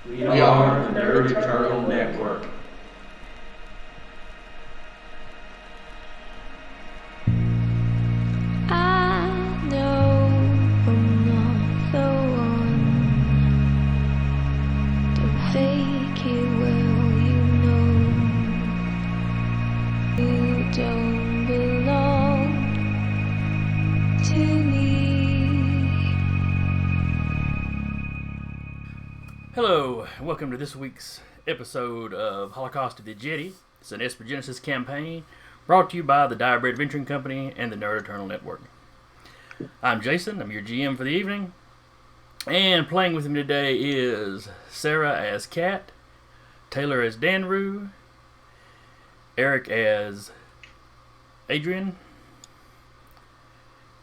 We are the Nerd Eternal Network. I know I'm not the one. Don't fake it well, you don't belong to me. Hello, and welcome to this week's episode of Holocaust of the Ekajati. It's an Espergenesis campaign brought to you by the Direbread Venturing Company and the Nerd Eternal Network. I'm Jason, I'm your GM for the evening, and playing with me today is Sarah as Kat, Taylor as Danru, Eric as Adrian,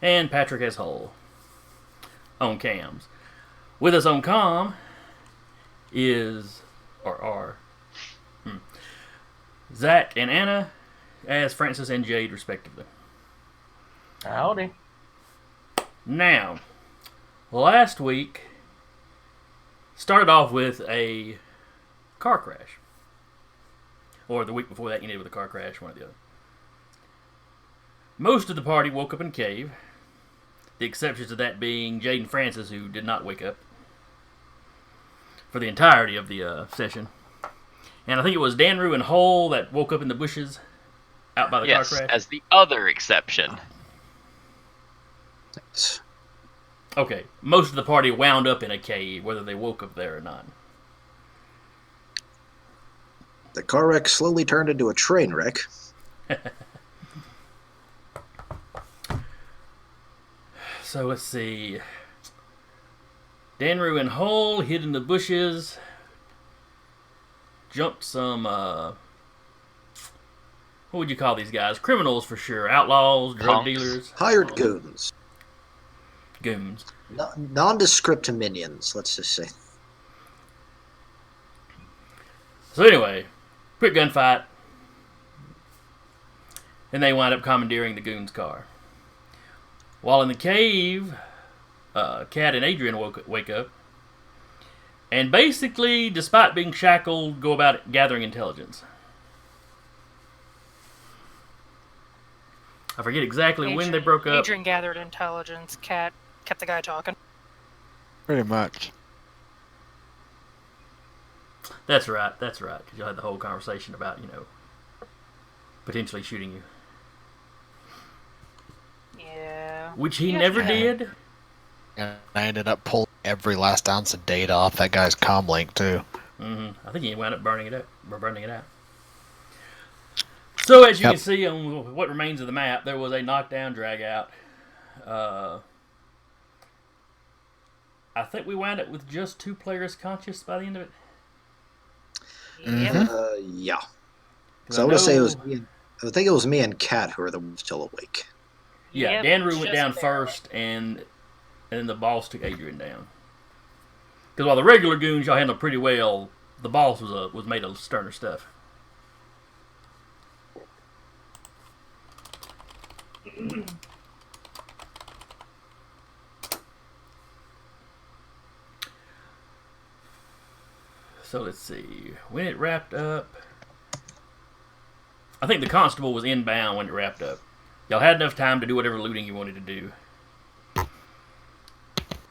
and Patrick as Hull on cams. With us on comm is, or are, Zach and Anna as Francis and Jade, respectively. Howdy. Now, last week started off with a car crash. Or the week before that, you ended with a car crash, one or the other. Most of the party woke up in a cave. The exceptions to that being Jade and Francis, who did not wake up for the entirety of the session. And I think it was Danru and Hull that woke up in the bushes out by the car crash. Yes, as the other exception. Okay, most of the party wound up in a cave, whether they woke up there or not. The car wreck slowly turned into a train wreck. So let's see. Danru and Hull hid in the bushes. Jumped some, what would you call these guys? Criminals for sure. Outlaws, drug Punks. dealers. Hired goons. Goons. Nondescript minions, let's just say. So anyway, quick gunfight. And they wind up commandeering the goons' car. While in the cave, Kat and Adrian wake up. And basically, despite being shackled, go about gathering intelligence. I forget exactly when they broke up. Adrian gathered intelligence. Kat kept the guy talking. Pretty much. That's right, because you had the whole conversation about, potentially shooting you. Yeah. Which he Yeah. never did. And I ended up pulling every last ounce of data off that guy's comm link, too. I think he wound up burning it out. So as you can see on what remains of the map, there was a knockdown, drag out. I think we wound up with just 2 players conscious by the end of it. Yep. Yeah. So I would say it was me. I think it was me and Kat who were the ones still awake. Yeah, Yep, Danru went just down barely. first, and then the boss took Adrian down. Because while the regular goons y'all handled pretty well, the boss was made of sterner stuff. So let's see. When it wrapped up, I think the constable was inbound when it wrapped up. Y'all had enough time to do whatever looting you wanted to do.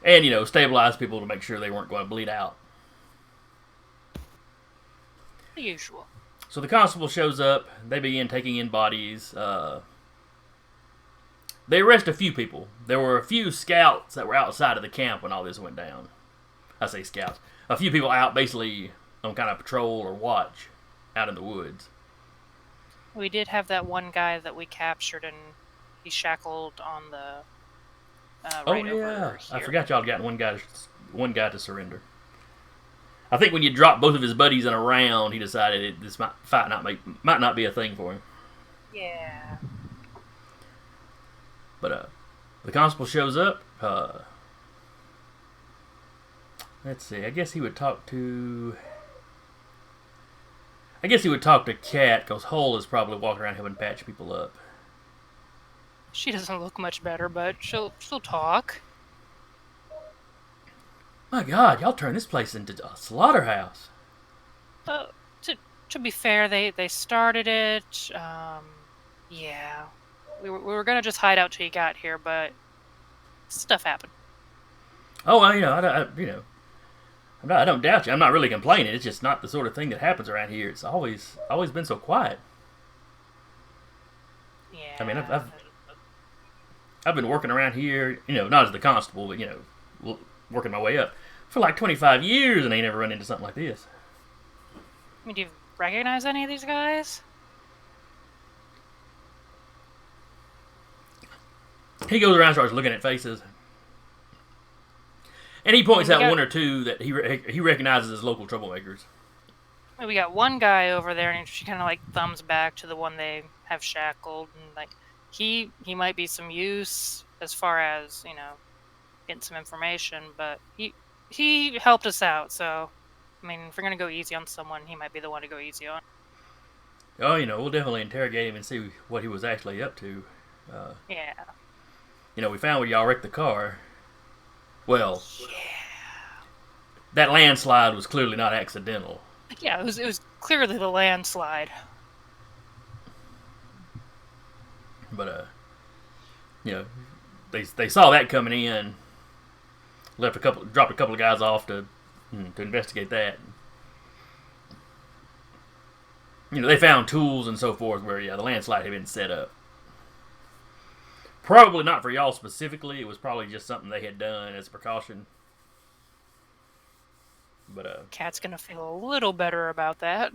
And, stabilize people to make sure they weren't going to bleed out. The usual. So the constable shows up. They begin taking in bodies. They arrest a few people. There were a few scouts that were outside of the camp when all this went down. I say scouts. A few people out basically on kind of patrol or watch out in the woods. We did have that one guy that we captured, and he's shackled on the right over here. I forgot y'all got one guy to surrender. I think when you drop both of his buddies in a round, he decided this fight might not be a thing for him. Yeah. But the constable shows up. Let's see. I guess he would talk to Kat, because Hull is probably walking around helping patch people up. She doesn't look much better, but she'll talk. My God, y'all turned this place into a slaughterhouse. To be fair, they started it. Yeah, we were gonna just hide out till you got here, but stuff happened. Oh, I don't doubt you. I'm not really complaining. It's just not the sort of thing that happens around here. It's always been so quiet. Yeah. I mean, I've been working around here, not as the constable, but working my way up for like 25 years, and I ain't never run into something like this. I mean, do you recognize any of these guys? He goes around and starts looking at faces. And he points out got- one or two that he recognizes as local troublemakers. We got one guy over there, and she kind of like thumbs back to the one they have shackled, and like he might be some use as far as getting some information, but he helped us out. So, I mean, if we're gonna go easy on someone, he might be the one to go easy on. Oh, we'll definitely interrogate him and see what he was actually up to. Yeah. We found where y'all wrecked the car. Well, that landslide was clearly not accidental. Yeah, it was clearly the landslide. But they saw that coming in, dropped a couple of guys off to investigate that. They found tools and so forth where the landslide had been set up. Probably not for y'all specifically. It was probably just something they had done as a precaution. But Kat's gonna feel a little better about that.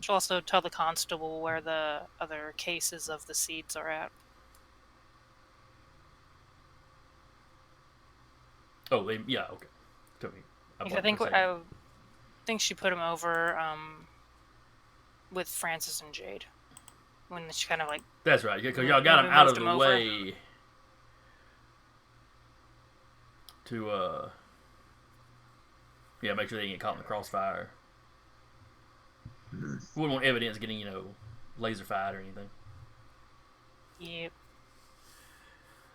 She'll also tell the constable where the other cases of the seeds are at. oh, okay. Took me. Because I think she put him over with Francis and Jade when she kind of like. That's right, because y'all got him out of the way to make sure they didn't get caught in the crossfire. We wouldn't want evidence getting laser fired or anything. Yep.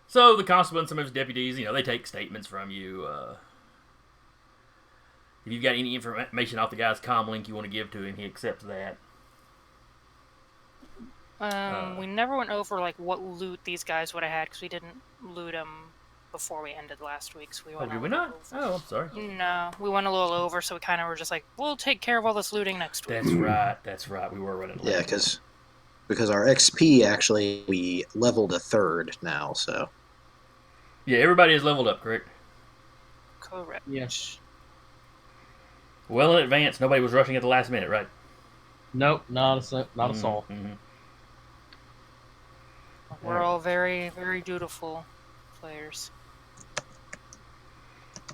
So the constable and some of his deputies, they take statements from you. If you've got any information off the guy's comm link you want to give to him, he accepts that. We never went over like what loot these guys would have had because we didn't loot them before we ended last week. So we went. Did we not? Over. Oh, I'm sorry. No, we went a little over, so we kind of were just like, we'll take care of all this looting next week. That's right. We were running late. Yeah, because our XP actually we leveled a third now, so. Yeah, everybody is leveled up, correct? Correct. Yes. Well in advance. Nobody was rushing at the last minute, right? Nope, not a soul. Mm-hmm. We're all very, very dutiful players.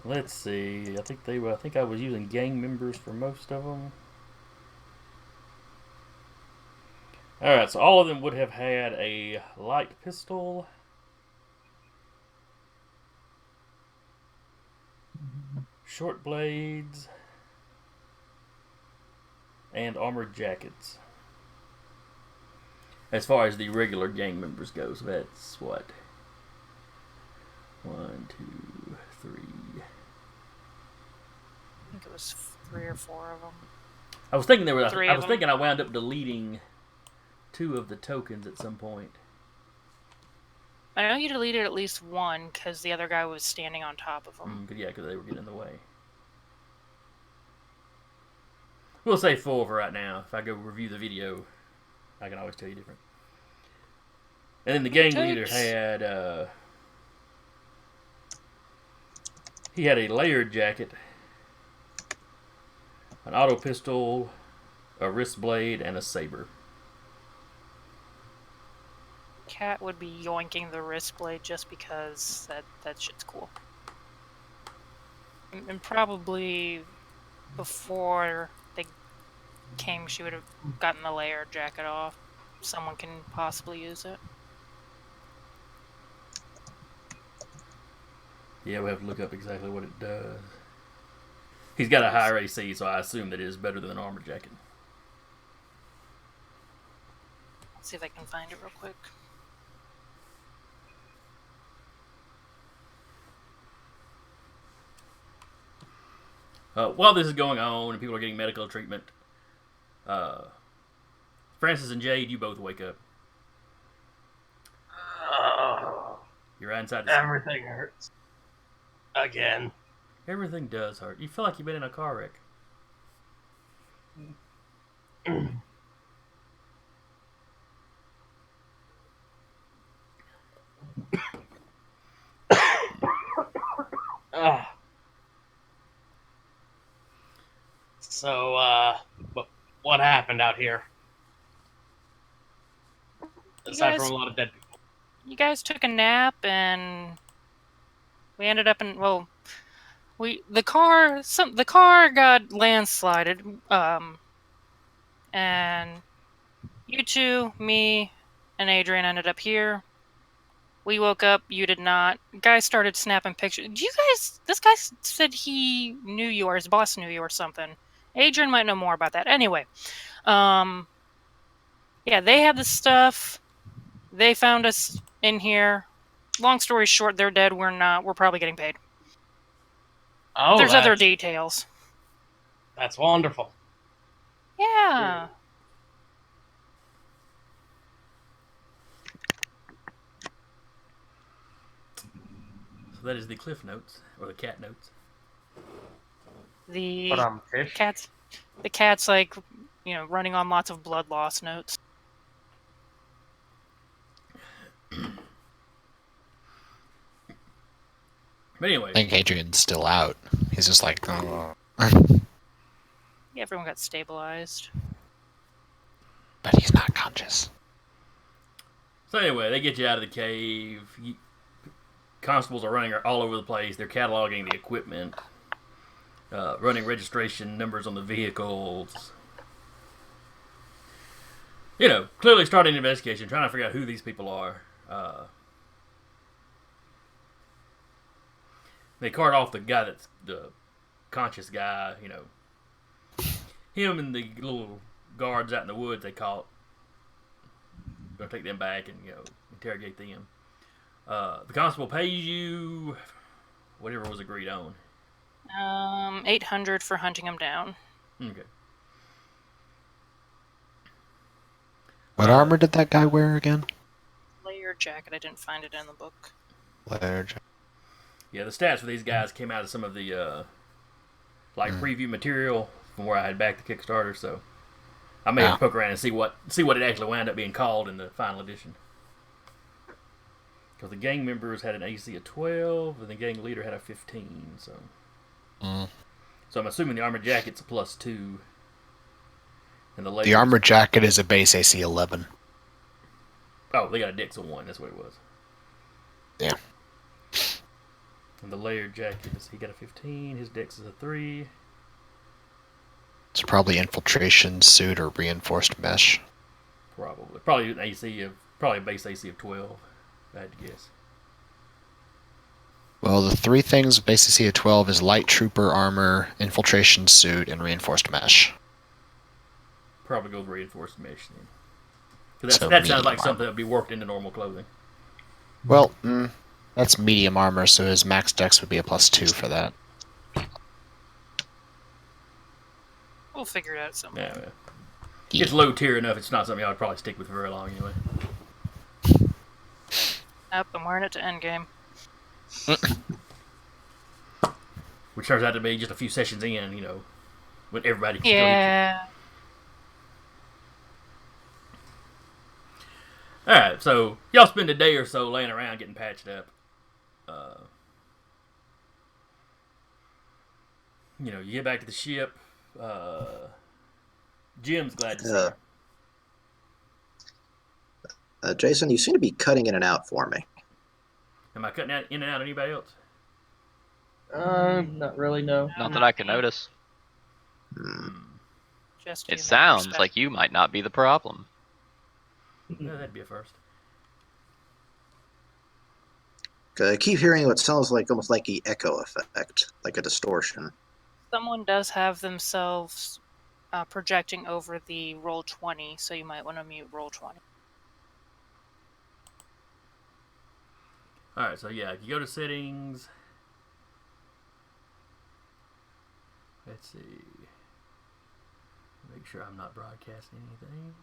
Let's see. I think I was using gang members for most of them. All right, so all of them would have had a light pistol, short blades, and armored jackets. As far as the regular gang members goes, that's what? 1, 2, 3. I think it was 3 or 4 of them. I was thinking I wound up deleting 2 of the tokens at some point. I know you deleted at least 1 because the other guy was standing on top of them. Because they were getting in the way. We'll say 4 for right now. If I go review the video, I can always tell you different. And then the gang leader had he had a layered jacket, an auto pistol, a wrist blade, and a saber. Cat would be yoinking the wrist blade just because that shit's cool. And probably before they came, she would have gotten the layered jacket off. Someone can possibly use it. Yeah, we have to look up exactly what it does. He's got a higher AC, so I assume that it is better than an armor jacket. Let's see if I can find it real quick. While this is going on and people are getting medical treatment, Francis and Jade, you both wake up. Oh, You're inside the everything hurts. Again. Everything does hurt. You feel like you've been in a car wreck. So, what happened out here? Aside from a lot of dead people. You guys took a nap and we ended up in the car got landslided, and you two, me, and Adrian ended up here. We woke up, you did not. Guys started snapping pictures. This guy said he knew you or his boss knew you or something. Adrian might know more about that. Anyway, yeah, they had the stuff. They found us in here. Long story short, they're dead. We're not. We're probably getting paid. Oh, there's other details. That's wonderful. Yeah. So that is the cliff notes, or the cat notes. The Fish? cat's like, running on lots of blood loss notes. But anyway. I think Adrian's still out. He's just like, oh. Yeah, everyone got stabilized. But he's not conscious. So anyway, they get you out of the cave. Constables are running all over the place. They're cataloging the equipment, running registration numbers on the vehicles. Clearly starting an investigation, trying to figure out who these people are. They cart off the guy that's the conscious guy, Him and the little guards out in the woods they caught. Gonna take them back and, interrogate them. The constable pays you whatever was agreed on. 800 for hunting him down. Okay. What armor did that guy wear again? Layered jacket. I didn't find it in the book. Layered jacket. Yeah, the stats for these guys came out of some of the preview material from where I had backed the Kickstarter, so I may have to poke around and see what it actually wound up being called in the final edition. Because the gang members had an AC of 12, and the gang leader had a 15, so. So I'm assuming the armor jacket's a +2. And the armor jacket is a base AC 11. Oh, they got a dex of 1, that's what it was. Yeah. And the layered jacket, he got a 15, his dex is a 3. It's probably infiltration suit or reinforced mesh. Probably a base AC of 12, if I had to guess. Well, the three things base AC of 12 is light trooper armor, infiltration suit, and reinforced mesh. Probably go with reinforced mesh then. That sounds like something that would be worked into normal clothing. Well, that's medium armor, so his max dex would be a +2 for that. We'll figure it out someday. Yeah. It's low tier enough, it's not something I would probably stick with very long anyway. Yep, I'm wearing it to endgame. Which turns out to be just a few sessions in, when everybody can Yeah. Alright, so y'all spend a day or so laying around getting patched up. You get back to the ship. Jim's glad to see you. Jason, you seem to be cutting in and out for me. Am I cutting in and out anybody else? Not really, no. Not that I can notice. Just It sounds like you might not be the problem. No, that'd be a first. I keep hearing what sounds like almost like the echo effect, like a distortion. Someone does have themselves projecting over the roll 20, so you might want to mute roll 20. Alright, so yeah, if you go to settings, Let's see. Make sure I'm not broadcasting anything.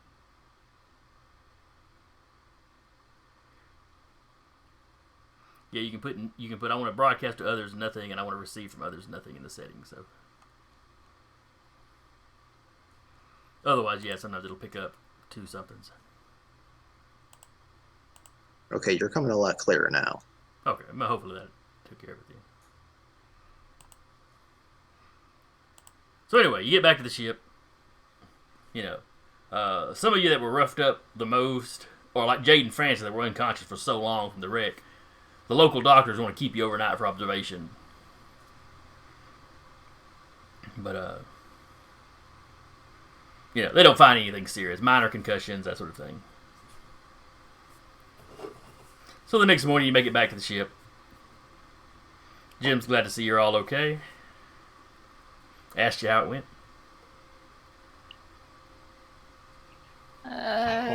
Yeah, you can put I want to broadcast to others nothing, and I want to receive from others nothing in the settings. So otherwise, yeah, sometimes it'll pick up two somethings. Okay, you're coming a lot clearer now. Okay, well, hopefully that took care of everything. So anyway, you get back to the ship. You know, some of you that were roughed up the most, or like Jade and Francis that were unconscious for so long from the wreck, the local doctors want to keep you overnight for observation. But, you know, they don't find anything serious. Minor concussions, that sort of thing. So the next morning you make it back to the ship. Jim's glad to see you're all okay. Asked you how it went.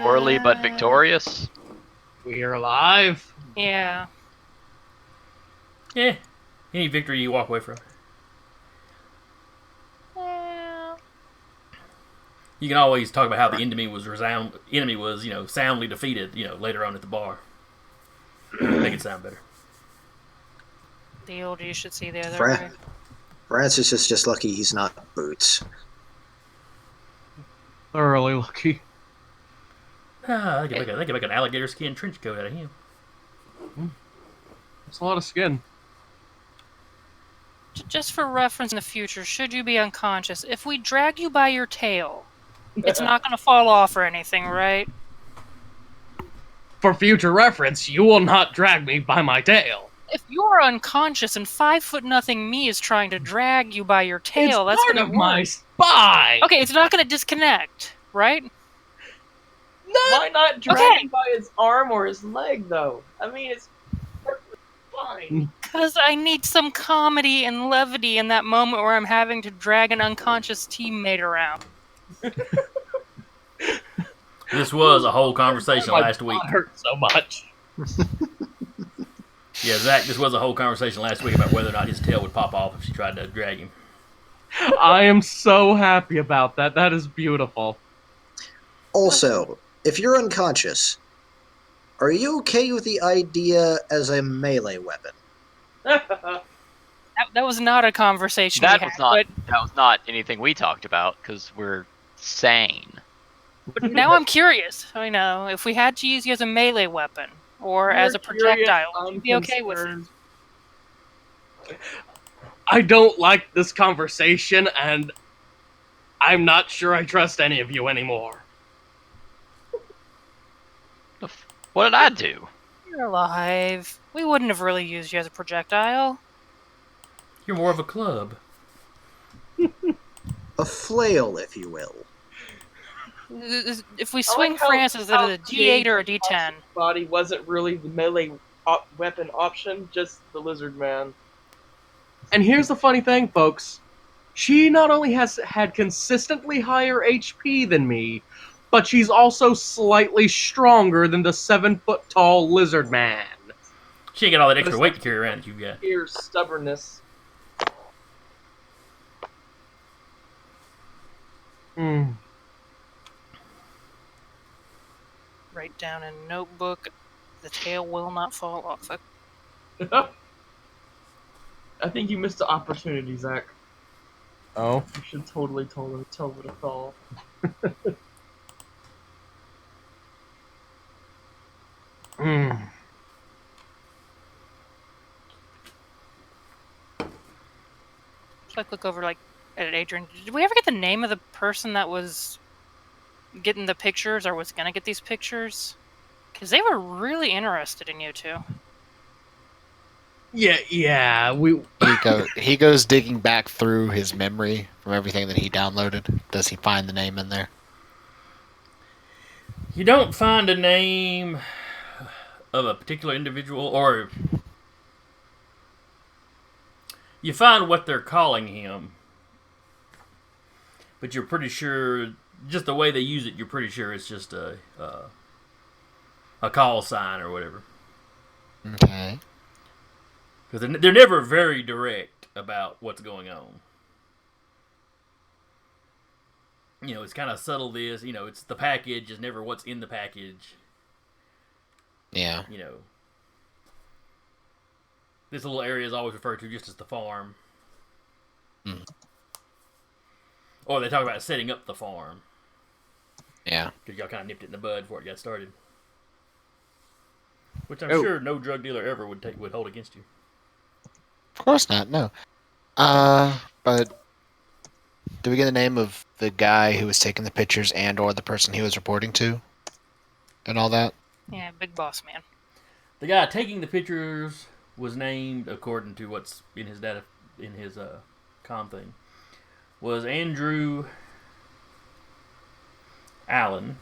Poorly but victorious. We're alive. Yeah. Yeah. Any victory you walk away from. Well, You can always talk about how the enemy was, you know, soundly defeated, you know, later on at the bar. Make it sound better. the older you should see the other Fra- way. Francis is just lucky he's not Boots. Thoroughly lucky. They can make an alligator skin trench coat out of him. That's a lot of skin. Just for reference in the future, should you be unconscious, if we drag you by your tail, it's not going to fall off or anything, right? For future reference, you will not drag me by my tail. If you're unconscious and 5'0" me is trying to drag you by your tail, it's that's part going of to my spine. Okay, it's not going to disconnect, right? Why not drag Okay. him by his arm or his leg, though? I mean, it's perfectly fine. Because I need some comedy and levity in that moment where I'm having to drag an unconscious teammate around. This was a whole conversation My last week. butt hurt so much. Yeah, Zach, this was a whole conversation last week about whether or not his tail would pop off if she tried to drag him. I am so happy about that. That is beautiful. Also, if you're unconscious, are you okay with the idea as a melee weapon? That was not a conversation That we was had, not. That was not anything we talked about because we're sane. but now I'm curious. I know, if we had to use you as a melee weapon, or as a projectile, would you be okay with it? I don't like this conversation, and I'm not sure I trust any of you anymore. What did I do? You're alive. We wouldn't have really used you as a projectile. You're more of a club. A flail, if you will. If we I swing like how- Francis how at a D8 or a Jade's D10, body wasn't really the melee weapon option, just the lizard man. And here's the funny thing, folks. She not only has had consistently higher HP than me, but she's also slightly stronger than the 7-foot-tall lizard man. She ain't got all that extra weight to carry around that you've got. Here's stubbornness. Hmm. write down in a notebook, the tail will not fall off. I think you missed the opportunity, Zach. Oh. You should totally tell her to fall. Hmm. Should I look over at Adrian? Did we ever get the name of the person that was getting the pictures or was gonna get these pictures? Because they were really interested in you two. Yeah, He goes digging back through his memory from everything that he downloaded. Does he find the name in there? You don't find a name of a particular individual, or you find what they're calling him, but you're pretty sure, just the way they use it, you're pretty sure it's just a call sign or whatever. Okay. Because they're never very direct about what's going on. it's kind of subtle. It's the package is never what's in the package. Yeah. This little area is always referred to just as the farm. Or they talk about setting up the farm. Yeah. Because y'all kind of nipped it in the bud before it got started. Which I'm Oh. sure no drug dealer ever would hold against you. Of course not, no. But do we get the name of the guy who was taking the pictures and or the person he was reporting to? And all that? Yeah, big boss man. The guy taking the pictures was named, according to what's in his comm thing, was Andrew Allen.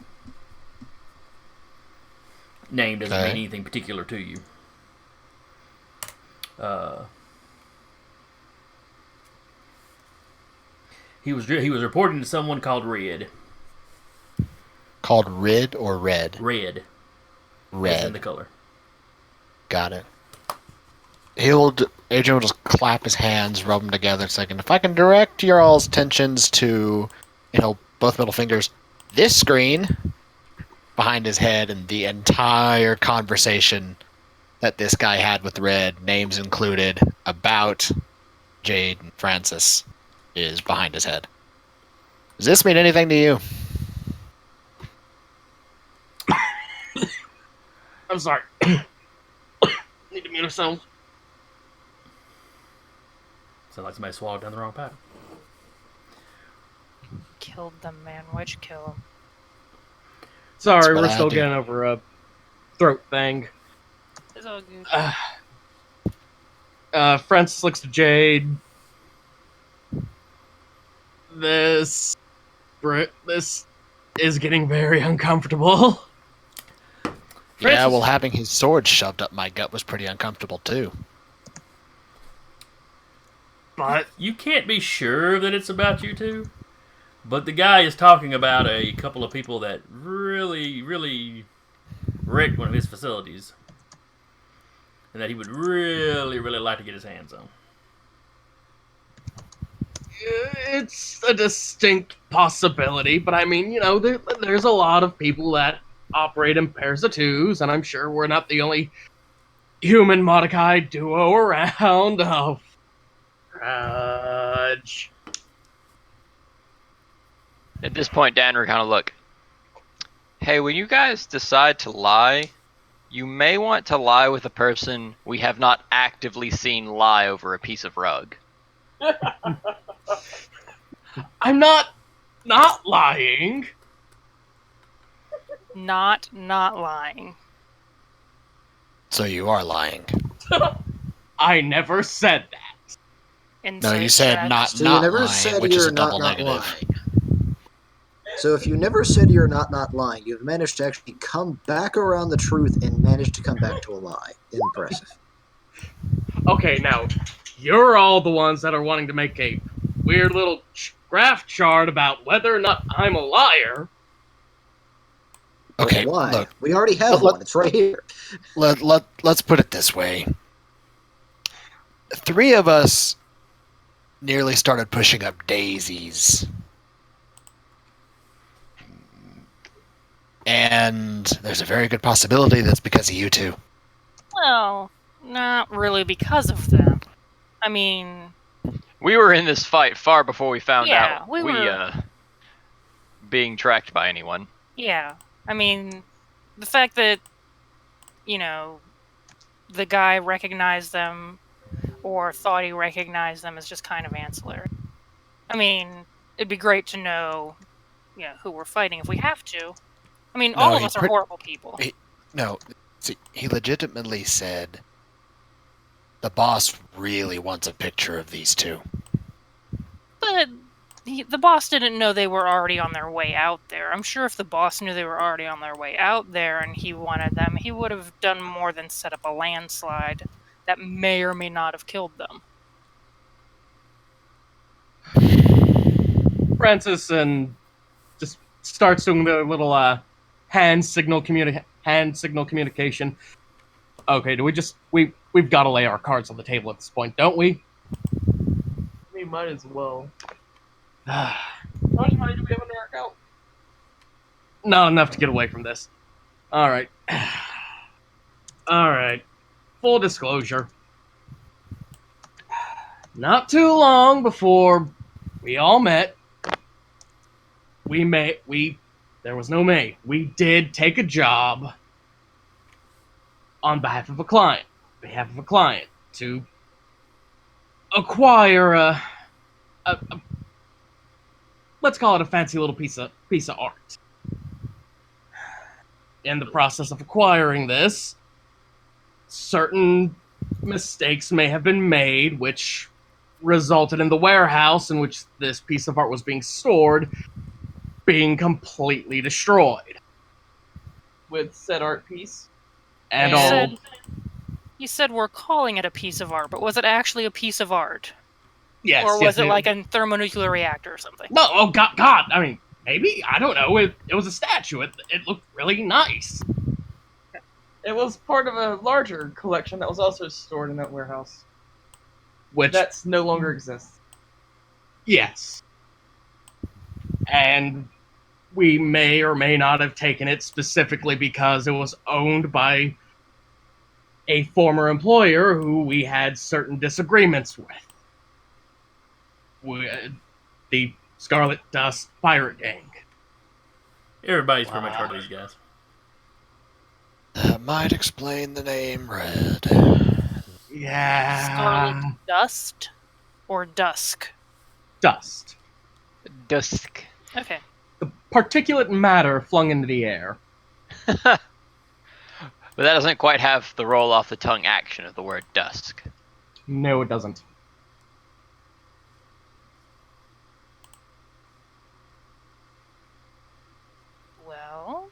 Name doesn't mean anything particular to you. He was reporting to someone called Red. Called Rid or Red? Red. Red. As in the color. Got it. Adrian will just clap his hands, rub them together, second. If I can direct your all's attentions to, both middle fingers, this screen behind his head, and the entire conversation that this guy had with Red, names included, about Jade and Francis, is behind his head. Does this mean anything to you? I'm sorry. Need to mute ourselves. Sounds like somebody swallowed down the wrong pipe. Killed them, man. Why'd you kill them? Sorry, That's what we're I still do. getting over a throat thing. It's all good. Francis looks to Jade. This is getting very uncomfortable. Yeah, well, having his sword shoved up my gut was pretty uncomfortable, too. But You can't be sure that it's about you two, but the guy is talking about a couple of people that really, really wrecked one of his facilities, and that he would really, really like to get his hands on. it's a distinct possibility, but I mean, there's a lot of people that operate in pairs of twos, and I'm sure we're not the only human Mordecai duo around. Oh, grudge. At this point, Dan, we're kind of look. Hey, when you guys decide to lie, you may want to lie with a person we have not actively seen lie over a piece of rug. I'm not lying. Not lying. So you are lying. I never said that. No, you said not So you never lying, said which is you're a double not negative. lying. So if you never said you're not lying, you've managed to actually come back around the truth and managed to come back to a lie. Impressive. Okay, now, you're all the ones that are wanting to make a weird little graph chart about whether or not I'm a liar. Okay, Why? look, We already have one. It's right here. let's put it this way. 3 of us nearly started pushing up daisies. And there's a very good possibility that's because of you two. Well, not really because of them. I mean, We were in this fight far before we found Yeah, out we were- being tracked by anyone. yeah. I mean, the fact that, the guy recognized them or thought he recognized them is just kind of ancillary. I mean, it'd be great to know, who we're fighting if we have to. I mean, all of he us are horrible people. No, see, he legitimately said the boss really wants a picture of these two. But the boss didn't know they were already on their way out there. I'm sure if the boss knew they were already on their way out there and he wanted them, he would have done more than set up a landslide that may or may not have killed them. Francis and just starts doing the little hand signal communication. Okay, we've got to lay our cards on the table at this point, don't we? We might as well. I much money do we have in our account? Not enough to get away from this. Alright. Alright. Full disclosure. Not too long before we all met, there was no May. We did take a job on behalf of a client. To acquire a let's call it a fancy little piece of art. In the process of acquiring this, certain mistakes may have been made, which resulted in the warehouse in which this piece of art was being stored being completely destroyed. With said art piece. And You all. said- You said we're calling it a piece of art, but was it actually a piece of art? Yes. Or was yes, it like a thermonuclear reactor or something? No, oh God! I mean, maybe, I don't know. It was a statue. It looked really nice. It was part of a larger collection that was also stored in that warehouse. Which That's no longer exists. Yes. And we may or may not have taken it specifically because it was owned by a former employer who we had certain disagreements with. The Scarlet Dust Pirate Gang. Everybody's pretty much heard of these guys. That might explain the name Red. Yeah. Scarlet Dust or Dusk? Dust. Dusk. Okay. The particulate matter flung into the air. But that doesn't quite have the roll off the tongue action of the word dusk. No, it doesn't. Well,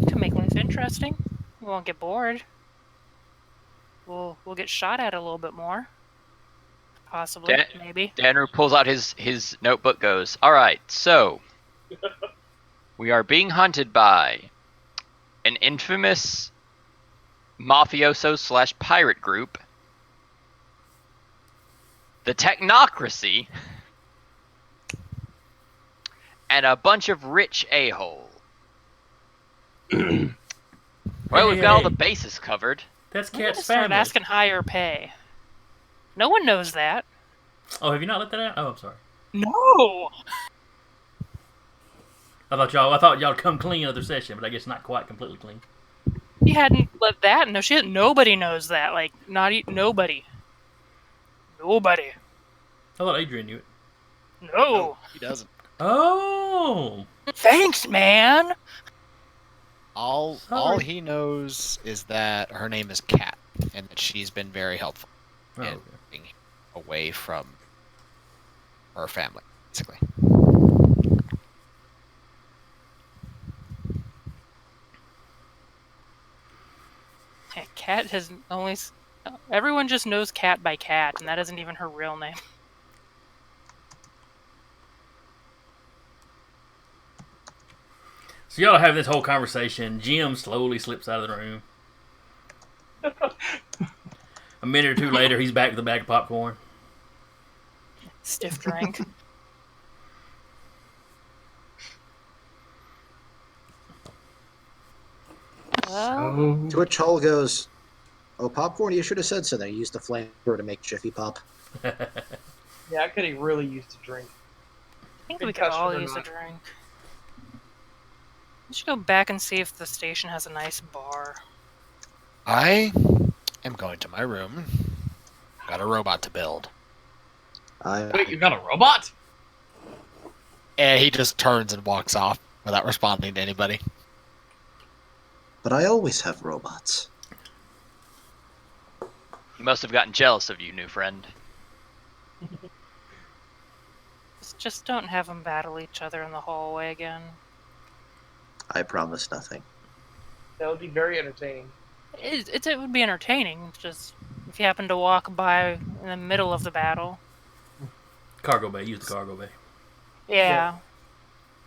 to make life interesting, we won't get bored. We'll get shot at a little bit more. Possibly, maybe. Danru pulls out his notebook, goes, "Alright, so we are being hunted by an infamous mafioso / pirate group, the Technocracy, and a bunch of rich a-hole. Well, we've got all the bases covered. That's I'm gonna Cat's start family. asking higher pay. No one knows that. Oh, have you not let that out? Oh, I'm sorry. No. I thought y'all come clean other session, but I guess not quite completely clean. You hadn't let that. No shit. Nobody knows that. Like, nobody. Nobody. I thought Adrian knew it. No. He doesn't. Oh, Thanks, man. All he knows is that her name is Kat, and that she's been very helpful oh in okay. being away from her family, basically. Yeah, Cat has only. Everyone just knows Cat by Cat, and that isn't even her real name. So y'all have this whole conversation. Jim slowly slips out of the room. A minute or two later, he's back with a bag of popcorn. Stiff drink. Well, To which Hull goes, "Oh, popcorn, you should have said something. I used the flamethrower to make Jiffy Pop." Yeah, I could have really used a drink. I think Good we could all question or use a not? drink. We should go back and see if the station has a nice bar. I am going to my room. Got a robot to build. Wait, you got a robot? And he just turns and walks off without responding to anybody. But I always have robots. He must have gotten jealous of you, new friend. Just don't have them battle each other in the hallway again. I promise nothing. That would be very entertaining. It would be entertaining. It's just if you happen to walk by in the middle of the battle. Cargo bay. Use the cargo bay. Yeah.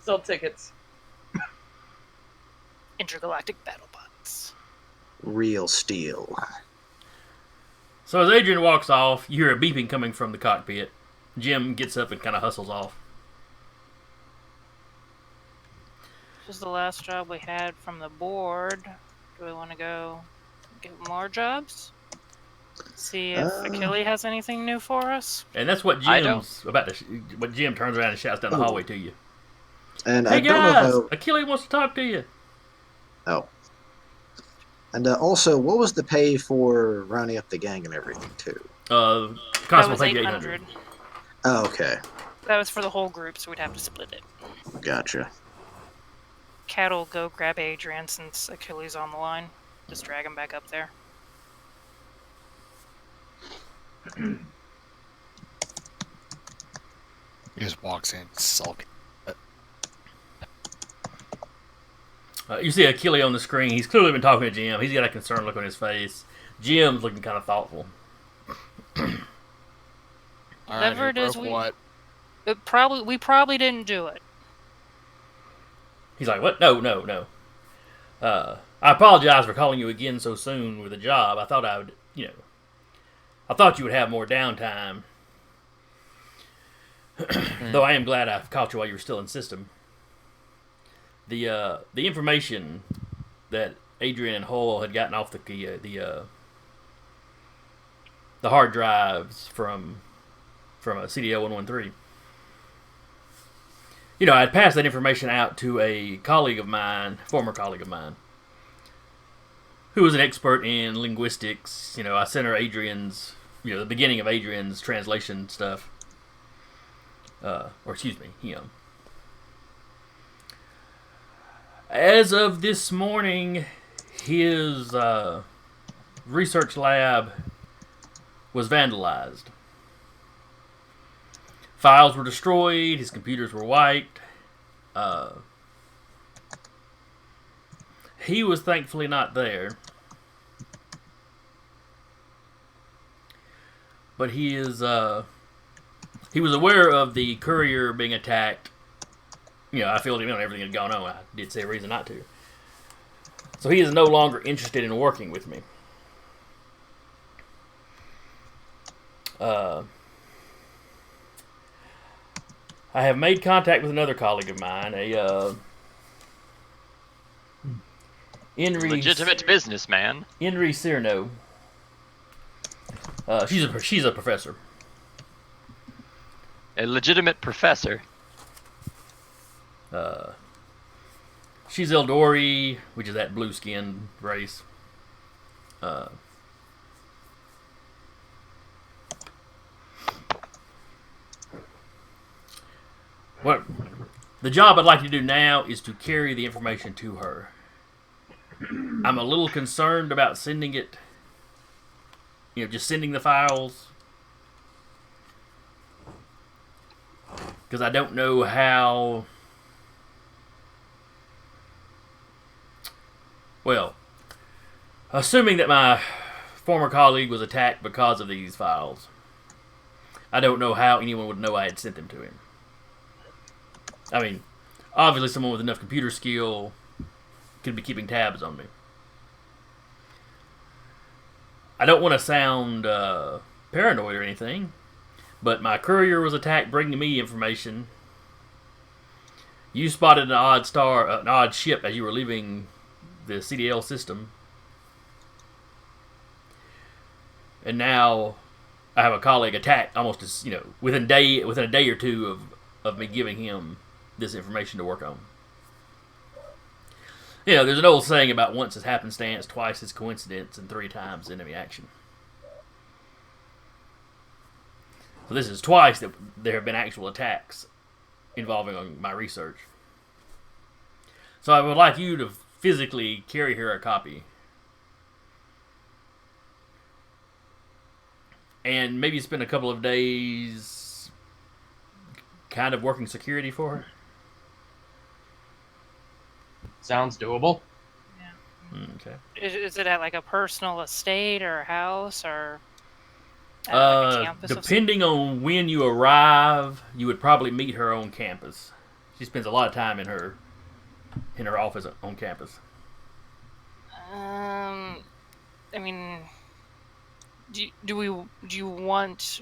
Sell tickets. Intergalactic battle bots. Real steel. So as Adrian walks off, you hear a beeping coming from the cockpit. Jim gets up and kind of hustles off. This is the last job we had from the board. Do we want to go get more jobs? See if Achille has anything new for us? And that's what I don't- Jim's about to. What Jim turns around and shouts down the hallway to you. And Hey I don't guys, know Achille wants to talk to you. how. Oh. And also, what was the pay for rounding up the gang and everything, too? That Constable was paid you 800. 800. Oh, okay. That was for the whole group, so we'd have to split it. Gotcha. Cat'll go grab Adrian since Achilles on the line. Just drag him back up there. He just walks in, sulking. You see Achille on the screen. He's clearly been talking to Jim. He's got a concerned look on his face. Jim's looking kind of thoughtful. All Whatever right, it is, broke what? we probably didn't do it. He's like, what? No. I apologize for calling you again so soon with a job. I thought I would, I thought you would have more downtime. Though I am glad I caught you while you were still in system. The information that Adrian and Hull had gotten off the hard drives from a CDL 113. I'd passed that information out to a former colleague of mine, who was an expert in linguistics. I sent her Adrian's, the beginning of Adrian's translation stuff. Or excuse me, him. As of this morning, his research lab was vandalized. Files were destroyed, his computers were wiped. He was thankfully not there. But he was aware of the courier being attacked. I filled him in on everything that had gone on. I did say a reason not to. So he is no longer interested in working with me. I have made contact with another colleague of mine, Legitimate businessman. Henry Cyrno. She's a professor. A legitimate professor. She's Eldori, which is that blue-skinned race. What the job I'd like to do now is to carry the information to her. I'm a little concerned about sending it. Just sending the files. Because I don't know how. Well, assuming that my former colleague was attacked because of these files, I don't know how anyone would know I had sent them to him. I mean, obviously someone with enough computer skill could be keeping tabs on me. I don't want to sound paranoid or anything, but my courier was attacked bringing me information. You spotted an odd ship as you were leaving the CDL system. And now I have a colleague attacked almost as, within a day or two of me giving him this information to work on. There's an old saying about once is happenstance, twice is coincidence, and 3 times enemy action. So this is twice that there have been actual attacks involving my research. So I would like you to physically carry her a copy. And maybe spend a couple of days kind of working security for her. Sounds doable. Okay. Is it at like a personal estate or a house or at like a campus? Depending on when you arrive, you would probably meet her on campus. She spends a lot of time in her office on campus. I mean, do you want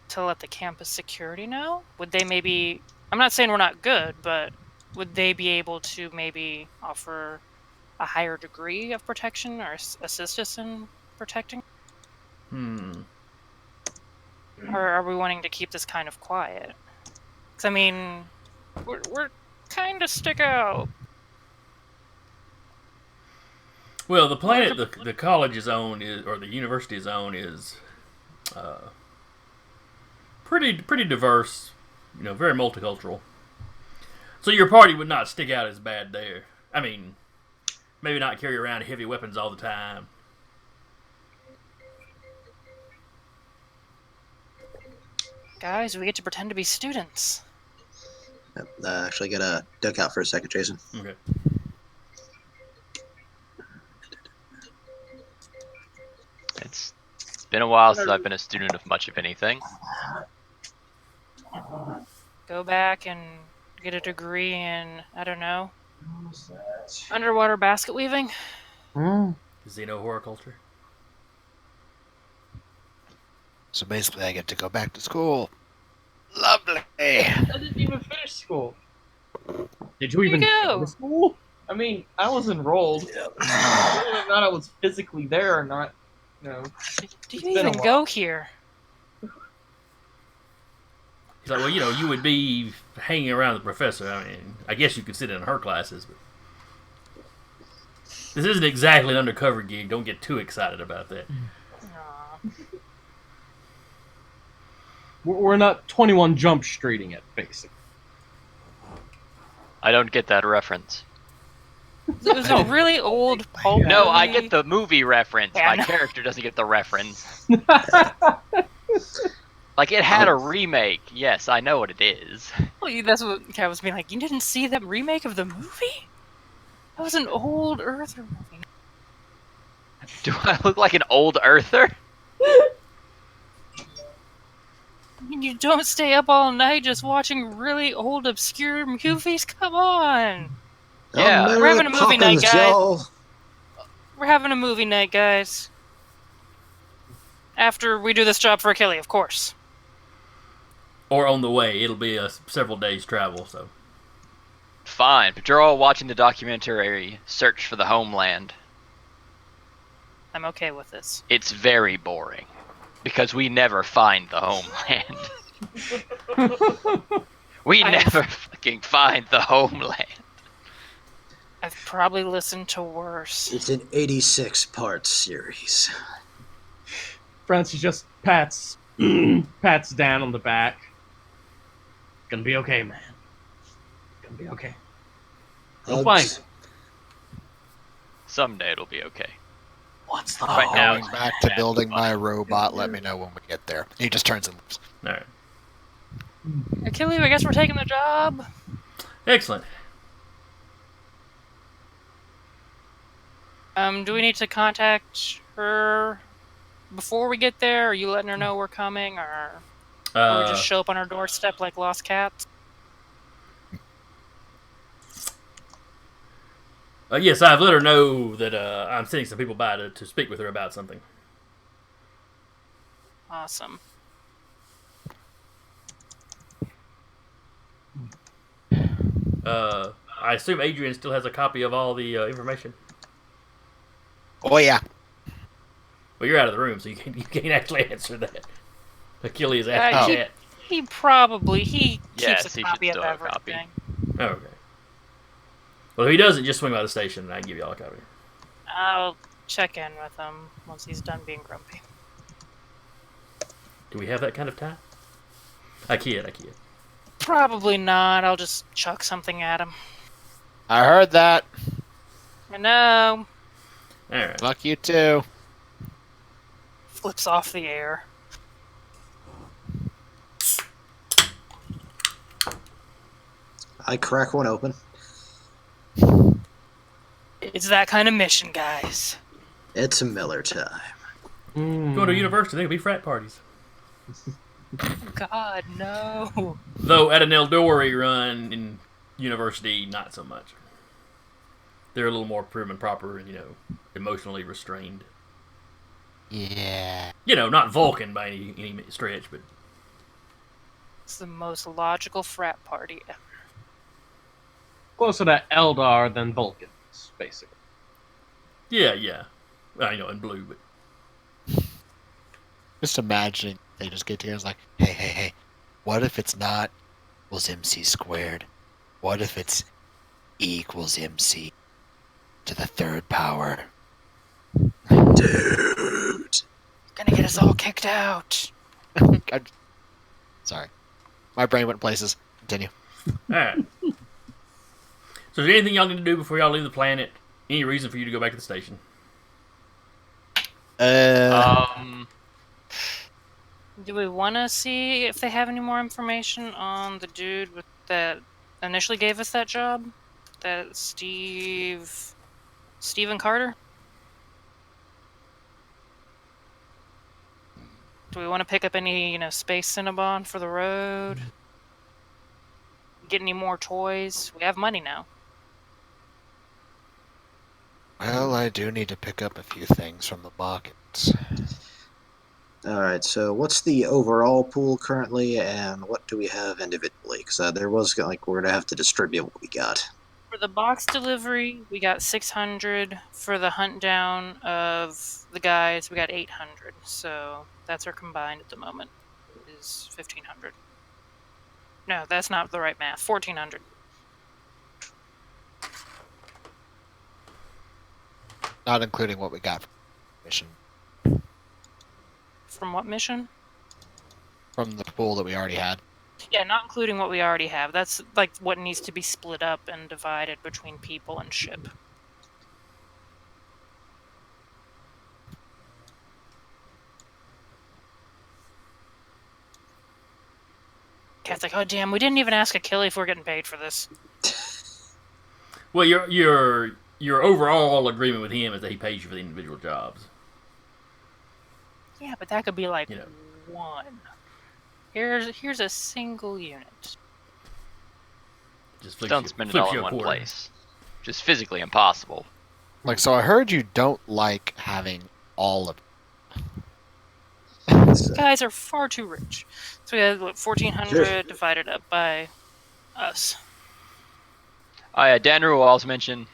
to let the campus security know? Would they maybe? I'm not saying we're not good, but would they be able to maybe offer a higher degree of protection or assist us in protecting? Or are we wanting to keep this kind of quiet? Because I mean, we're kind of stick out. Well, the planet the college is on is, or the university is on, is pretty diverse. Very multicultural. So your party would not stick out as bad there. I mean, maybe not carry around heavy weapons all the time. Guys, we get to pretend to be students. Actually, gotta duck out for a second, Jason. Okay. It's been a while since I've been a student of much of anything. Go back and get a degree in, I don't know, underwater basket weaving? Xeno horticulture. So basically, I get to go back to school. Lovely. I didn't even finish school. Did you even go. go to school? I mean, I was enrolled. Whether or not I was physically there or not, Do It's you been a even while. go here? He's like, well, you would be hanging around the professor. I mean, I guess you could sit in her classes, but this isn't exactly an undercover gig. Don't get too excited about that. Aw. We're not 21 Jump Streeting it, basically. I don't get that reference. It was a really old pulp. No, I movie. get the movie reference. Yeah, My no. character doesn't get the reference. Like, it had a remake. Yes, I know what it is. Well, that's what I was being like. You didn't see that remake of the movie? That was an old Earther movie. Do I look like an old Earther? I mean, you don't stay up all night just watching really old, obscure movies? Come on! Yeah. Merry We're having a movie night, Poppins, guys. y'all. We're having a movie night, guys. After we do this job for Achille, of course. Or on the way. It'll be a several days travel. So Fine, but you're all watching the documentary Search for the Homeland. I'm okay with this. It's very boring. Because we never find the homeland. We never fucking find the homeland. I've probably listened to worse. It's an 86-part series. Francis just pats Dan on the back. Gonna be okay, man. Gonna be okay. You'll find it. Someday it'll be okay. What's the Right now, Going back to building my robot. Let me know when we get there. He just turns and leaves. all right, Achille, I guess we're taking the job. excellent. Do we need to contact her before we get there? Are you letting her know we're coming, or we just show up on her doorstep like lost cats? Yes, I've let her know that I'm sending some people by to speak with her about something. Awesome. I assume Adrian still has a copy of all the information. Oh yeah. Well, you're out of the room, so you can't actually answer that. Achilles Uh, asked he- chat. He probably Yes, keeps he a should copy of still have a copy. everything. Oh, okay. Well, if he doesn't, just swing by the station and I can give y'all a copy. I'll check in with him once he's done being grumpy. Do we have that kind of time? I kid. Probably not. I'll just chuck something at him. I heard that. I know. All right. Fuck you too. Flips off the air. I crack one open. It's that kind of mission, guys. It's a Miller time. Going to a university, they could be frat parties. God, no. Though at an Eldori run in university, not so much. They're a little more prim and proper and, emotionally restrained. Yeah. not Vulcan by any stretch, but It's the most logical frat party ever. Closer to Eldar than Vulcans, basically. yeah. I know in blue, but Just imagining they just get together. It's like, hey, what if it's not equals MC squared? What if it's E equals MC to the third power? Dude. Gonna get us all kicked out. Sorry, my brain went places. Continue. all right. So, is there anything y'all need to do before y'all leave the planet? Any reason for you to go back to the station? Do we want to see if they have any more information on the dude that initially gave us that job? That Stephen Carter? Do we want to pick up any, space Cinnabon for the road? Get any more toys? We have money now. Well, I do need to pick up a few things from the markets. All right, so what's the overall pool currently, and what do we have individually? Because there was, we're going to have to distribute what we got. For the box delivery, we got 600. For the hunt down of the guys, we got 800. So that's our combined at the moment, is 1,500. No, that's not the right math. 1,400. Not including what we got from the mission. From what mission? From the pool that we already had. Yeah, not including what we already have. That's like what needs to be split up and divided between people and ship. Cat's like, oh damn, we didn't even ask Achille if we're getting paid for this. Well, your overall agreement with him is that he pays you for the individual jobs. Yeah, but that could be like one. Here's a single unit. Just Don't spend it all in one place. Just physically impossible. Like, so I heard you don't like having all of These guys are far too rich. So we had 1,400 divided up by us. Oh yeah, Dan will also mention.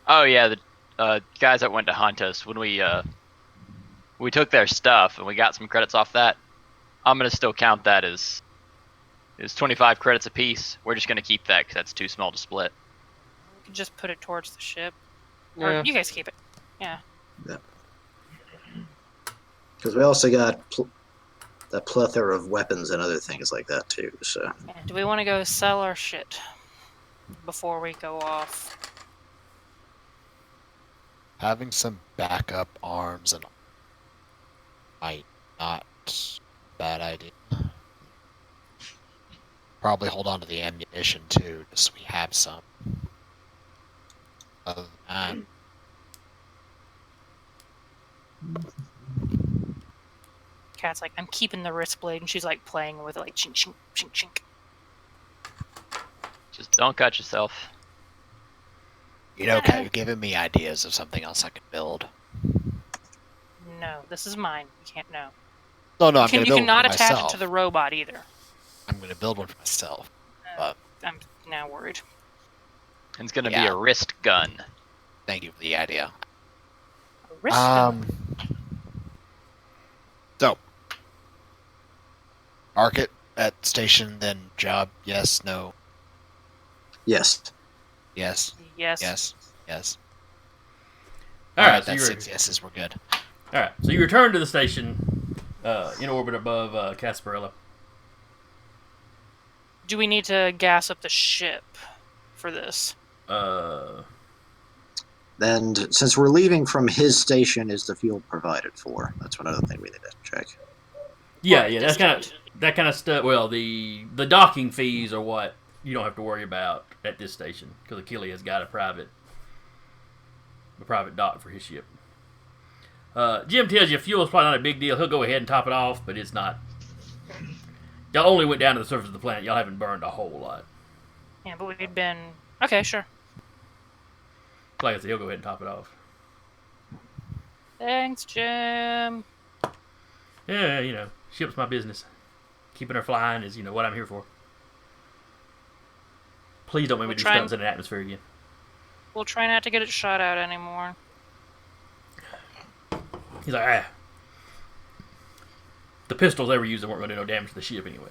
Oh yeah, the guys that went to hunt us when we took their stuff and we got some credits off that. I'm gonna still count that as 25 credits apiece. We're just gonna keep that because that's too small to split. We could just put it towards the ship. Yeah. Or you guys keep it. Yeah. Because we also got a plethora of weapons and other things like that, too. So. Yeah. Do we want to go sell our shit before we go off? having some backup arms and might not a bad idea. Probably hold on to the ammunition too, just so we have some. Other than that, Cat's like, I'm keeping the wrist blade, and she's like playing with it, like chink chink chink chink. Just don't cut yourself. you know, Kat, you're giving me ideas of something else I can build. No, this is mine. You can't know. No, I'm going to You build one cannot for attach myself. it to the robot either. I'm going to build one for myself. But I'm now worried. It's gonna be Yeah. a wrist gun. thank you for the idea. A wrist gun. So, market at station, then job. Yes, no, Yes. yes, Yes. yes, yes. All right, so that's you're 6 yeses. We're good. all right. So you return to the station in orbit above Casparilla. Do we need to gas up the ship for this? And since we're leaving from his station, is the fuel provided for? That's one other thing we need to check. Yeah, Or yeah, that's kind of stuff. Well, the docking fees are what you don't have to worry about at this station because Achille has got a private dock for his ship. Jim tells you fuel is probably not a big deal. He'll go ahead and top it off, but it's not. Y'all only went down to the surface of the planet. Y'all haven't burned a whole lot. Yeah, but we'd been... Okay, sure. Like I said, he'll go ahead and top it off. Thanks, Jim. Yeah, ship's my business. Keeping her flying is, what I'm here for. Please don't make me do stunts in an atmosphere again. We'll try not to get it shot out anymore. He's like, the pistols they were using weren't going to do no damage to the ship anyway.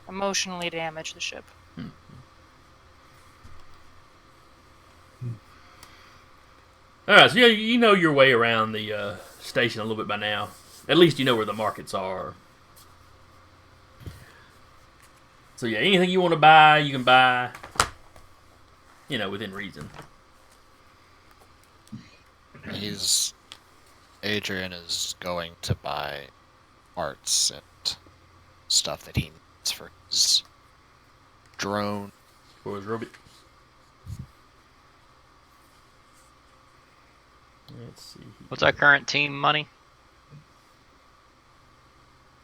Emotionally damage the ship. Alright, so you know your way around the station a little bit by now. At least you know where the markets are. So yeah, anything you want to buy, you can buy, within reason. Adrian is going to buy parts and stuff that he needs for his drone. For his robot. Let's see. What's our current team money?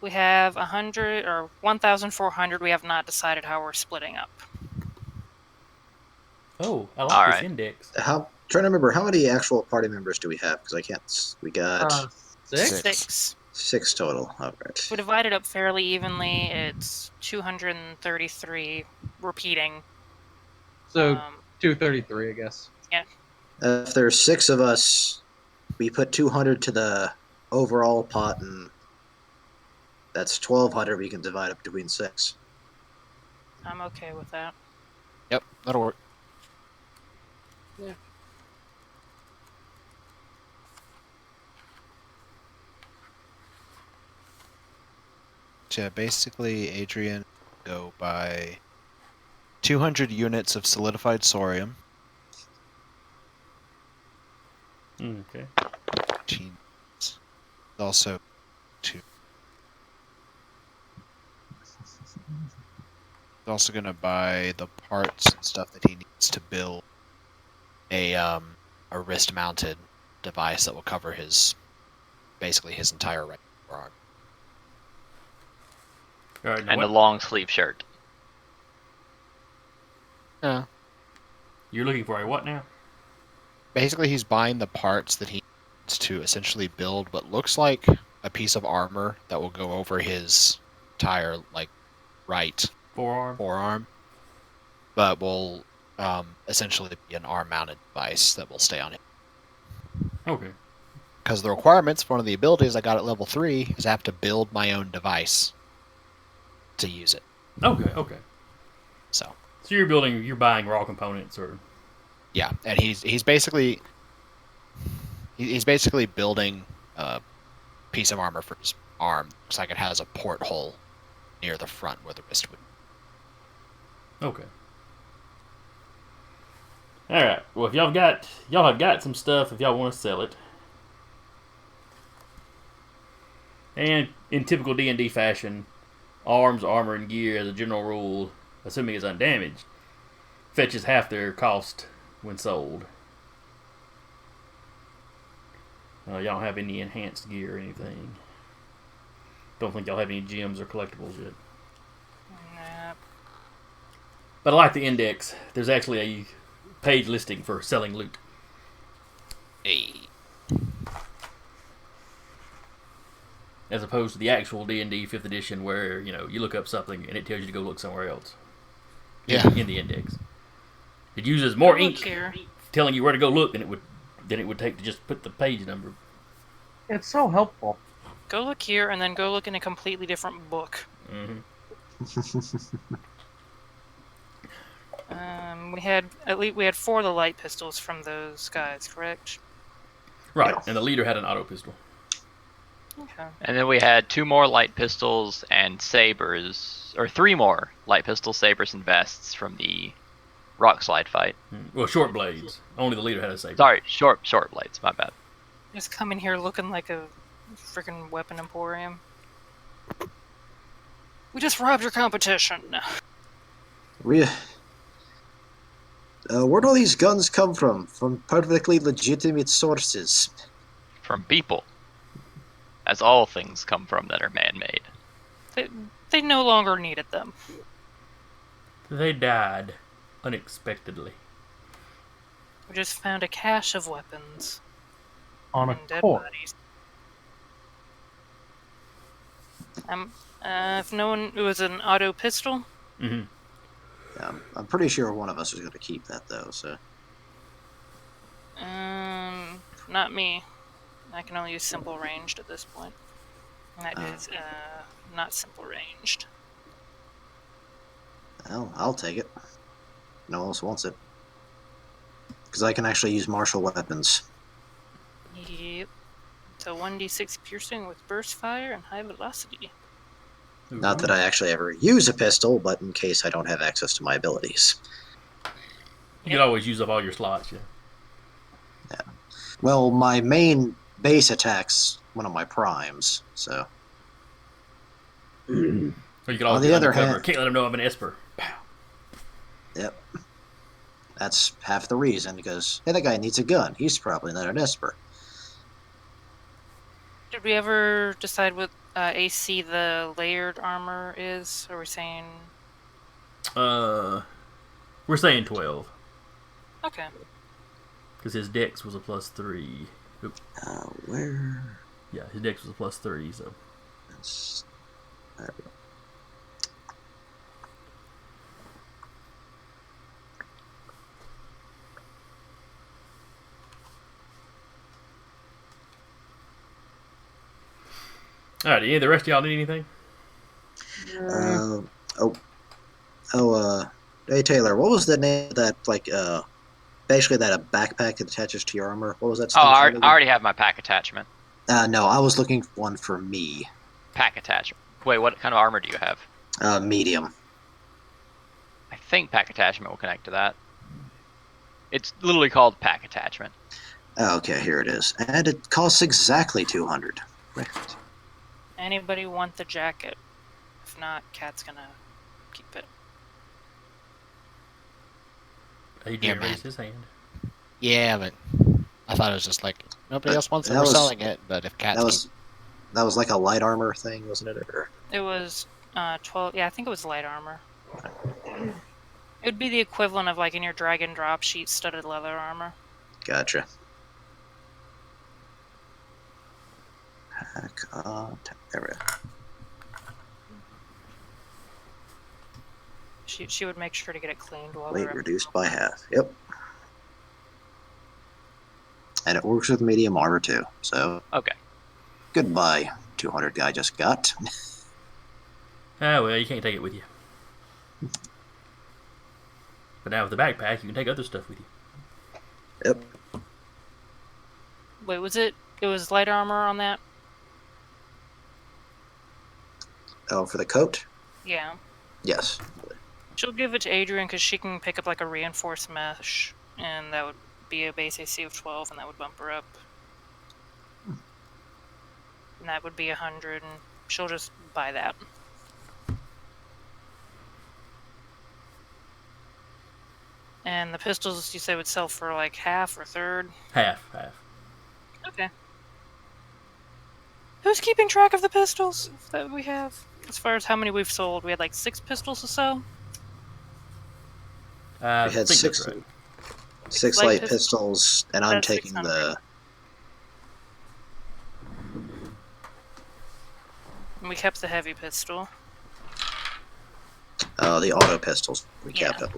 We have 100 or 1,400. We have not decided how we're splitting up. Oh, I like All this right. index. Trying to remember, how many actual party members do we have? Because I can't. We got 6? 6 total. All right. We divided up fairly evenly. It's 233 repeating. So 233, I guess. If there's 6 of us, we put 200 to the overall pot, and that's 1,200 we can divide up between 6. I'm okay with that. Yep, that'll work. Yeah. Yeah, basically, Adrian go buy 200 units of solidified sorium. Okay. Also, gonna buy the parts and stuff that he needs to build a wrist-mounted device that will cover basically his entire right arm. All right, now And a what? long sleeve shirt. Yeah. You're looking for a what now? Basically, he's buying the parts that he needs to essentially build what looks like a piece of armor that will go over his entire right Forearm. but will essentially be an arm-mounted device that will stay on it. Okay. Because the requirements for one of the abilities I got at level 3 is I have to build my own device to use it. Okay. So you're buying raw components, or yeah, and he's basically building a piece of armor for his arm. Looks like it has a porthole near the front where the wrist would. okay. All right. Well, if y'all have got some stuff, if y'all want to sell it, and in typical D&D fashion, arms, armor, and gear, as a general rule, assuming it's undamaged, fetches half their cost when sold. Y'all don't have any enhanced gear or anything. Don't think y'all have any gems or collectibles yet. Nah. But I like the index. There's actually a page listing for selling loot. Hey. As opposed to the actual D&D 5th edition where, you look up something and it tells you to go look somewhere else. Yeah. In the index. It uses more Look ink here. telling you where to go look than it would take to just put the page number. It's so helpful. Go look here, and then go look in a completely different book. Mm-hmm. We had 4 of the light pistols from those guys, correct? Right, Yeah. and the leader had an auto pistol. Okay. And then we had 2 more light pistols and sabers, or 3 more light pistols, sabers, and vests from the rock slide fight. Well, short blades. Only the leader had a saber. Sorry, short blades. My bad. Just come in here looking like a freaking weapon emporium. We just robbed your competition. Where'd all these guns come from? From perfectly legitimate sources. From people, as all things come from that are man-made. They no longer needed them. They died unexpectedly. We just found a cache of weapons. on a And dead corpse. bodies. If no one, it was an auto pistol. Mm-hmm. I'm pretty sure one of us is going to keep that though. So Not me. I can only use simple ranged at this point. And that is not simple ranged. well, I'll take it. No one else wants it because I can actually use martial weapons. Yep. So 1d6 piercing with burst fire and high velocity. Not that I actually ever use a pistol, but in case I don't have access to my abilities. You could always use up all your slots, yeah. Well, my main base attack's one of my primes, so. Or you could On always the be other undercover. hand- Can't let them know I'm an Esper. Yep. That's half the reason, because, hey, that guy needs a gun. He's probably not an Esper. Did we ever decide what AC the layered armor is? Or are we saying... We're saying 12. Okay. Because his dex was a +3. Oop. Where? Yeah, his dex was a +3, so. There we go. Alright, any of the rest of y'all need anything? Hey Taylor, what was the name of that, basically that a backpack that attaches to your armor? What was that Oh, stuff? I already have my pack attachment. No, I was looking for one for me. Pack attachment. Wait, what kind of armor do you have? Medium. I think pack attachment will connect to that. It's literally called pack attachment. Okay, here it is. And it costs exactly 200. Anybody want the jacket? If not, Cat's gonna keep it. Adrian man. raised his hand. Yeah, but I thought it was just like nobody else wants it. that We're was- selling it, but if cats That was like a light armor thing, wasn't it? Or... It was 12. Yeah, I think it was light armor. It would be the equivalent of like in your drag and drop sheet studded leather armor. Gotcha. There we go. She would make sure to get it cleaned while Weight we're reduced by half. Yep. And it works with medium armor too. So Okay. goodbye, 200 guy just got. Ah, well, you can't take it with you. But now with the backpack, you can take other stuff with you. Yep. Wait, was it? It was light armor on that? Oh, for the coat? Yeah. Yes. She'll give it to Adrian because she can pick up like a reinforced mesh, and that would be a base AC of 12, and that would bump her up. And that would be 100, and she'll just buy that. And the pistols you say would sell for like half or third? Half. Okay. Who's keeping track of the pistols that we have? As far as how many we've sold, we had like 6 pistols or so. We I had think six, that's right. six Light light pistol- pistols, and I'm That's taking 600. the... And we kept the heavy pistol. The auto pistols we Yeah. kept up.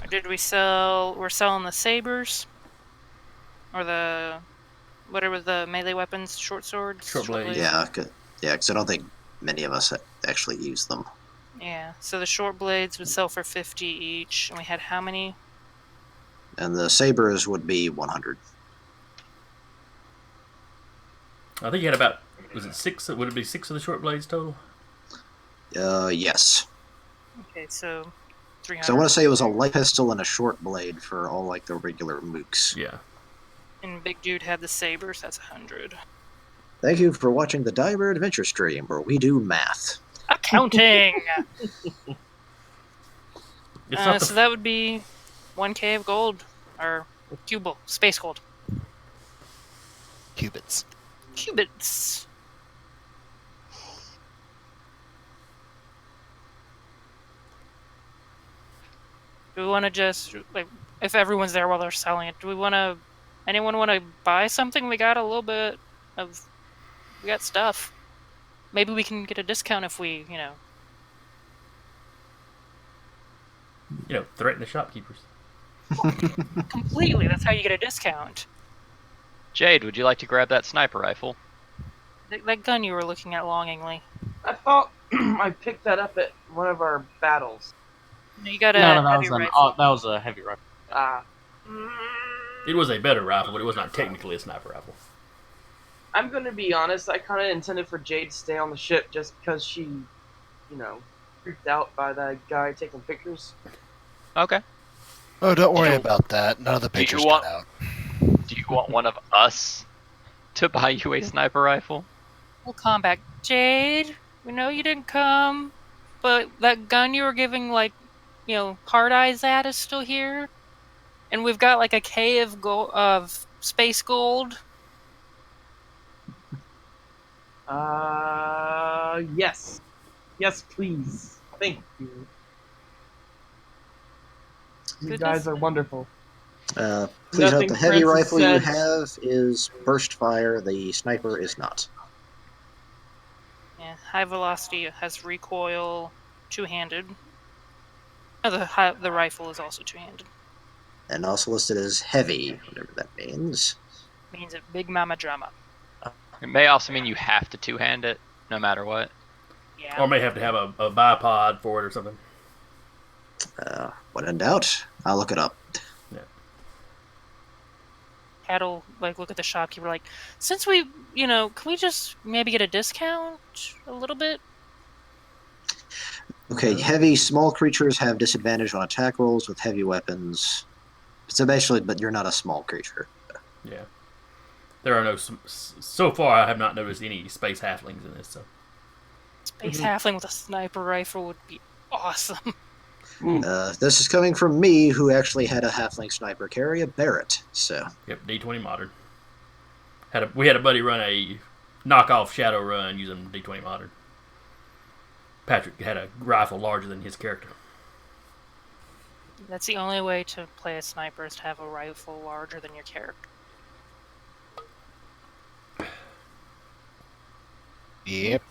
Or did we sell? We're selling the sabers, or the whatever the melee weapons, short swords, Short blades. Yeah, because I don't think many of us actually use them. Yeah. So the short blades would sell for 50 each, and we had how many? And the sabers would be 100. I think you had about, was it 6? Would it be 6 of the short blades total? Yes. Okay, so 300. So I want to say it was a light pistol and a short blade for all like the regular mooks. Yeah. And Big Dude had the sabers. That's 100. Thank you for watching the Diver Adventure stream, where we do math. Accounting. It's not the So that would be 1K of gold, or cubal, space gold, cubits. cubits. Do we want to just like if everyone's there while they're selling it, do we want to? Anyone want to buy something? We got a little bit of. We got stuff. Maybe we can get a discount if we, Threaten the shopkeepers. completely. That's how you get a discount. Jade, would you like to grab that sniper rifle? That gun you were looking at longingly. I thought I picked that up at one of our battles. You got a No, that heavy was rifle. that was a heavy rifle. Ah. It was a better rifle, but it was not technically a sniper rifle. I'm gonna be honest, I kinda intended for Jade to stay on the ship just because she, freaked out by that guy taking pictures. Okay. Oh, don't worry You- about that. None of the Do you pictures want- got out. Do you want one of us to buy you a sniper rifle? We'll come back. Jade, we know you didn't come, but that gun you were giving, hard eyes at is still here. And we've got, a K of space gold. Yes. Yes, please. Thank you. You Goodness. guys are wonderful. Please Nothing note the heavy Francis rifle you said. have is burst fire. The sniper is not. Yeah, high velocity has recoil, two-handed. Oh, the rifle is also two-handed. And also listed as heavy, whatever that means. Means a big mama drama. It may also mean you have to two-hand it, no matter what. Yeah. Or may have to have a bipod for it or something. When in doubt, I'll look it up. Cat'll look at the shopkeeper since we, can we just maybe get a discount a little bit? Okay, heavy small creatures have disadvantage on attack rolls with heavy weapons. So basically, but you're not a small creature. Yeah. There are no... So far, I have not noticed any space halflings in this, so... Space halfling with a sniper rifle would be awesome. This is coming from me, who actually had a halfling sniper carry a Barrett. So Yep, D20 modern. We had a buddy run a knockoff shadow run using D20 modern. Patrick had a rifle larger than his character. That's the only way to play a sniper is to have a rifle larger than your character. Yep.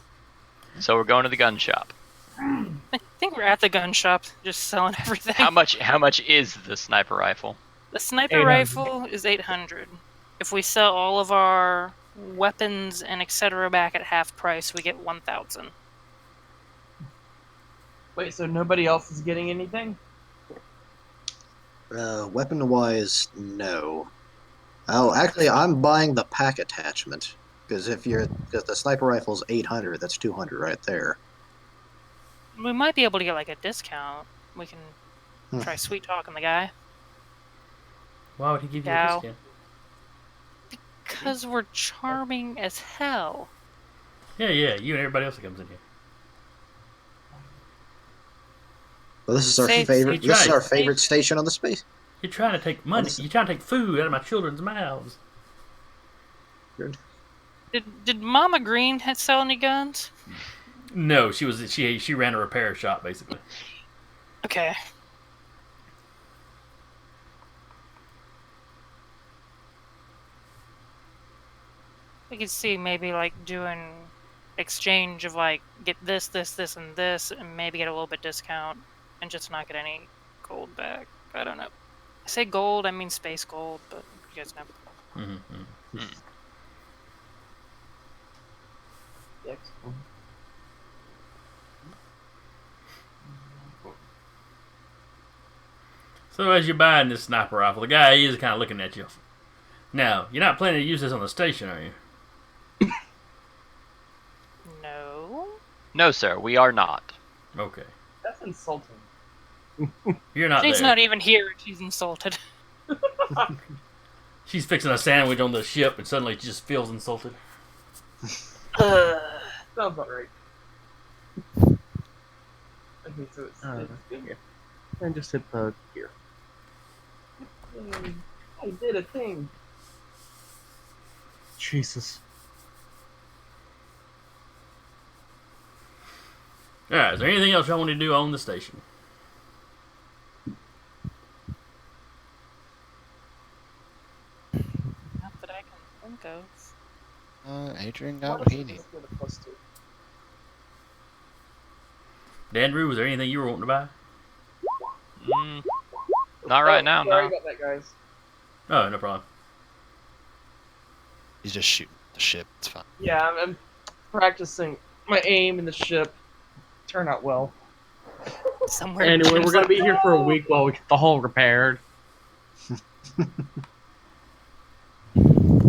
So we're going to the gun shop. I think we're at the gun shop, just selling everything. How much is the sniper rifle? The sniper 800. rifle is 800. If we sell all of our weapons and etc. back at half price, we get 1,000. Wait, so nobody else is getting anything? weapon-wise, no. Oh, actually, I'm buying the pack attachment because if the sniper rifle's 800, that's 200 right there. We might be able to get a discount. We can try sweet talking the guy. Why would he give you Dow. a discount? Because we're charming as hell. Yeah, you and everybody else that comes in here. Well, this is our Save- favorite. save This is our price. favorite station on the space. You're trying to take money. You're trying to take food out of my children's mouths. Did Mama Green sell any guns? No, she ran a repair shop basically. Okay. We could see maybe doing exchange of get this, and this, and maybe get a little bit discount, and just not get any gold back. I don't know. I say gold, I mean space gold, but you guys know. So as you're buying this sniper rifle, the guy is kind of looking at you. Now, you're not planning to use this on the station, are you? No. No, sir, we are not. Okay. That's insulting. You're not She's there. not even here, and she's insulted. She's fixing a sandwich on the ship and suddenly she just feels insulted. Sounds about right. Okay, so it's And just hit the gear. I did a thing. Jesus. Alright, is there anything else y'all want to do on the station? Go. Adrian got what he needed. Let's get a +2. Dandrew, was there anything you were wanting to buy? Not right now, Sorry no. about that, guys. Oh, no problem. He's just shooting the ship. It's fine. Yeah, I'm practicing my aim in the ship. Turn out well. Somewhere. Anyway, Jim's we're gonna like, be here for a week while we get the hull repaired. So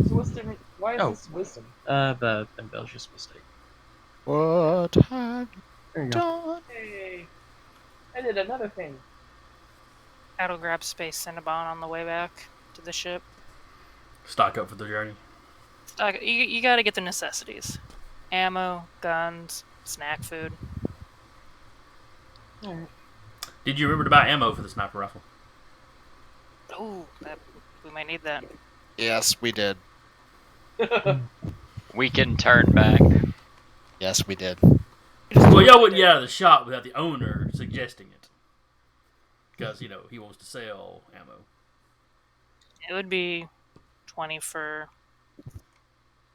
what's different? Why is Oh. this wisdom? The embellious mistake. What have There you you go. done? Hey, I did another thing. That'll grab Space Cinnabon on the way back to the ship. Stock up for the journey. You gotta get the necessities. Ammo, guns, snack food. Did you remember to buy ammo for the sniper rifle? Ooh, we might need that. Yes, we did. We can turn back. Yes, we did. Well, y'all wouldn't get out of the shop without the owner suggesting it. Because, you know, he wants to sell ammo. It would be 20 for...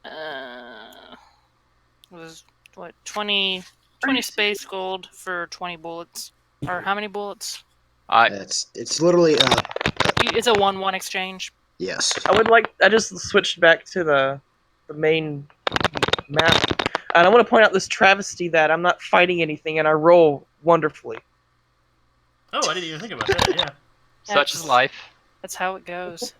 it was, what, 20 space gold for 20 bullets. Or how many bullets? It's literally It's a 1-1 exchange. yes. I just switched back to the main map. And I want to point out this travesty that I'm not fighting anything and I roll wonderfully. Oh, I didn't even think about that, yeah. Such is life. That's how it goes.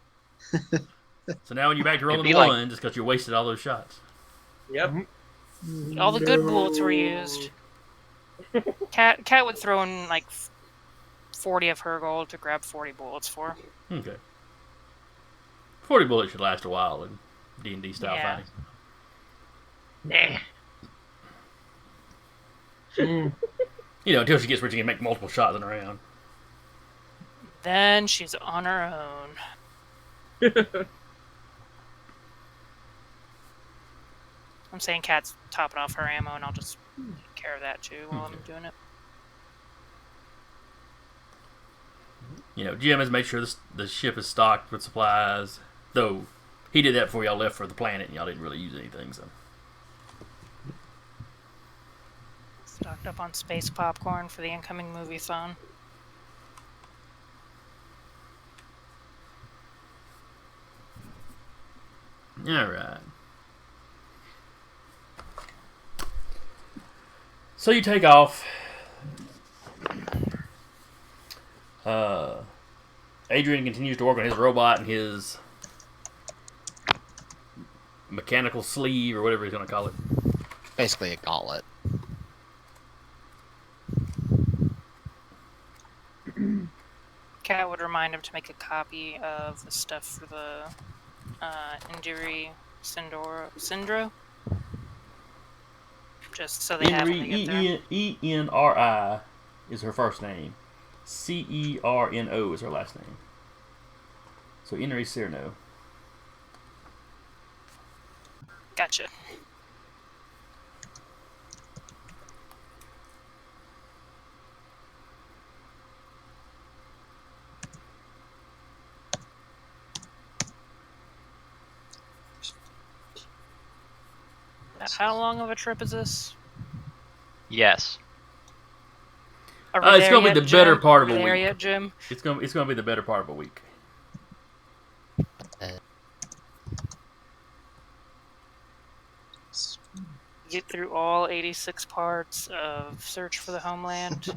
So now when you're back to rolling be one, like- just because you wasted all those shots. Yep. All the good bullets were used. Cat would throw in like 40 of her gold to grab 40 bullets for. Okay. 40 bullets should last a while in D&D style Yeah. fighting. Nah. You know, until she gets where she can make multiple shots in a round. Then she's on her own. I'm saying Cat's topping off her ammo, and I'll just take care of that too while I'm doing it. You know, GM has made sure the ship is stocked with supplies. Though, he did that before y'all left for the planet, and y'all didn't really use anything, so... Stocked up on space popcorn for the incoming movie-thon. Alright. So you take off. Adrian continues to work on his robot and his mechanical sleeve, or whatever he's going to call it. Basically a gauntlet. Cat would remind him to make a copy of the stuff for the Indiri Syndro. Just so they have when they get there. Enri is her first name. Cerno is her last name. So Enri Cerno. Gotcha. How long of a trip is this? Yes. Are we It's there going to yet, be the better Jim? part of Are a we there week. yet, Jim? It's going to be the better part of a week. Get through all 86 parts of Search for the Homeland.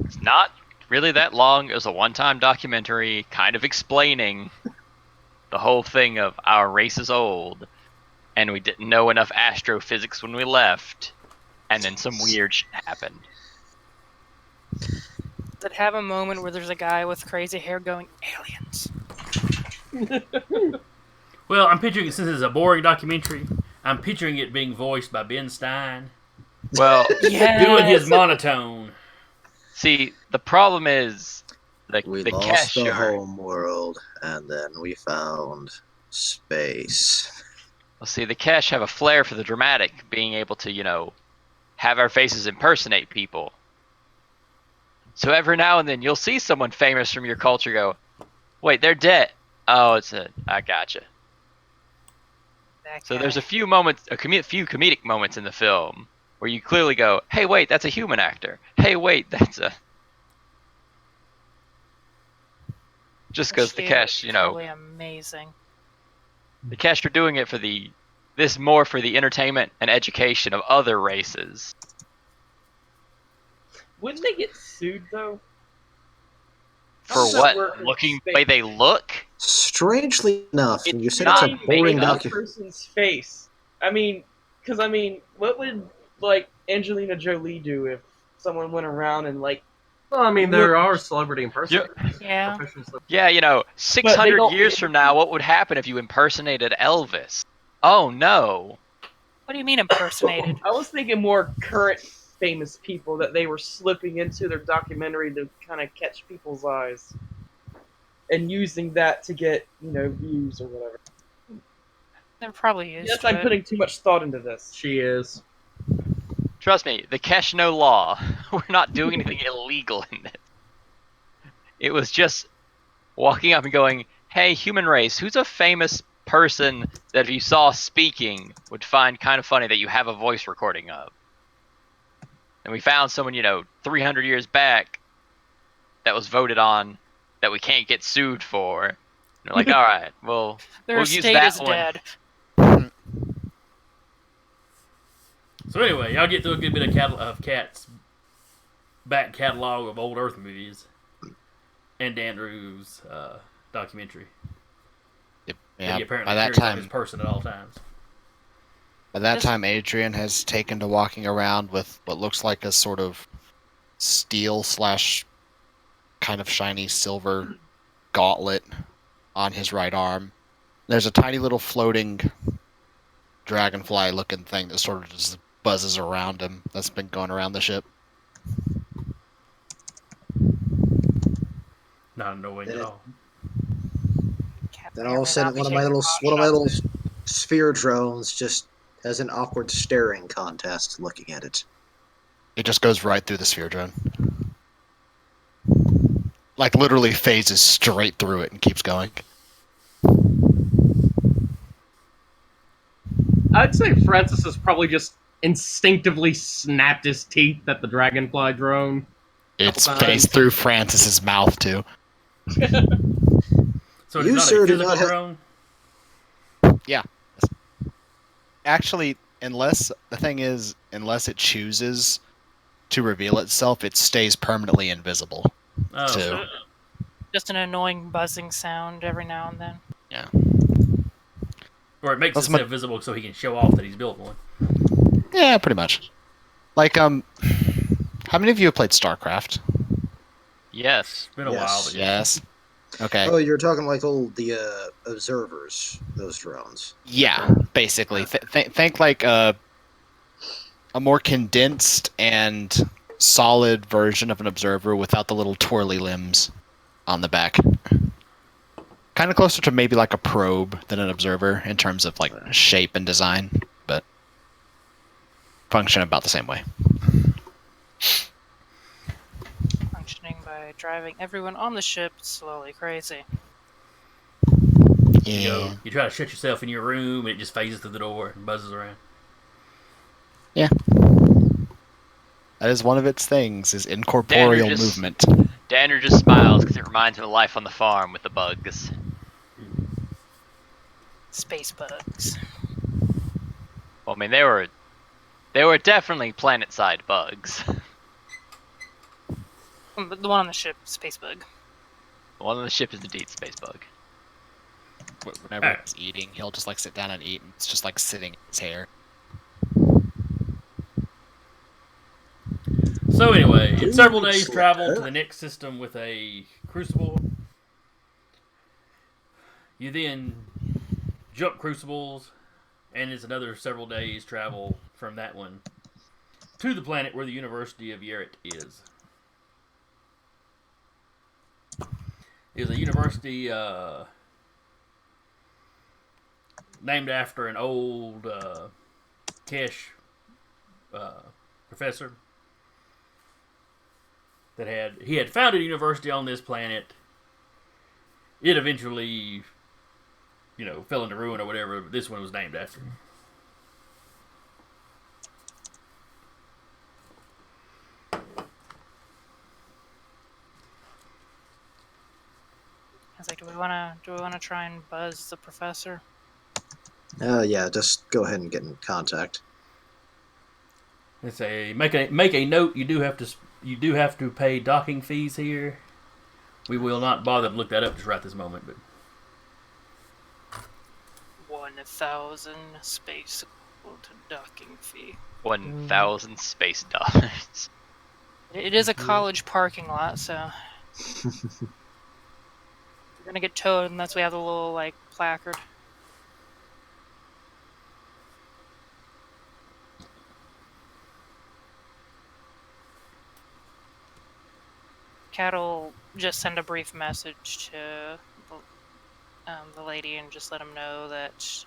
It's not really that long. It was a one-time documentary kind of explaining the whole thing of our race is old, and we didn't know enough astrophysics when we left, and then some weird shit happened. Does it have a moment where there's a guy with crazy hair going, aliens? Well, I'm picturing it, since it's a boring documentary, I'm picturing it being voiced by Ben Stein, Well, doing his monotone. see, the problem is We the lost cash the yard. home world, and then we found space. Well, see, the cash have a flair for the dramatic, being able to, you know, have our faces impersonate people. So every now and then you'll see someone famous from your culture go, wait, they're dead. Oh, I gotcha. That So guy. there's a few moments, few comedic moments in the film where you clearly go, "Hey, wait, that's a human actor. Hey, wait, that's a." Just because the She cash, was totally amazing. the cash are doing it for more for the entertainment and education of other races. Wouldn't they get sued though? For does that what? work in Looking the space? way they look? Strangely enough, It's you said You're it's a not saying made boring up. a docu. person's face. I mean, because what would like Angelina Jolie do if someone went around and like? Well, I mean, Look- there are celebrity impersonators. Yeah. Professional celebrity- Yeah, But they 600 don't- years from now, what would happen if you impersonated Elvis? Oh no. What do you mean impersonated? I was thinking more current famous people that they were slipping into their documentary to kind of catch people's eyes, and using that to get views or whatever. They're probably used Yes, to I'm it. putting too much thought into this. She is. Trust me, the cash no law. We're not doing anything illegal in this. It was just walking up and going, "Hey, human race, who's a famous person that if you saw speaking would find kind of funny that you have a voice recording of?" And we found someone, 300 years back that was voted on that we can't get sued for. And they're like, all right, well, Their we'll use estate that is one. dead. So anyway, y'all get through a good bit of Cat's back catalog of old Earth movies and Andrew's documentary. Yep. That Yeah. he apparently By that carries on his time, person at all times. Adrian has taken to walking around with what looks like a sort of steel / kind of shiny silver gauntlet on his right arm. There's a tiny little floating dragonfly-looking thing that sort of just buzzes around him. That's been going around the ship. Not annoying at all. Then all of a sudden, one of my little sphere drones just has an awkward staring contest looking at it. It just goes right through the sphere drone. Like literally phases straight through it and keeps going. I'd say Francis has probably just instinctively snapped his teeth at the dragonfly drone. It's Couple times. phased through Francis's mouth too. So You, it's not sir, a do physical not have- drone? Actually, unless it chooses to reveal itself, it stays permanently invisible. Oh, too. Just an annoying buzzing sound every now and then. Yeah. or it makes That's itself visible so he can show off that he's built one. Yeah, pretty much. Like, how many of you have played StarCraft? Yes. It's been a Yes. while, but Yes. Okay. Oh, you're talking like the observers, those drones. Yeah, basically. Think like a more condensed and solid version of an observer without the little twirly limbs on the back. Kind of closer to maybe like a probe than an observer in terms of like shape and design, but function about the same way. Functioning by driving everyone on the ship slowly crazy. Yeah. you try to shut yourself in your room and it just phases through the door and buzzes around. That is one of its things, is incorporeal Dander just- movement. Dander just smiles because it reminds him of life on the farm with the bugs. Space bugs. Well, I mean, they were definitely planet-side bugs. The one on the ship, space bug. The one on the ship is indeed space bug. Whenever he's eating, he'll just like sit down and eat, and it's just like sitting in his hair. So anyway, in several days Oops. travel to the next system with a crucible. You then jump crucibles, and it's another several days travel from that one to the planet where the University of Yerrit is. It is a university named after an old Kesh professor that had founded a university on this planet. It eventually fell into ruin or whatever. This one was named after him. I was like, do we wanna try and buzz the professor? Yeah, just go ahead and get in contact. Let's say make a note. You do have to pay docking fees here. We will not bother to look that up just right this moment, but 1,000 space equal to docking fee. 1,000 space dollars. It is a college parking lot, so we're gonna get towed unless we have the little like placard. Cat'll just send a brief message to the lady and just let them know that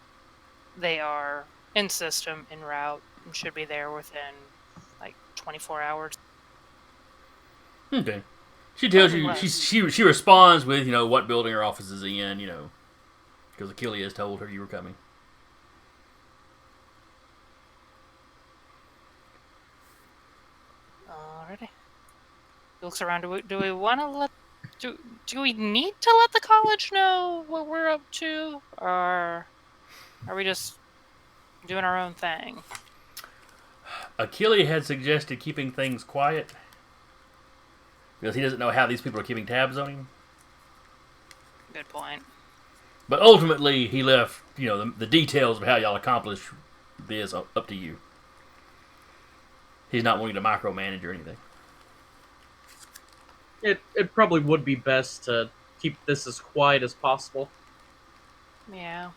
they are in system, en route, and should be there within like 24 hours. okay. She tells you. Unless- She responds with what building her office is in. Because Achilles has told her you were coming. Alrighty. He looks around. Do we want to let? Do we need to let the college know what we're up to, or are we just doing our own thing? Achilles had suggested keeping things quiet because he doesn't know how these people are keeping tabs on him. Good point. But ultimately, he left the details of how y'all accomplish this up to you. He's not wanting to micromanage or anything. It probably would be best to keep this as quiet as possible. Yeah.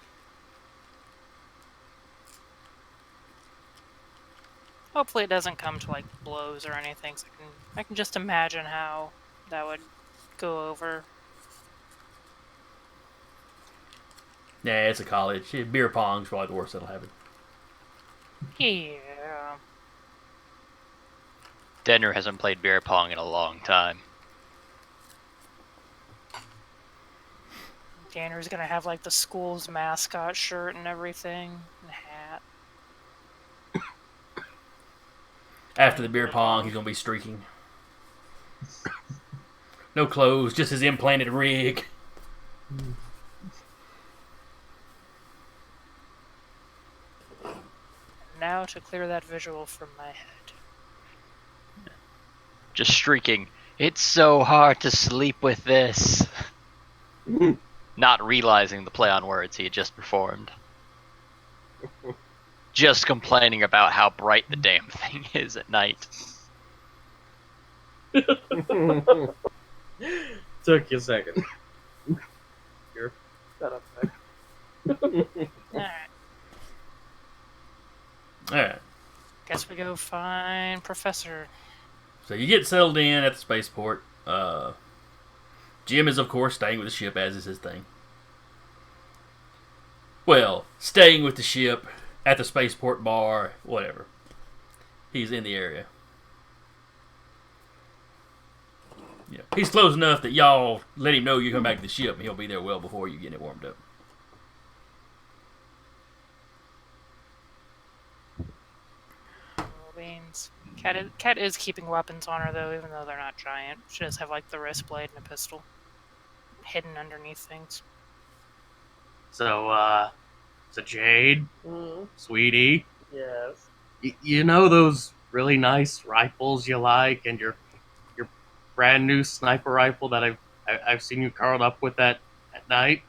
Hopefully, it doesn't come to like blows or anything. So I can just imagine how that would go over. Yeah, it's a college. Beer pong's probably the worst that'll happen. Yeah. Denner hasn't played beer pong in a long time. Danner's gonna have like the school's mascot shirt and everything, and hat. After the beer pong, he's going to be streaking. No clothes, just his implanted rig. Now to clear that visual from my head. Just streaking. It's so hard to sleep with this. Not realizing the play on words he had just performed. Just complaining about how bright the damn thing is at night. Took you a second. Here. Shut up, Nick. Alright. Alright. Guess we go find Professor. So you get settled in at the spaceport. Jim is, of course, staying with the ship, as is his thing. Well, staying with the ship at the spaceport bar, whatever. He's in the area. Yeah, he's close enough that y'all let him know you come back to the ship, and he'll be there well before you get it warmed up. Beans. Cat is keeping weapons on her though, even though they're not giant. She does have like the wrist blade and a pistol hidden underneath things. So Jade, sweetie, Yes. you know those really nice rifles you like, and your brand new sniper rifle that I've seen you curled up with at night.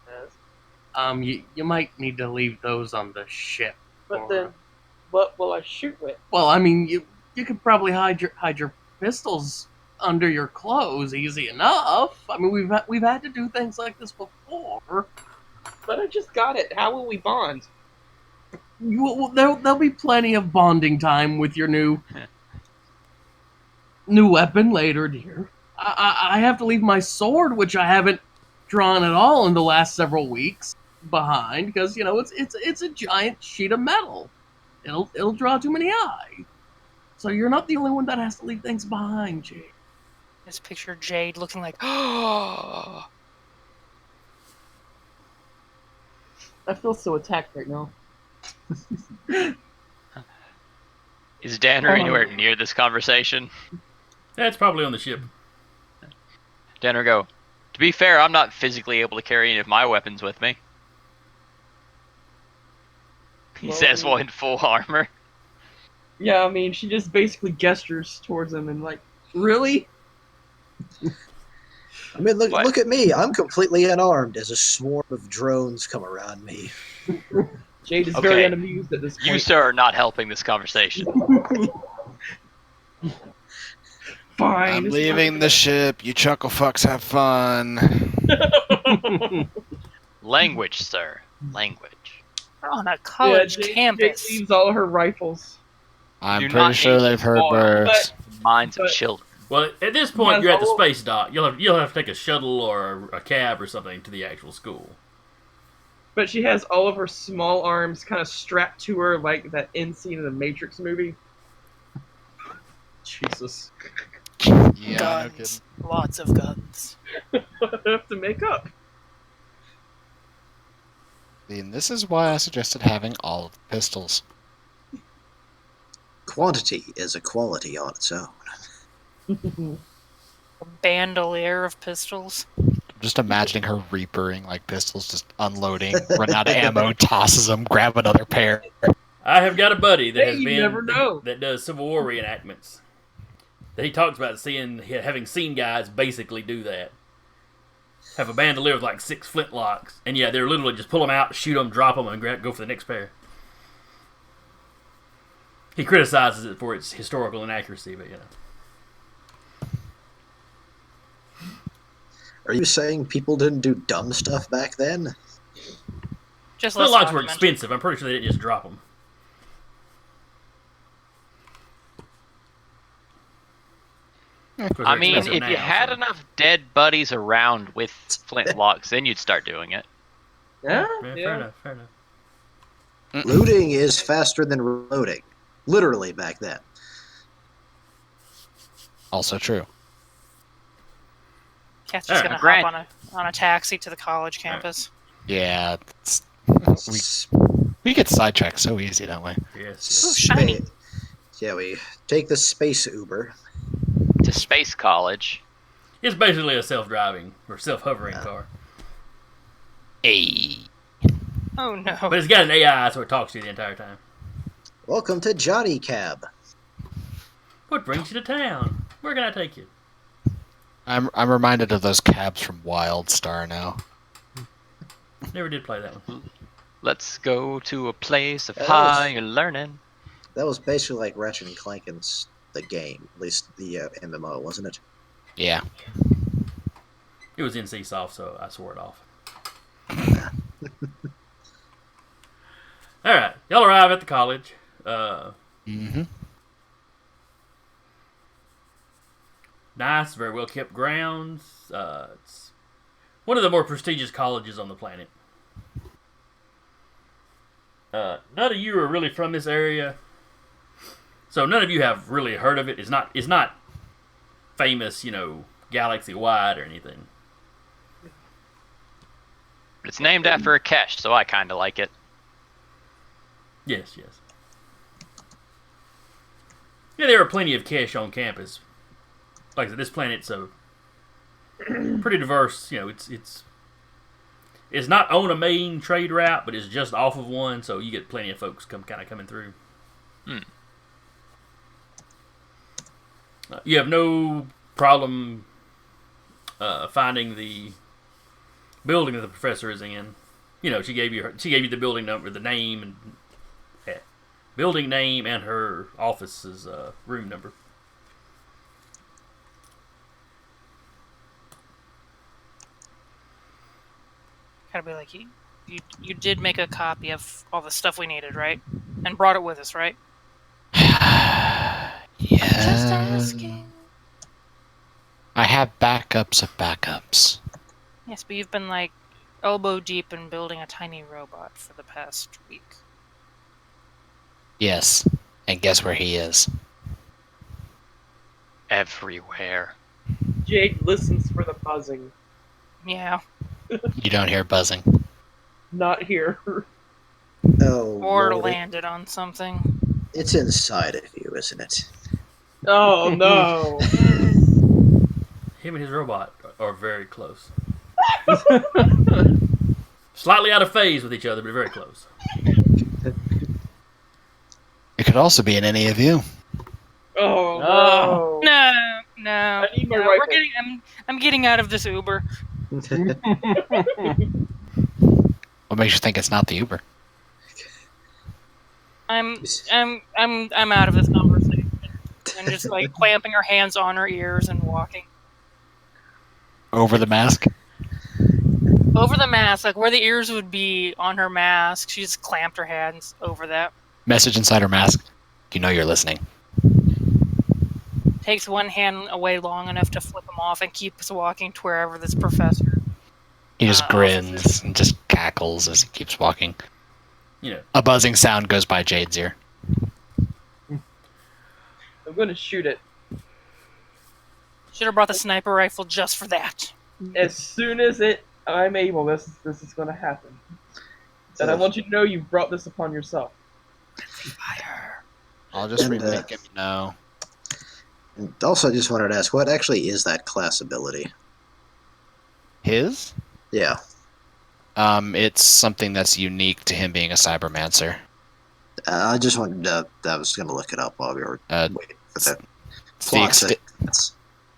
Yes. You might need to leave those on the ship. But then, what will I shoot with? Well, I mean, you could probably hide your pistols under your clothes easy enough. I mean, we've had to do things like this before. But I just got it. How will we bond? There'll be plenty of bonding time with your new weapon later, dear. I have to leave my sword, which I haven't drawn at all in the last several weeks, behind because it's a giant sheet of metal. It'll draw too many eyes. So you're not the only one that has to leave things behind, Jade. Just picture Jade looking like, oh. I feel so attacked right now. Is Danner anywhere near this conversation? That's probably on the ship. Danner go, to be fair, I'm not physically able to carry any of my weapons with me. He Well, says while in full armor. Yeah, I mean, she just basically gestures towards him and like, really? I mean, What? look at me. I'm completely unarmed as a swarm of drones come around me. Jade is Okay. very unamused at this point. You, sir, are not helping this conversation. Fine. I'm it's leaving the ship. You chuckle fucks have fun. Language, sir. Language. We're on a college Jade campus. leaves all her rifles. I'm Do pretty not sure hate they've heard more. words. Minds of But- children. Well, at this point, Yes, you're at the all- space dock. You'll have to take a shuttle or a cab or something to the actual school. But she has all of her small arms kind of strapped to her like that end scene in the Matrix movie. Jesus. Yeah, no kidding. Guns. Lots of guns. I have to make up. And this is why I suggested having all of the pistols. Quantity is a quality on its own. A bandolier of pistols. Just imagining her reapering like pistols, just unloading, run out of ammo, tosses them, grab another pair. I have got a buddy that Hey, has you been never know. that does Civil War reenactments. That he talks about having seen guys basically do that. Have a bandolier with like 6 flintlocks, and yeah, they're literally just pull them out, shoot them, drop them, and go for the next pair. He criticizes it for its historical inaccuracy, but you know. Are you saying people didn't do dumb stuff back then? Just less Flintlocks were documented. expensive. I'm pretty sure they didn't just drop them. I mean, if you had enough dead buddies around with flintlocks, then you'd start doing it. Yeah? Yeah, Yeah. fair enough, fair enough. Looting is faster than reloading. Literally back then. Also true. Cat's just Alright, gonna Grant. hop on a taxi to the college campus. Yeah, we get sidetracked so easy, don't we? Yes. Ooh, shiny. Yeah, we take the space Uber. To space college. It's basically a self-driving or self-hovering car. Hey. Oh no. But it's got an AI, so it talks to you the entire time. Welcome to Johnny Cab. What brings you to town? Where can I take you? I'm reminded of those cabs from WildStar now. Never did play that one. Let's go to a place of That was- higher learning. That was basically like Ratchet and Clank's the game, at least the MMO, wasn't it? Yeah. It was NC soft, so I swore it off. All right, y'all arrive at the college. Mm-hmm. Nice, very well kept grounds. It's one of the more prestigious colleges on the planet. None of you are really from this area, so none of you have really heard of it. It's not famous, galaxy wide or anything. It's named after a cache, so I kind of like it. Yes. Yeah, there are plenty of cash on campus. Like I said, this planet's a pretty diverse. It's not on a main trade route, but it's just off of one, so you get plenty of folks coming through. You have no problem finding the building that the professor is in. She gave you the building number, the name, and building name, and her office's room number. Gotta be like, you did make a copy of all the stuff we needed, right? And brought it with us, right? Yeah. Just asking. I have backups of backups. Yes, but you've been like elbow deep in building a tiny robot for the past week. Yes. And guess where he is? Everywhere. Jade listens for the buzzing. Yeah. You don't hear buzzing. not here. Oh, Or Lord, landed on something. it's inside of you, isn't it? Oh no! Him and his robot are very close. Slightly out of phase with each other, but very close. It could also be in any of you. Oh Oh. no! No, I need my no, rifle. I'm getting out of this Uber. What makes you think it's not the Uber? I'm out of this conversation. And just like clamping her hands on her ears and walking Over the mask? over the mask, like where the ears would be on her mask. She just clamped her hands over that. Message inside her mask. You know you're listening. Takes one hand away long enough to flip him off and keeps walking to wherever this professor. He just Offices. grins and just cackles as he keeps walking. You know, A buzzing sound goes by Jade's ear. I'm gonna shoot it Should have brought the sniper rifle just for that. as soon as I'm able. This is gonna happen. And I want you to know you brought this upon yourself. Fire. I'll just And, remake him now. And also, I just wanted to ask, what actually is that class ability? His? Yeah. It's something that's unique to him being a cybermancer. I just wanted to, I was going to look it up while we were waiting for the It's the, plot exte- sequence.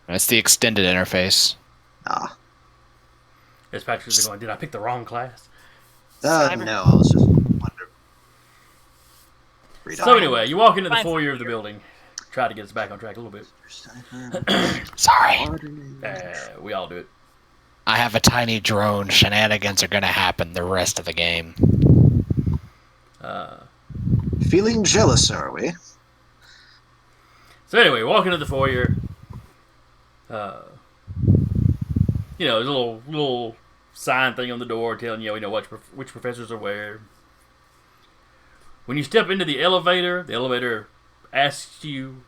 it's the extended interface. Ah. as Patrick's going, did I pick the wrong class? Cyber. No, I was just wondering. So anyway, you walk into the Fine. foyer of the building. Try to get us back on track a little bit. Sorry. We all do it. I have a tiny drone. Shenanigans are gonna happen the rest of the game. Feeling jealous, are we? So anyway, walk into the foyer. You know, there's a little sign thing on the door telling you, which professors are where. When you step into the elevator asks you,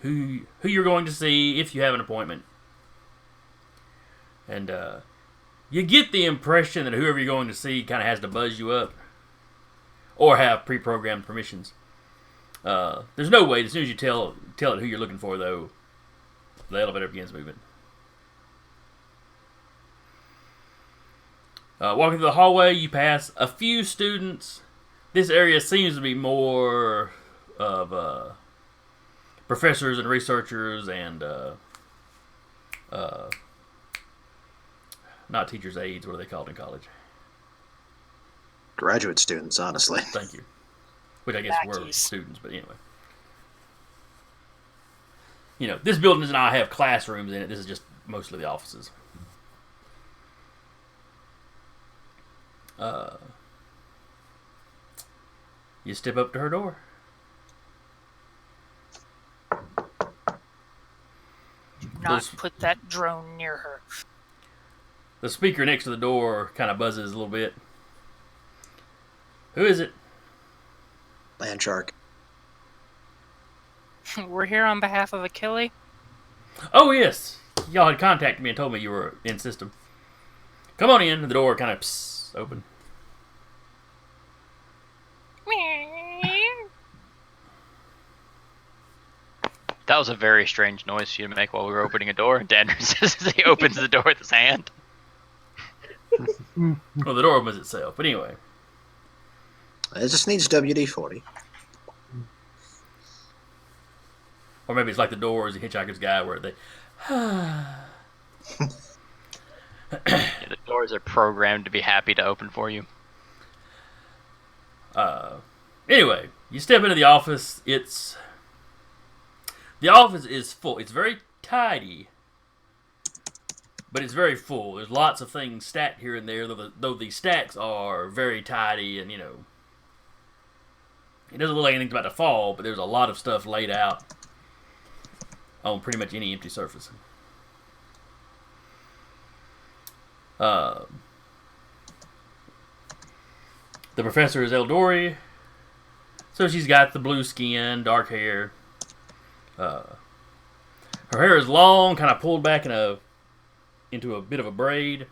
who you're going to see if you have an appointment. And you get the impression that whoever you're going to see kind of has to buzz you up or have pre-programmed permissions. There's no way, as soon as you tell it who you're looking for, though, the elevator begins moving. Walking through the hallway, you pass a few students. This area seems to be more of professors and researchers and not teachers' aides. What are they called in college? Graduate students, honestly. Thank you. Which I guess were Lackeys. students, but anyway. This building does not have classrooms in it. This is just mostly the offices. You step up to her door. Do not Those- put that drone near her. The speaker next to the door kind of buzzes a little bit. Who is it? Land shark. We're here on behalf of Achille. Oh, yes. Y'all had contacted me and told me you were in system. Come on in. The door kind of open. That was a very strange noise for you to make while we were opening a door. Dan says as he opens the door with his hand. Well, the door opens itself. But anyway. It just needs WD-40. Or maybe it's like the doors in Hitchhiker's Guide where they... Yeah, the doors are programmed to be happy to open for you. Anyway, you step into the office. The office is full. It's very tidy, but it's very full. There's lots of things stacked here and there, though the stacks are very tidy, and it doesn't look like anything's about to fall, but there's a lot of stuff laid out on pretty much any empty surface. The professor is Eldori. So she's got the blue skin, dark hair. Her hair is long, kind of pulled back into a bit of a braid.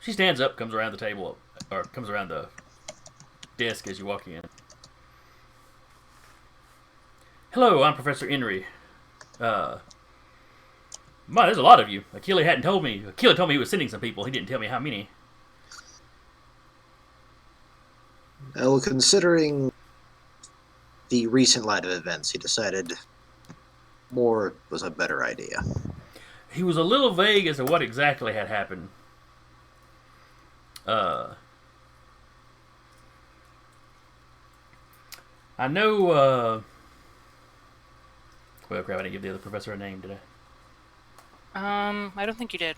She stands up, comes around the table, or comes around the desk as you walk in. Hello, I'm Professor Henry. There's a lot of you. Achille hadn't told me. Achille told me he was sending some people. He didn't tell me how many. Well, considering the recent line of events, he decided more was a better idea. He was a little vague as to what exactly had happened. I know, well, crap, I didn't give the other professor a name, did I? I don't think you did.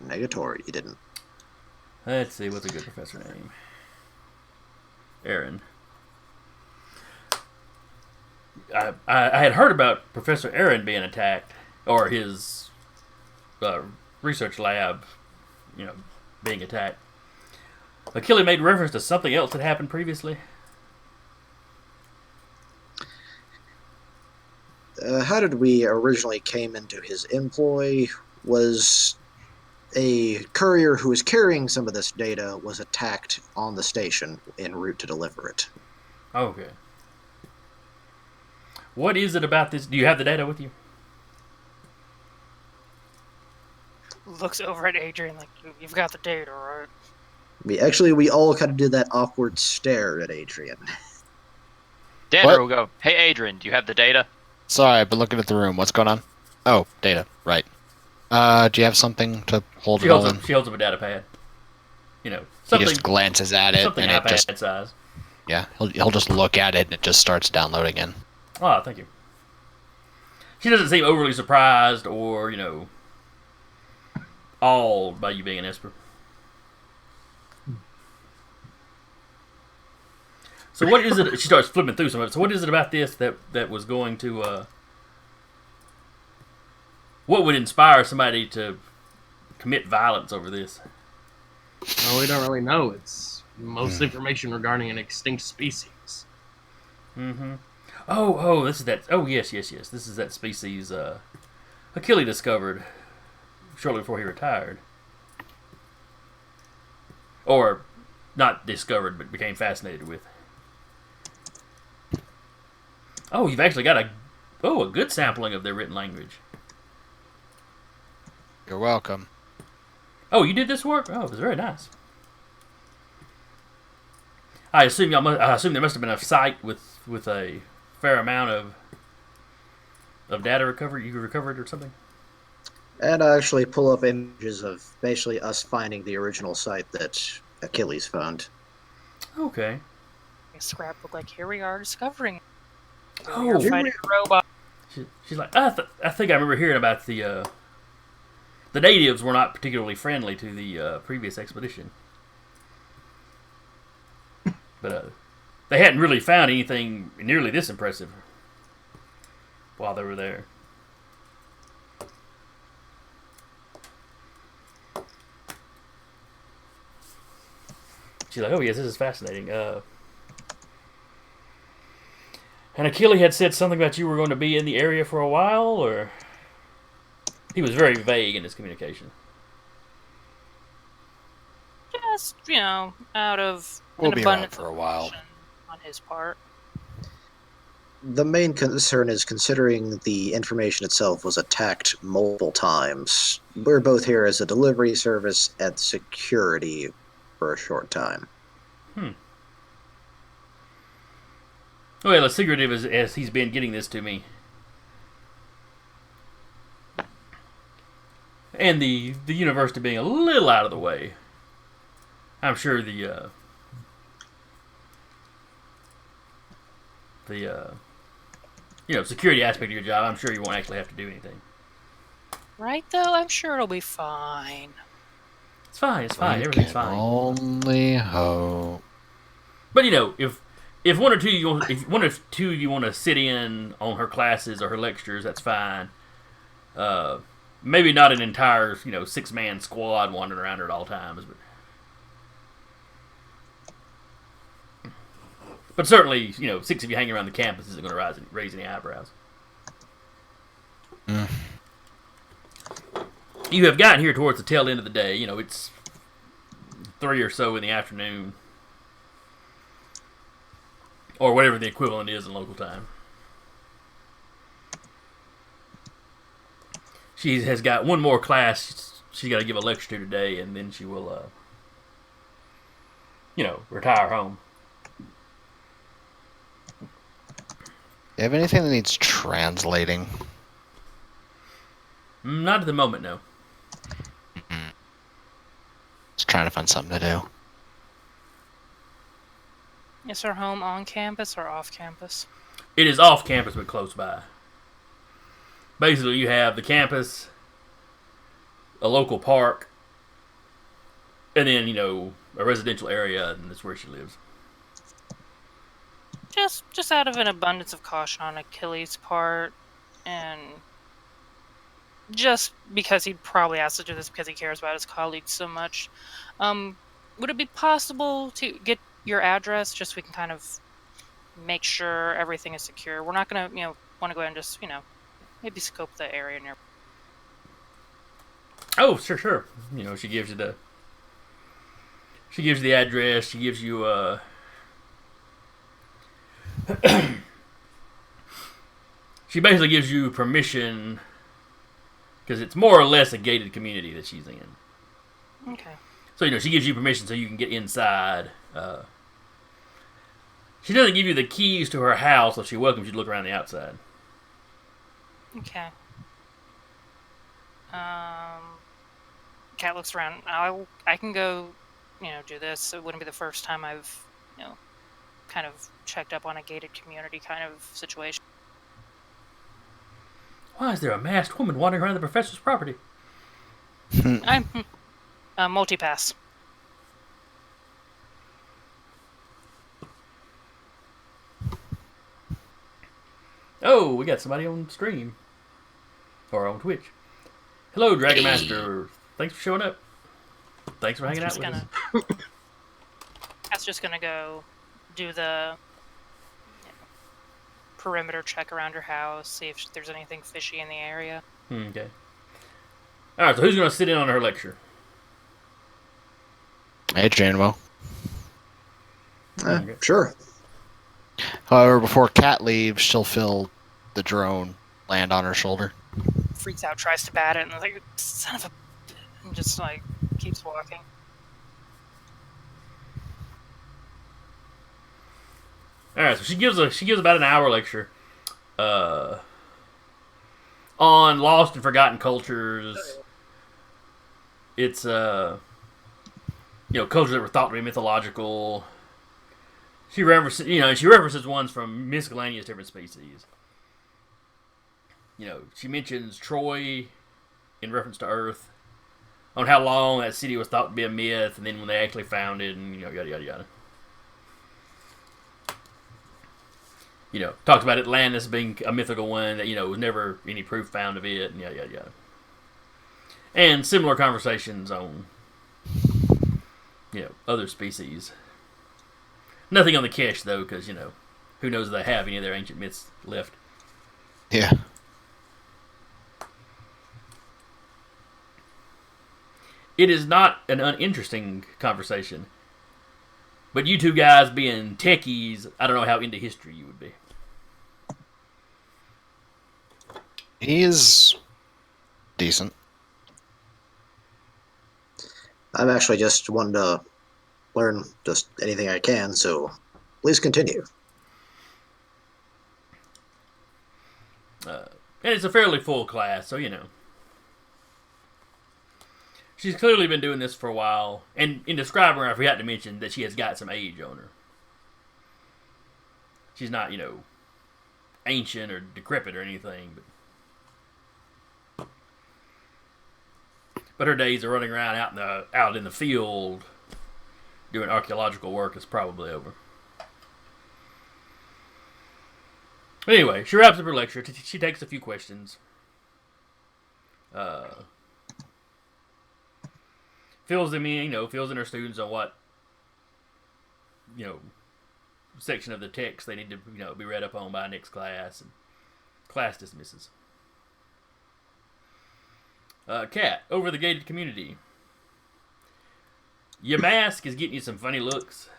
Negatory, you didn't. Let's see, what's a good professor name? Aaron. I had heard about Professor Aaron being attacked, or his research lab, being attacked. Achille made reference to something else that happened previously. How did we originally came into his employ was a courier who was carrying some of this data was attacked on the station en route to deliver it. Okay. What is it about this? Do you have the data with you? Looks over at Adrian like, you've got the data, right? We all kind of did that awkward stare at Adrian. Danner will go, hey Adrian, do you have the data? Sorry, I've been looking at the room. What's going on? Oh, data. Right. Do you have something to hold She it all holds in? She holds up a data pad. He Something. just glances at it, Something and it iPad just size. he'll just look at it, and it just starts downloading in. Oh, thank you. She doesn't seem overly surprised or awed by you being an Esper. So what is it? She starts flipping through some of it. So what is it about this that was going to? What would inspire somebody to commit violence over this? Well, we don't really know. It's most information regarding an extinct species. Mm-hmm. Oh, this is that. Oh, yes. This is that species Achille discovered shortly before he retired, or not discovered, but became fascinated with. Oh, you've actually got a good sampling of their written language. You're welcome. Oh, you did this work? Oh, it was very nice. I assume there must have been a site with a fair amount of data you recovered or something. And I actually pull up images of basically us finding the original site that Achilles found. Okay. A scrapbook like, here we are discovering. Oh, You're fighting a robot. She's like, I think I remember hearing about the natives were not particularly friendly to the previous expedition. But they hadn't really found anything nearly this impressive while they were there. She's like, oh yes, this is fascinating. And Achille had said something about you were going to be in the area for a while, or... He was very vague in his communication. Just, out of We'll an be around abundance for a of while. caution on his part. The main concern is considering the information itself was attacked multiple times. We're both here as a delivery service and security for a short time. Well, as secretive as he's been getting this to me. And the university being a little out of the way. I'm sure the security aspect of your job, I'm sure you won't actually have to do anything. Right, though? I'm sure it'll be fine. It's fine. Everything's fine. Only hope. But if one or two you want to sit in on her classes or her lectures, that's fine. Maybe not an entire 6-man squad wandering around her at all times, but certainly 6 of you hanging around the campus isn't going to raise any eyebrows. You have gotten here towards the tail end of the day. It's 3 or so in the afternoon. Or whatever the equivalent is in local time. She has got one more class she's got to give a lecture to today, and then she will, retire home. You have anything that needs translating? Not at the moment, no. Just trying to find something to do. Is her home on campus or off campus? It is off campus, but close by. Basically, you have the campus, a local park, and then, a residential area, and that's where she lives. Just out of an abundance of caution on Achilles' part, and just because he'd probably asked to do this because he cares about his colleagues so much, would it be possible to get your address just so we can kind of make sure everything is secure? We're not going to, want to go ahead and just, maybe scope the area near. Oh, sure. She gives you the address. She gives you she basically gives you permission because it's more or less a gated community that she's in. Okay. So she gives you permission so you can get inside. She doesn't give you the keys to her house, so she welcomes you to look around the outside. Okay. Cat looks around. I can go, do this. It wouldn't be the first time I've, kind of checked up on a gated community kind of situation. Why is there a masked woman wandering around the professor's property? I'm multipass. Oh, we got somebody on stream. Or on Twitch. Hello, Dragon Master. Thanks for showing up. Thanks for hanging out with us. Cat's just gonna go do the perimeter check around her house, see if there's anything fishy in the area. Okay. Alright, so who's going to sit in on her lecture? Hey, Janmo. Okay. Sure. However, before Cat leaves, she'll feel the drone land on her shoulder. Freaks out, tries to bat it, and like, son of a... and just, keeps walking. Alright, so she gives about an hour lecture on lost and forgotten cultures. It's cultures that were thought to be mythological. She references ones from miscellaneous different species. She mentions Troy in reference to Earth, on how long that city was thought to be a myth, and then when they actually found it, and yada yada yada. Talks about Atlantis being a mythical one that, was never any proof found of it, and yada, yada, yada. And similar conversations on, other species. Nothing on the Kesh, though, because, who knows if they have any of their ancient myths left. Yeah. It is not an uninteresting conversation. But you two guys being techies, I don't know how into history you would be. He is decent. I'm actually just wanting to learn just anything I can, so please continue. And it's a fairly full class, so She's clearly been doing this for a while. And in describing her, I forgot to mention that she has got some age on her. She's not, ancient or decrepit or anything, but her days of running around out in the field doing archaeological work is probably over. But anyway, she wraps up her lecture. She takes a few questions. Fills them in, fills in her students on what, section of the text they need to, be read up on by next class, and class dismisses. Cat, over the gated community. Your mask is getting you some funny looks.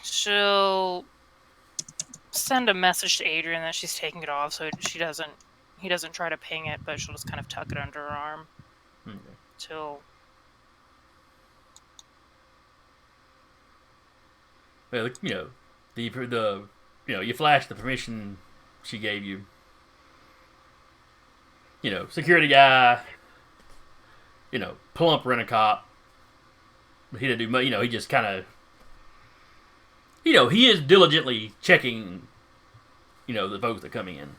She'll send a message to Adrian that she's taking it off, so he doesn't try to ping it, but she'll just kind of tuck it under her arm Okay. till. Well, you flash the permission she gave you. Security guy. Plump rent-a-cop. He didn't do much. He just kind of. He is diligently checking. The folks that come in.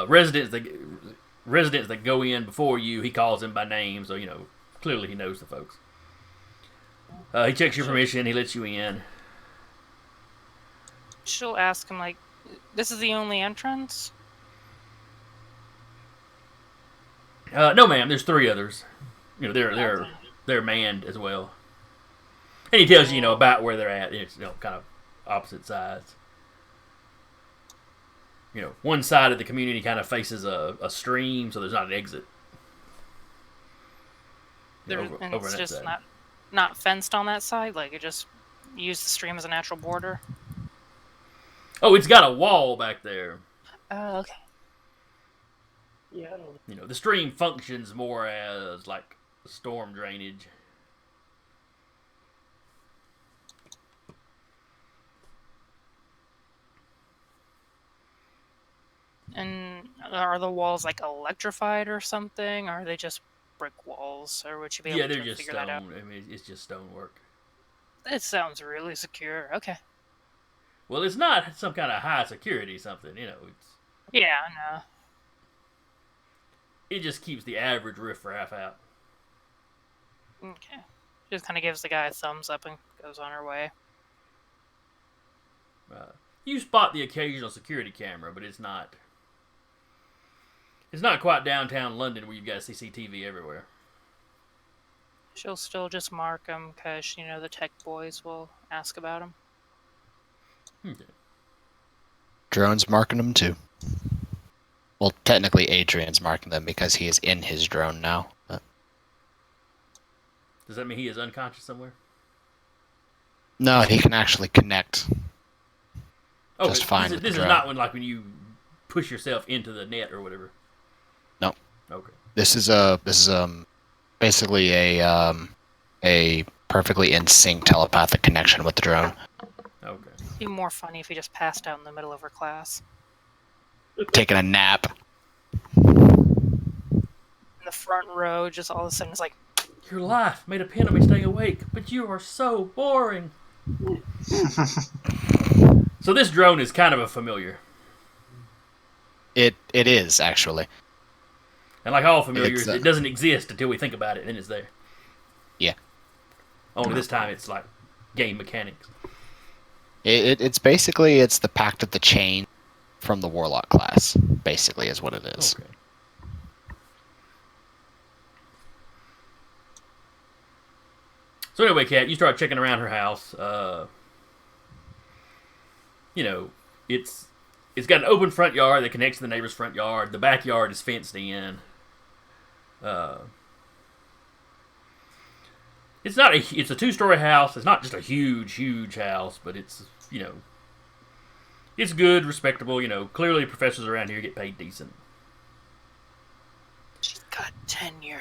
Residents that go in before you, he calls them by name, so clearly he knows the folks. He checks your permission, he lets you in. She'll ask him, like, this is the only entrance? No, ma'am. There's 3 others. They're manned as well. And he tells you, about where they're at. It's kind of opposite sides. One side of the community kind of faces a stream, so there's not an exit. And over it's on that just side. not fenced on that side? Like, it just use the stream as a natural border? Oh, it's got a wall back there. Oh, okay. Yeah, I don't. The stream functions more as like storm drainage. And are the walls, like, electrified or something? Or are they just brick walls? Or would you be able They're to just figure stone. that out? I mean, it's just stonework. It sounds really secure. Okay. Well, it's not some kind of high security something. It's Yeah, I know. it just keeps the average riffraff out. Okay. Just kind of gives the guy a thumbs up and goes on her way. You spot the occasional security camera, but it's not. It's not quite downtown London where you've got CCTV everywhere. She'll still just mark him because, the tech boys will ask about him. Okay. Drone's marking them too. Well, technically Adrian's marking them because he is in his drone now. But... Does that mean he is unconscious somewhere? No, he can actually connect. Oh, Just fine with This the is drone. not when you push yourself into the net or whatever. No. Okay. This is basically a perfectly in sync telepathic connection with the drone. Okay. It'd be more funny if he just passed out in the middle of her class. Taking a nap. In the front row, just all of a sudden it's like, Your life made a pen of me staying awake, but you are so boring. So this drone is kind of a familiar. It is actually. And like all familiars, It's, it doesn't exist until we think about it, and then it's there. Yeah. Only this time it's like game mechanics. It's basically the Pact of the Chain from the Warlock class. Basically, is what it is. Okay. So anyway, Kat, you start checking around her house. It's got an open front yard that connects to the neighbor's front yard. The backyard is fenced in. It's a 2-story house. It's not just a huge house, but it's it's good, respectable. Clearly professors around here get paid decent. she's got tenured.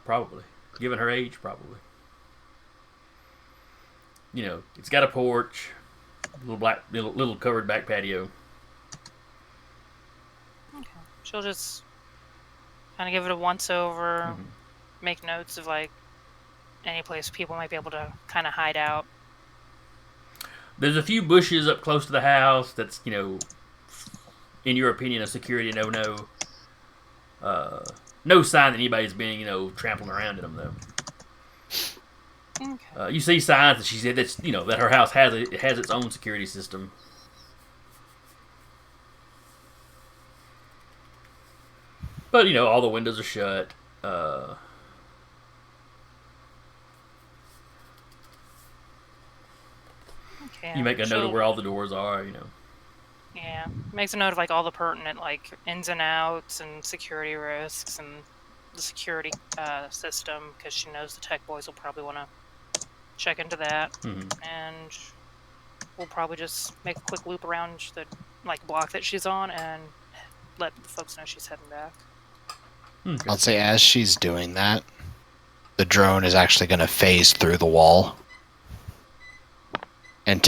Probably. Given her age, probably. It's got a porch, little covered back patio. Okay. She'll just kind of give it a once over, Mhm. make notes of, like, any place people might be able to kind of hide out. There's a few bushes up close to the house that's, in your opinion, a security no-no. No sign that anybody's been, trampling around in them, though. Okay. You see signs that she said that her house has its own security system. But all the windows are shut. Okay. You make a note of she'll- where all the doors are. Yeah, makes a note of like all the pertinent like ins and outs and security risks and the security system because she knows the tech boys will probably want to check into that, and we'll probably just make a quick loop around the like block that she's on and let the folks know she's heading back. I'll say as she's doing that, the drone is actually going to phase through the wall and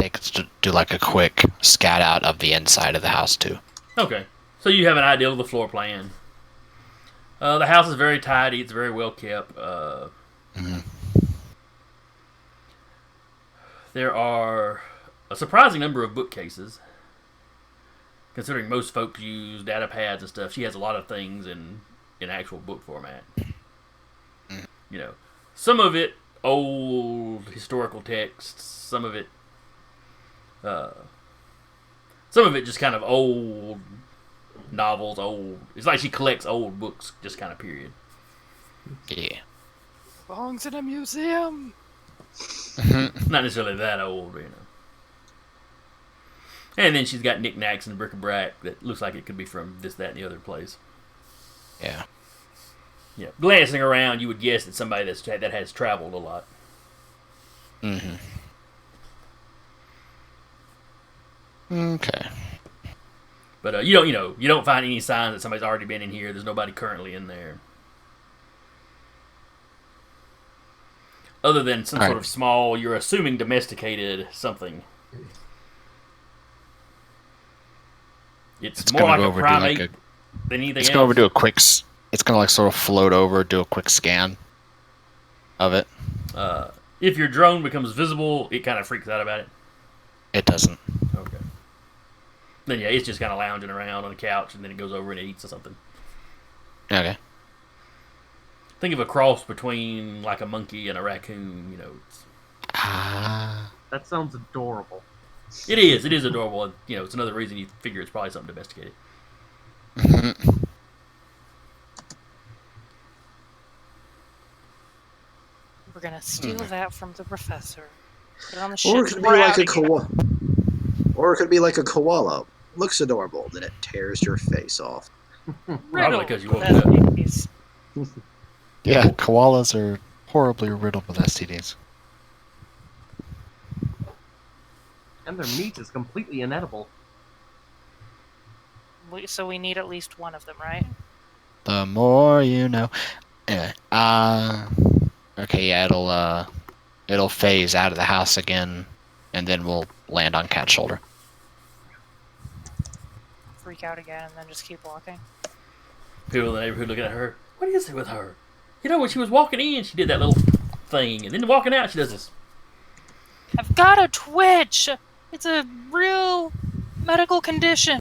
do like a quick scat out of the inside of the house too. Okay, so you have an idea of the floor plan. The house is very tidy. It's very well kept. There are a surprising number of bookcases. Considering most folks use data pads and stuff, she has a lot of things in actual book format. You know, some of it old historical texts, some of it just kind of old novels, old. It's like she collects old books, just kind of period. Yeah. Belongs in a museum. Not necessarily that old, you know. And then she's got knickknacks and bric-a-brac that looks like it could be from this, that, and the other place. Yeah. Yeah. Glancing around, you would guess that somebody that has traveled a lot. Okay. But you don't find any signs that somebody's already been in here. There's nobody currently in there, other than some sort of small, you're assuming domesticated something. It's more like a primate than anything else. It's going to do a quick. It's going to like sort of float over, do a quick scan of it. If your drone becomes visible, it kind of freaks out about it. It doesn't. Okay. Then yeah, it's just kind of lounging around on the couch, and then it goes over and it eats or something. Okay. Think of a cross between like a monkey and a raccoon. That sounds adorable. It is. It is adorable. And, it's another reason you figure it's probably something domesticated. We're gonna steal that from the professor. Put it on the ship. Or it could be like a koala. Or it could be like a koala. Looks adorable, then it tears your face off. Probably because you woke up. Yeah, koalas are horribly riddled with STDs. And their meat is completely inedible. So we need at least one of them, right? The more you know. Anyway, okay, yeah, it'll phase out of the house again, and then we'll land on Cat's shoulder. Freak out again and then just keep walking. People in the neighborhood looking at her. What is it with her? When she was walking in, she did that little thing, and then walking out, she does this. I've got a twitch. It's a real medical condition.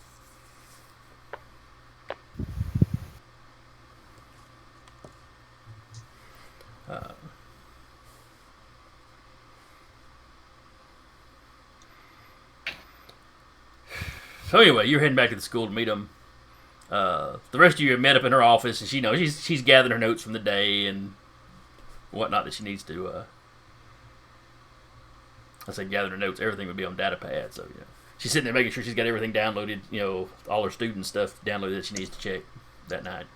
So anyway, you're heading back to the school to meet them. The rest of you have met up in her office, and she knows she's gathered her notes from the day and whatnot that she needs to. I say gather her notes. Everything would be on data pad, so she's sitting there making sure she's got everything downloaded. All her student stuff downloaded that she needs to check that night.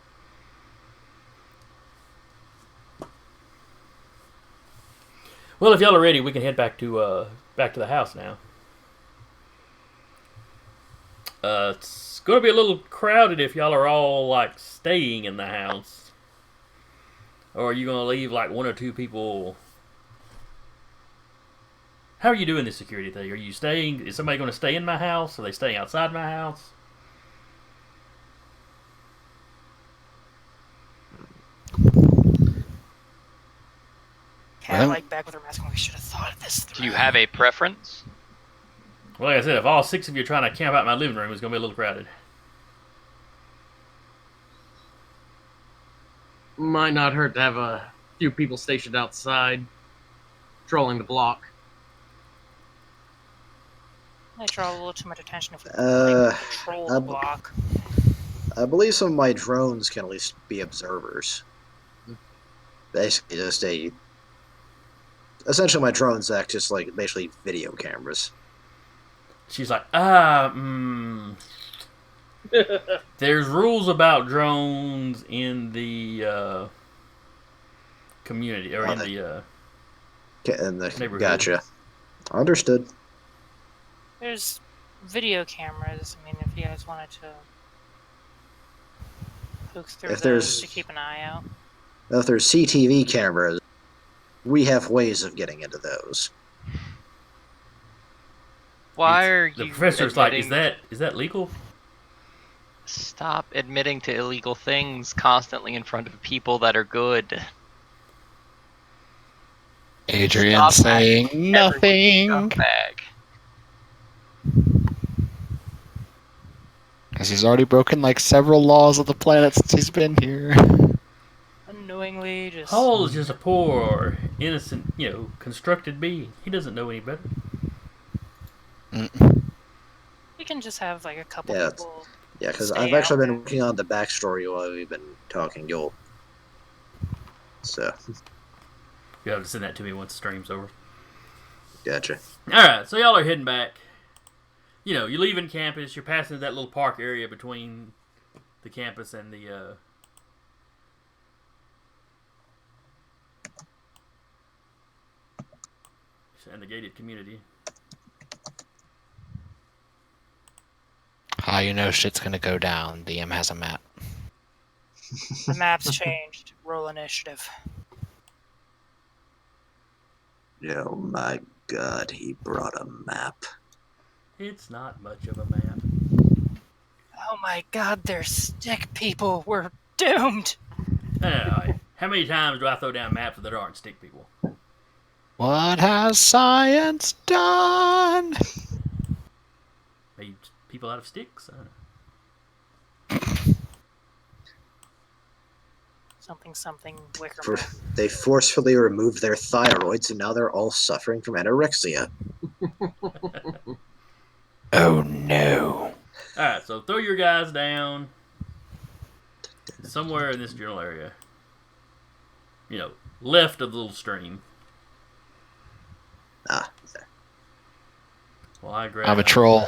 Well, if y'all are ready, we can head back to the house now. It's going to be a little crowded if y'all are all, like, staying in the house. Or are you going to leave, like, one or two people? How are you doing this security thing? Are you staying? Is somebody going to stay in my house? Are they staying outside my house? Cat, like, back with her mask on. We should have thought of this through. Do you have a preference? Well, like I said, if all 6 of you are trying to camp out in my living room, it's going to be a little crowded. Might not hurt to have a few people stationed outside, patrolling the block. I draw a little too much attention if we control the block. I believe some of my drones can at least be observers. Basically, essentially my drones act just like basically video cameras. she's like, there's rules about drones in the community or in the neighborhood. Gotcha. Understood. There's video cameras. I mean, if you guys wanted to poke through If those there's- to keep an eye out. If there's CTV cameras, we have ways of getting into those. Why are The you professor's like, admitting- is that legal? Stop admitting to illegal things constantly in front of people that are good. Adrian Stop saying acting nothing. Scumbag. Because he's already broken like several laws of the planet since he's been here. Unknowingly, just Hall is just a poor, innocent, constructed being. He doesn't know any better. we can just have like a couple Yeah, people. Yeah, because Stay I've actually out been working on the backstory while we've been talking, Joel. So, You'll have to send that to me once the stream's over. gotcha. Alright, so y'all are heading back. You're leaving campus, you're passing that little park area between the campus and the gated community. How you know shit's gonna go down? The M has a map. The map's changed. Roll initiative. Oh my god, he brought a map. It's not much of a map. Oh my god, they're stick people. We're doomed. Alright, how many times do I throw down maps that aren't stick people? What has science done? Made people out of sticks? I don't know. Something wicker. For, they forcefully removed their thyroids, and now they're all suffering from anorexia. Oh no. Alright, so throw your guys down somewhere in this general area. Left of the little stream. Ah, there. Well, I grab. I'm a troll.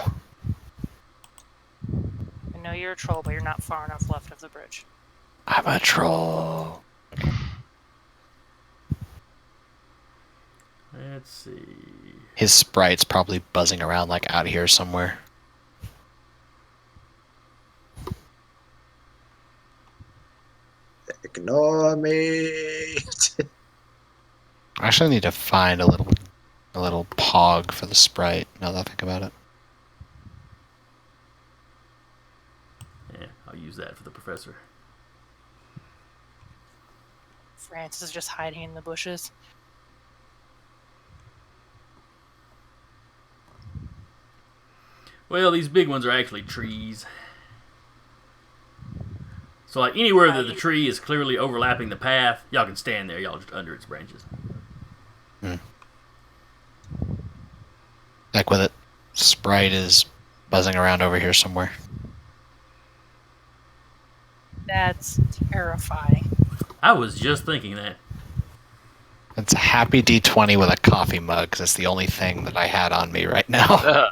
I know you're a troll, but you're not far enough left of the bridge. I'm a troll. Let's see. His sprite's probably buzzing around like out here somewhere. Ignore me. I actually need to find a little pog for the sprite, now that I think about it. Yeah, I'll use that for the professor. Francis is just hiding in the bushes. Well, these big ones are actually trees. So, like, anywhere that the tree is clearly overlapping the path, y'all can stand there. Y'all just under its branches. Like with it, sprite is buzzing around over here somewhere. That's terrifying. I was just thinking that. It's a happy D20 with a coffee mug, because it's the only thing that I had on me right now.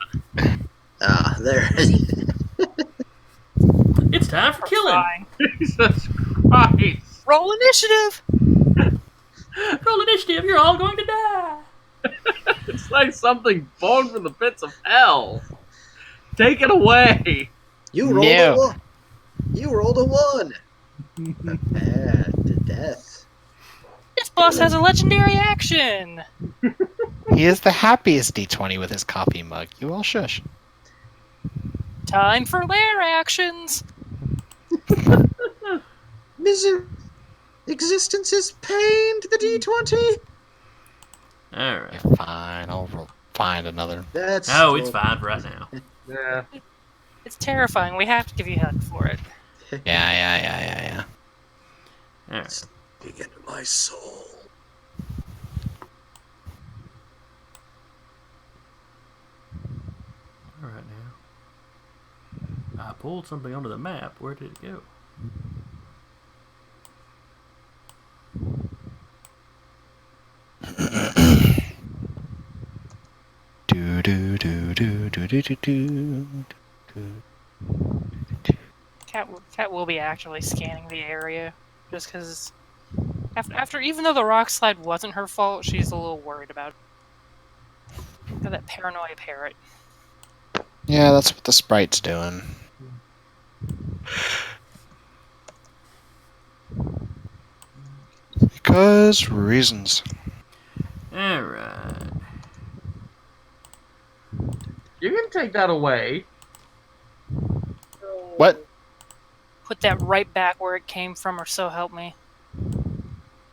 Ah, there. It's time for killing. Fine. Jesus Christ! Roll initiative. Roll initiative. You're all going to die. It's like something born from the pits of hell. Take it away. You rolled No. a one. You rolled a one. Bad to death. This boss has a legendary action. He is the happiest D20 with his coffee mug. You all shush. Time for lair actions. Misery. Existence is pain to the D20. All right. Yeah, fine, I'll find another. That's. Oh, it's fine for right now. Yeah. It's terrifying. We have to give you help for it. Yeah. All right. Dig into my soul. All right now. I pulled something onto the map. Where did it go? Do do do do do Cat will be actually scanning the area, just because after even though the rock slide wasn't her fault, she's a little worried about it. Got that paranoia parrot. Yeah, that's what the sprite's doing. Because reasons. Alright. You can take that away. What? Put that right back where it came from, or so help me.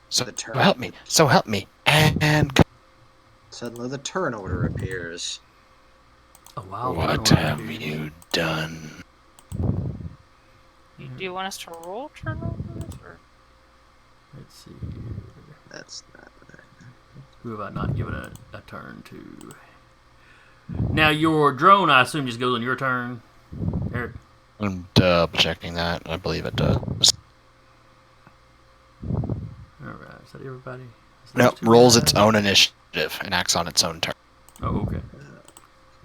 So The turn. help me. So help me. And Suddenly the turn order appears. A wild what turn have order. you done? Do you want us to roll turnovers, or Let's see. That's not. Who have I not given a turn to? Now, your drone, I assume, just goes on your turn, Eric? I'm double checking that. I believe it does. Alright, is that everybody? Is Nope, those two rolls guys? its own initiative and acts on its own turn. Oh, okay.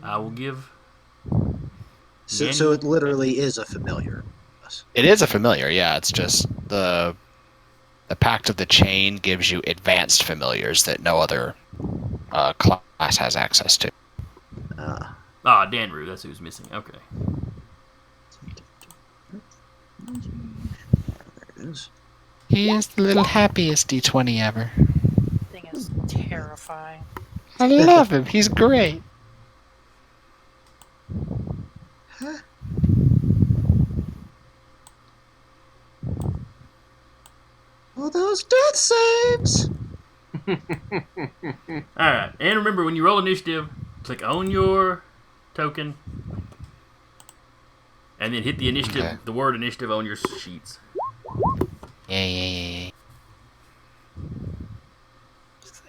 I will give. So it literally is a familiar. It is a familiar, yeah. It's just the Pact of the Chain gives you advanced familiars that no other class has access to. Ah. Ah, Danru, that's who's missing. Okay. There it is. He is the little happiest D20 ever. thing is terrifying. I love him. He's great. All those death saves! Alright, and remember, when you roll initiative, click on your token, and then hit the initiative, Okay. the word initiative on your sheets. Yeah.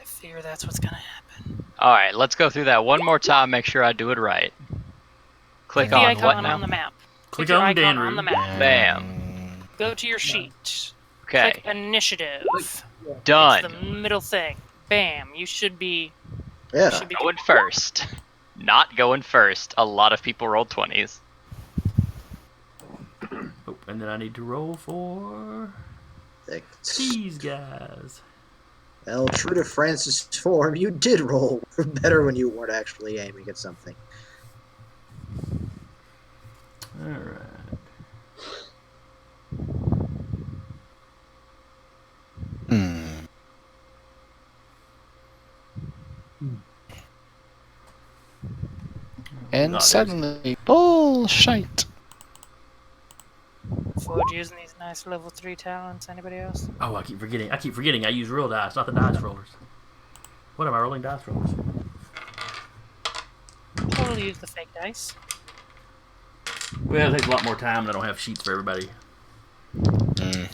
I fear that's what's gonna happen. Alright, let's go through that one more time, make sure I do it right. Click The on icon what now? on the map. Click your on icon Danru. on the map. Bam. Go to your sheet. Okay, Click initiative. done. It's the middle thing. Bam. You should be. Yeah. Should be Going first. Not going first. A lot of people rolled 20s. Oh, and then I need to roll for Thanks. these guys. Well, true to Francis' form, you did roll better when you weren't actually aiming at something. Alright. And there's- suddenly, bullshit. Forge using these nice level 3 talents. Anybody else? Oh, I keep forgetting. I use real dice, not the dice rollers. What am I rolling dice rollers? Totally use the fake dice. Well, it takes a lot more time, and I don't have sheets for everybody. Mm.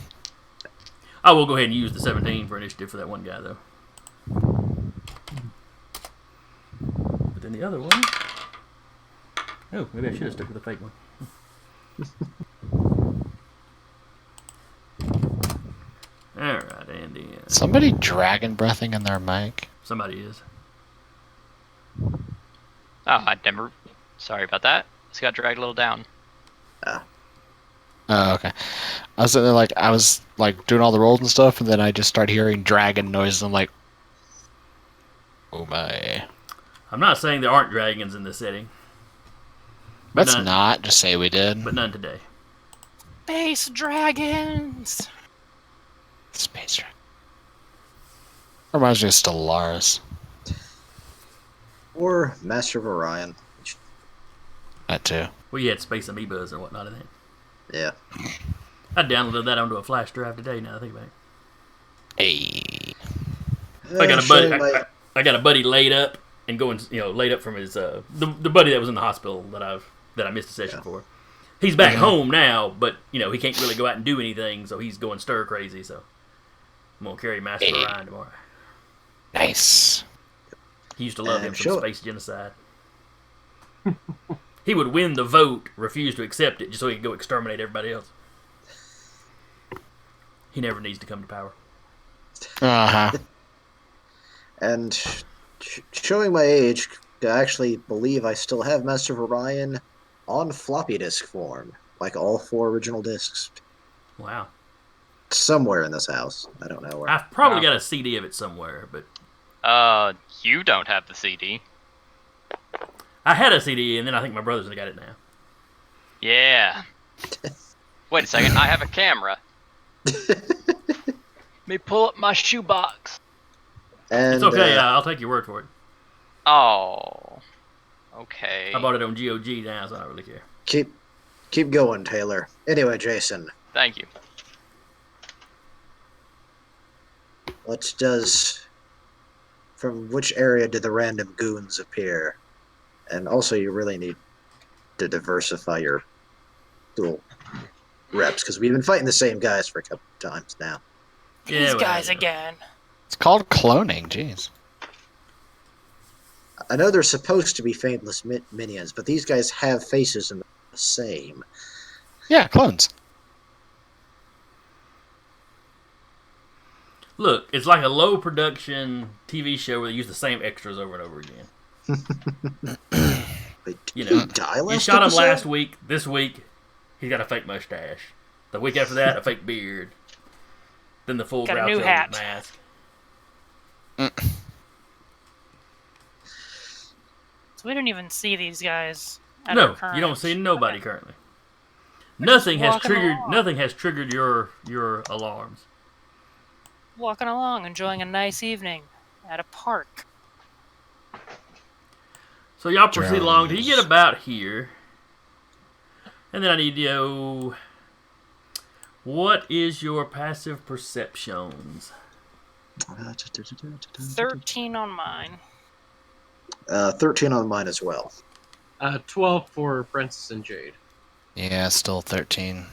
I will go ahead and use the 17 for initiative for that one guy, though. But then the other one... Oh, maybe I should have stuck with the fake one. Alright, and then... Somebody dragon breathing in their mic. Somebody is. Oh, I never. Sorry about that. Just got dragged a little down. Oh, okay. I was sitting there I was doing all the rolls and stuff, and then I just start hearing dragon noises. I'm like, oh my. I'm not saying there aren't dragons in this setting, Let's None. not just say we did. but none today. Base dragons! Space dragon. Reminds me of Stellaris. Or Master of Orion. That too. Well, you had space amoebas and whatnot in it. Yeah. I downloaded that onto a flash drive today, now that I think about it. Hey. I got a buddy. Showing my- I got a buddy laid up and going, laid up from his the buddy that was in the hospital that I missed a session for. He's back home now, but he can't really go out and do anything, so he's going stir crazy. So I'm gonna carry Master Hey. Orion tomorrow. Nice. He used to love him Sure. from Space Genocide. He would win the vote, refuse to accept it, just so he could go exterminate everybody else. He never needs to come to power. Uh huh. And showing my age, I actually believe I still have Master of Orion on floppy disk form, like all 4 original discs. Wow. Somewhere in this house. I don't know where. I've probably Wow. got a CD of it somewhere, but You don't have the CD. I had a CD, and then I think my brothers have got it now. Yeah. Wait a second, I have a camera. Let me pull up my shoebox. And, It's okay. I'll take your word for it. Oh. Okay. I bought it on GOG now, so I don't really care. keep going, Taylor. Anyway, Jason, Thank you. from which area did the random goons appear? And also, you really need to diversify your dual reps, because we've been fighting the same guys for a couple of times now. Yeah, These well, guys you know. again. It's called cloning. Jeez. I know they're supposed to be faceless minions, but these guys have faces and they're the same. Yeah, clones. Look, it's like a low production TV show where they use the same extras over and over again. Wait, You did know, he die last You shot him episode? last week. This week, he's got a fake mustache. The week after that, a fake beard. Then the full Got a Groucho new hat. mask. So we don't even see these guys. At No, our current- you don't see nobody currently. We're just Nothing has walking triggered. along. Nothing has triggered your alarms. Walking along, enjoying a nice evening at a park. So y'all proceed along till you Drones. get about here, and then I need to know what is your passive perceptions? 13 on mine. 13 on mine as well. 12 for Princess and Jade. Yeah, still 13.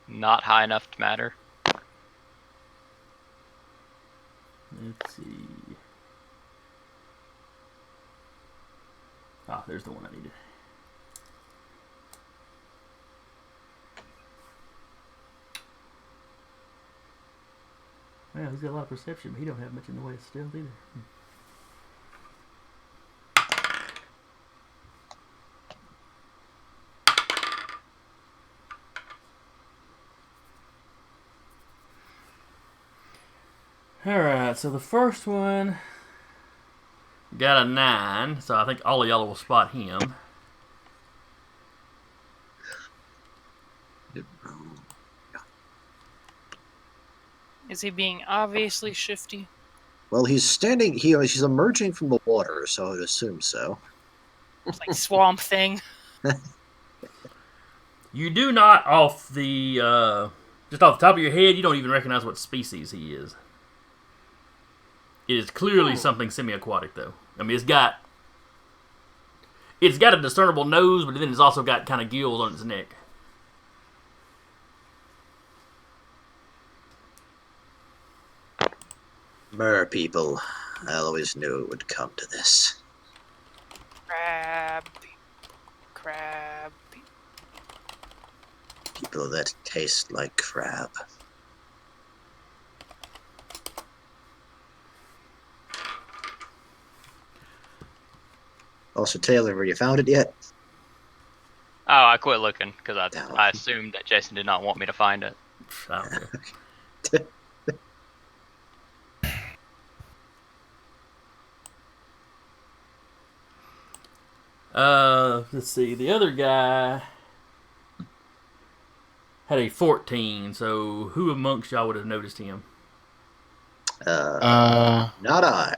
Not high enough to matter. Let's see. Ah, there's the one I needed. Well, he's got a lot of perception, but he don't have much in the way of stealth either. Alright, so the first one got a 9, so I think all of y'all will spot him. Is he being obviously shifty? Well, he's standing. He's emerging from the water, so I would assume so. It's like Swamp Thing. You do not just off the top of your head, you don't even recognize what species he is. It is clearly something semi-aquatic, though. I mean, it's got a discernible nose, but then it's also got kind of gills on its neck. Mer people. I always knew it would come to this. Crab. People that taste like crab. Also, Taylor, have you found it yet? Oh, I quit looking because No. I assumed that Jason did not want me to find it. I don't care. Let's see. The other guy had a 14, so who amongst y'all would have noticed him? Not I.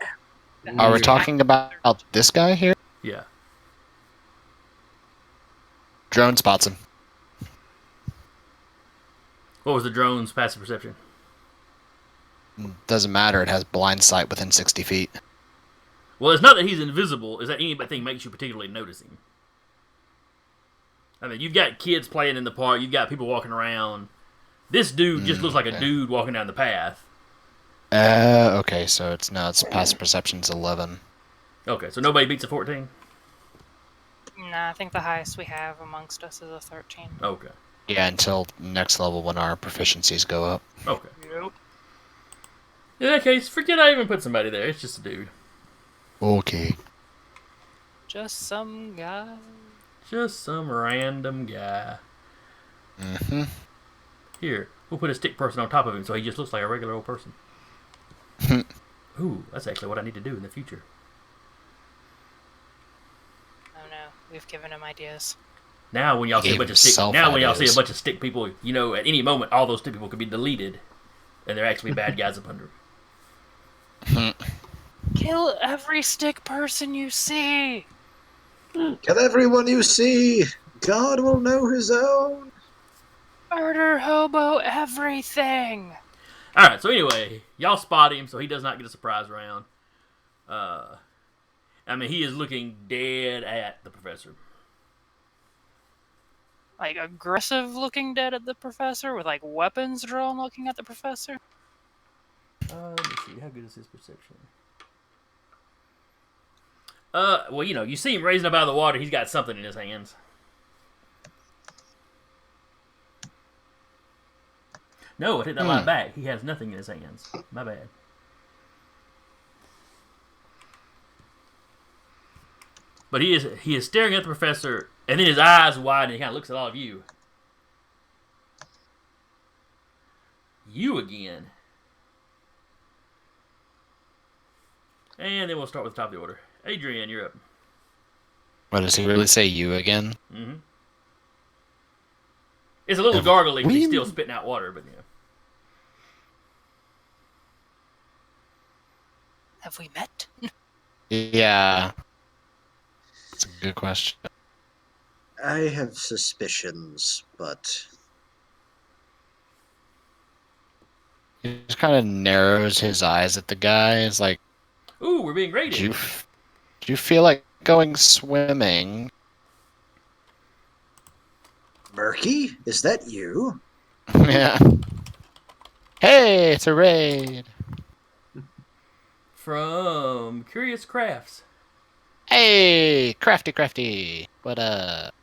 Are we talking about this guy here? Yeah. Drone spots him. What was the drone's passive perception? Doesn't matter. It has blind sight within 60 feet. Well, it's not that he's invisible. It's that anything makes you particularly notice him. I mean, you've got kids playing in the park. You've got people walking around. This dude just looks like a dude walking down the path. Okay, so it's passive perception's 11. Okay, so nobody beats a 14? Nah, I think the highest we have amongst us is a 13. Okay. Yeah, until next level when our proficiencies go up. Okay. Yep. In that case, forget I even put somebody there. It's just a dude. Okay. Just some guy. Just some random guy. Mm-hmm. Here, we'll put a stick person on top of him so he just looks like a regular old person. Ooh, that's actually what I need to do in the future. Oh no, we've given him ideas. Now, when y'all see a Gave bunch of stick, himself now when y'all see a ideas. bunch of stick people, you know, at any moment, all those stick people could be deleted, and they're actually bad guys up under. Kill every stick person you see. Kill everyone you see. God will know his own. Murder hobo everything. All right. So anyway, y'all spot him, so he does not get a surprise round. I mean, he is looking dead at the professor. Like aggressive looking dead at the professor with like weapons drawn looking at the professor. Let me see. How good is his perception? Well, you know, you see him raising up out of the water. He's got something in his hands. No, I take that line back. He has nothing in his hands. My bad. But he is staring at the professor, and then his eyes widen, and he kind of looks at all of you. You again. And then we'll start with the top of the order. Adrian, you're up. What, does he really say you again? Mm-hmm. It's a little gargly because he's still spitting out water, but you know. Have we met? Yeah. That's a good question. I have suspicions, but He just kind of narrows his eyes at the guy. It's like, Ooh, we're being do raided. you feel like going swimming? Murky, is that you? Yeah. Hey, it's a raid. From Curious Crafts. Hey, crafty. What up?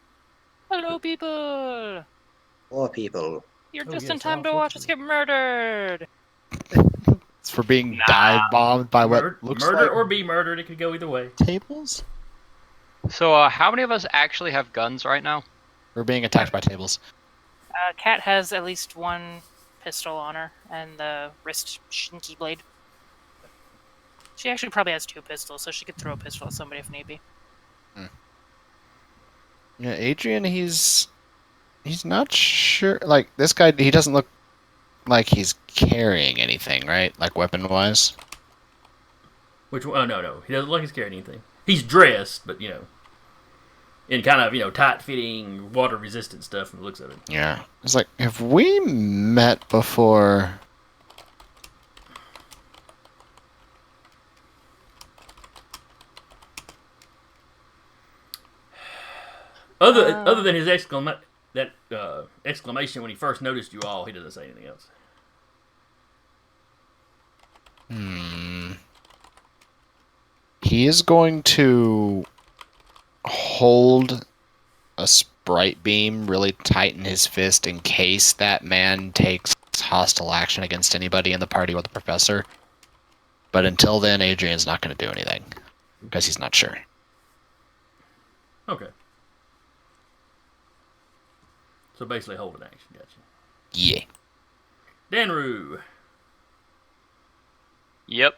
Hello, people. More people. You're Oh, just yes, in time to watch us get murdered. It's for being dive bombed by what looks Murder like or be murdered. It could go either way. tables. So, how many of us actually have guns right now? We're being attacked by tables. Kat has at least one pistol on her and the wrist shinky blade. She actually probably has two pistols, so she could throw a pistol at somebody if need be. Yeah, Adrian, he's not sure. Like, this guy, he doesn't look like he's carrying anything, right? Like, weapon-wise. Which one? Oh, no. He doesn't look like he's carrying anything. He's dressed, but, you know, in kind of, you know, tight-fitting, water-resistant stuff from the looks of it. Yeah. It's like, have we met before? Other than his exclamation when he first noticed you all, he doesn't say anything else. He is going to hold a sprite beam really tight in his fist in case that man takes hostile action against anybody in the party or the professor. But until then, Adrian's not going to do anything because he's not sure. Okay. So basically hold an action. Gotcha. Yeah. Danru. Yep.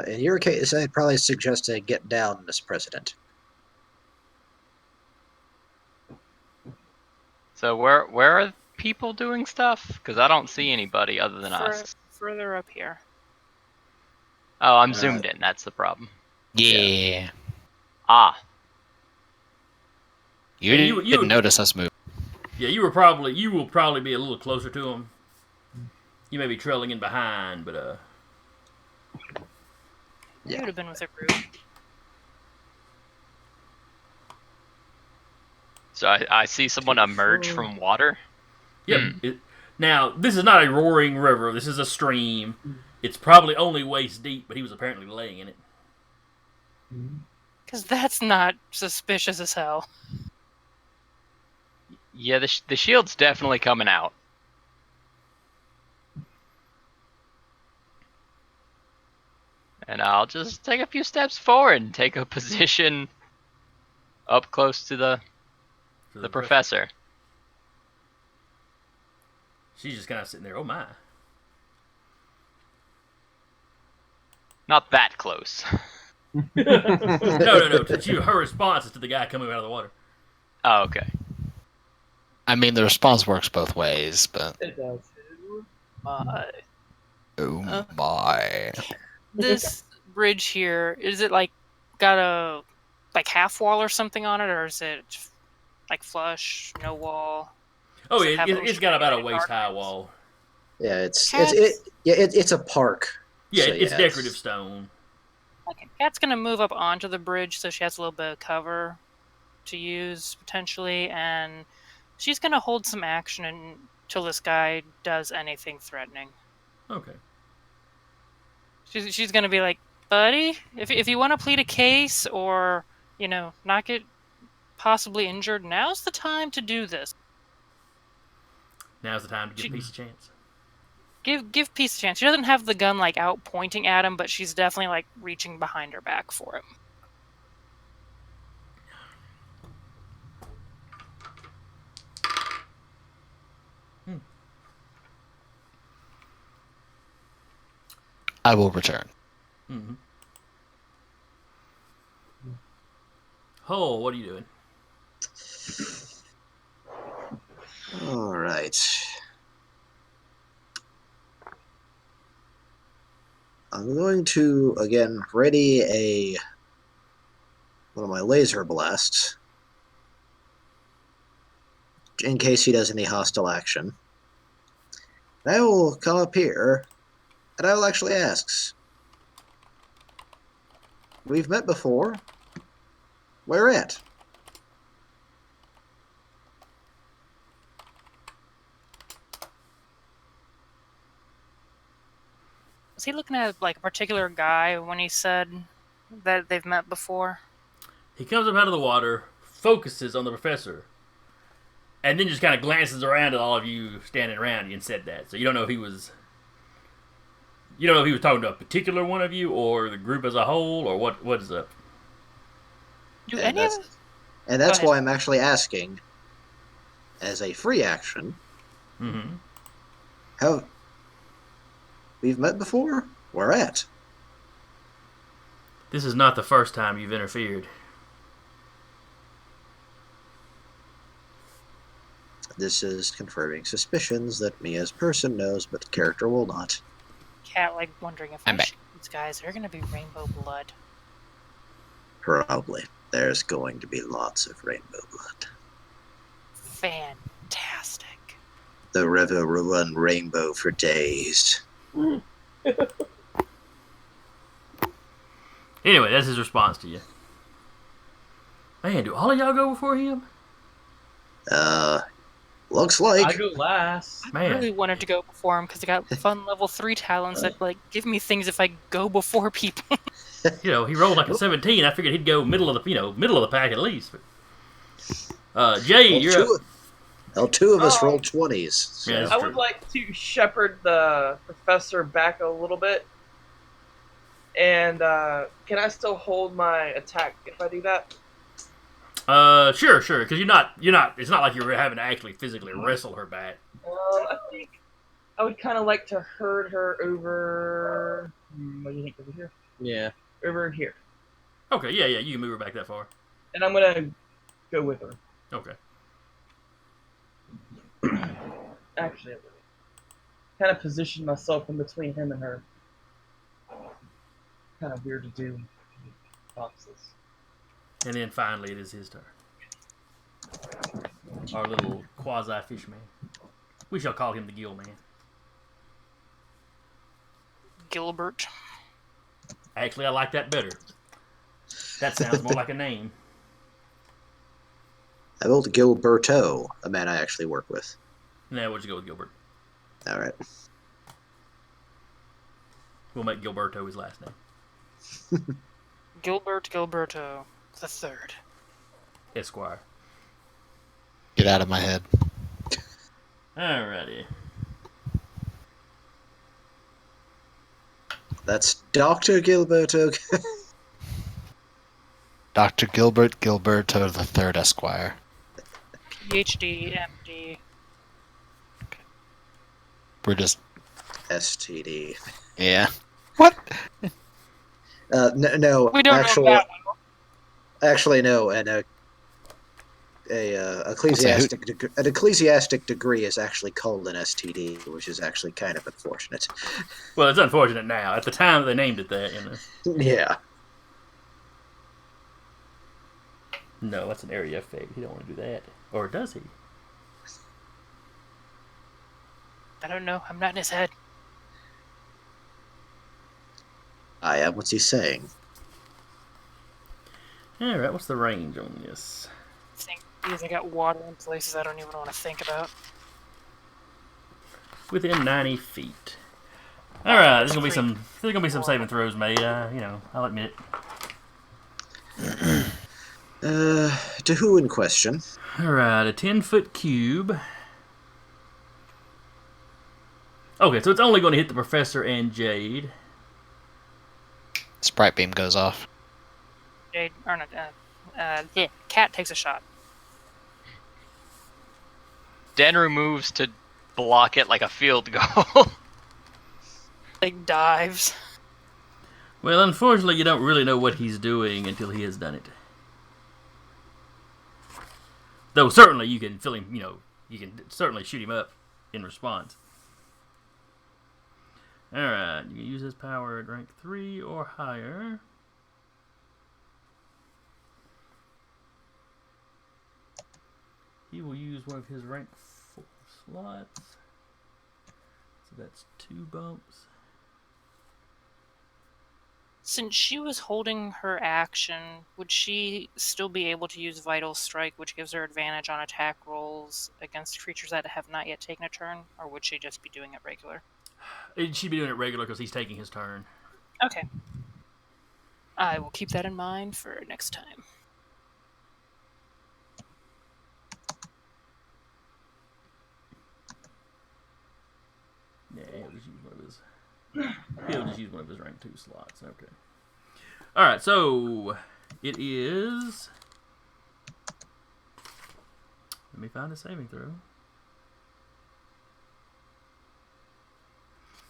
In your case, I'd probably suggest a get down, Mr. President. So where are people doing stuff? Because I don't see anybody other than us. Further up here. Oh, I'm zoomed in. That's the problem. Yeah. Ah. You You didn't notice us move. Yeah, you will probably be a little closer to him. You may be trailing in behind, but You would have been with a group. So I see someone emerge from water. yep. Now this is not a roaring river. This is a stream. It's probably only waist deep, but he was apparently laying in it. Because that's not suspicious as hell. Yeah, the shield's definitely coming out. And I'll just take a few steps forward and take a position up close to the professor. She's just kind of sitting there. Oh my! Not that close. No. Her response is to the guy coming out of the water. Oh, okay. I mean, the response works both ways, but It does. oh my! This bridge here, is it like got a like half wall or something on it, or is it like flush, no wall? Oh, Does it have it's got about a ocean waist high gardens? wall. Yeah, it's Cats- it's a park. Yeah, So, it's yeah, decorative stone. Okay, Kat's gonna move up onto the bridge so she has a little bit of cover to use potentially, and she's gonna hold some action until this guy does anything threatening. Okay. She's gonna be like, buddy, if you want to plead a case or not get possibly injured, now's the time to do this. Now's the time to give Peace a chance. Give Peace a chance. She doesn't have the gun like out pointing at him, but she's definitely like reaching behind her back for him. I will return. Mm-hmm. Oh, what are you doing? All right. I'm going to again ready one of my laser blasts in case he does any hostile action. I will come up here and I will actually ask. We've met before. Where at? Was he looking at like a particular guy when he said that they've met before? He comes up out of the water, focuses on the professor, and then just kind of glances around at all of you standing around you and said that. So you don't know if he was. You don't know if he was talking to a particular one of you or the group as a whole or what is up. Do And any of that's, and that's Go ahead. why I'm actually asking, as a free action, Mm-hmm. We've met before? Where at? This is not the first time you've interfered. This is confirming suspicions that me as person knows, but the character will not. Cat like wondering if I'm I back. shoot these guys, they're gonna be rainbow blood. Probably. There's going to be lots of rainbow blood. Fantastic. The river will run rainbow for days. Anyway, that's his response to you. Man, do all of y'all go before him? Looks like. I go last. I Man. really wanted to go before him because I got fun level 3 talents that like give me things if I go before people. He rolled like a 17. I figured he'd go middle of the pack at least. But, Jay, you're up. Two of us Oh. rolled 20s. So. Yeah, that's I true. would like to shepherd the professor back a little bit. And can I still hold my attack if I do that? Sure, because you're not. It's not like you're having to actually physically wrestle her back. I think I would kind of like to herd her over. What do you think over here? Yeah. Over here, Okay, yeah, you can move her back that far. and I'm gonna go with her. Okay. Actually, kind of position myself in between him and her. Kind of weird to do. Boxes. And then finally, it is his turn. Our little quasi-fish man. We shall call him the Gill Man. Gilbert. Actually, I like that better. That sounds more like a name. I built Gilberto, a man I actually work with. Now we'll just go with Gilbert. All right. We'll make Gilberto his last name. Gilberto the third. Esquire. Get out of my head. Alrighty. That's Dr. Gilberto. Dr. Gilbert Gilberto the Third Esquire. PhD, MD. We're just STD. yeah. What? No, We don't actual, know that one. actually, no, and an ecclesiastic degree is actually called an STD, which is actually kind of unfortunate. Well, it's unfortunate now. At the time, they named it that. Yeah. No, that's an area effect. He don't want to do that. Or does he? I don't know. I'm not in his head. I am. What's he saying? Alright, what's the range on this? I think because I got water in places I don't even want to think about. Within 90 feet. Alright, there's gonna be some saving throws made, I'll admit it. To who in question? Alright, a 10-foot cube. Okay, so it's only going to hit the professor and Jade. Sprite beam goes off. Jade, or not, yeah, Cat takes a shot. Denru moves to block it like a field goal. Like dives. Well, unfortunately, you don't really know what he's doing until he has done it. Though certainly you can fill him, you can certainly shoot him up in response. Alright, you can use his power at rank 3 or higher. He will use one of his rank 4 slots. So that's 2 bumps. Since she was holding her action, would she still be able to use Vital Strike, which gives her advantage on attack rolls against creatures that have not yet taken a turn? Or would she just be doing it regular? She'd be doing it regular because he's taking his turn. Okay. I will keep that in mind for next time. Yeah, he'll just use one of his rank 2 slots. Okay. Alright, so it is. Let me find a saving throw.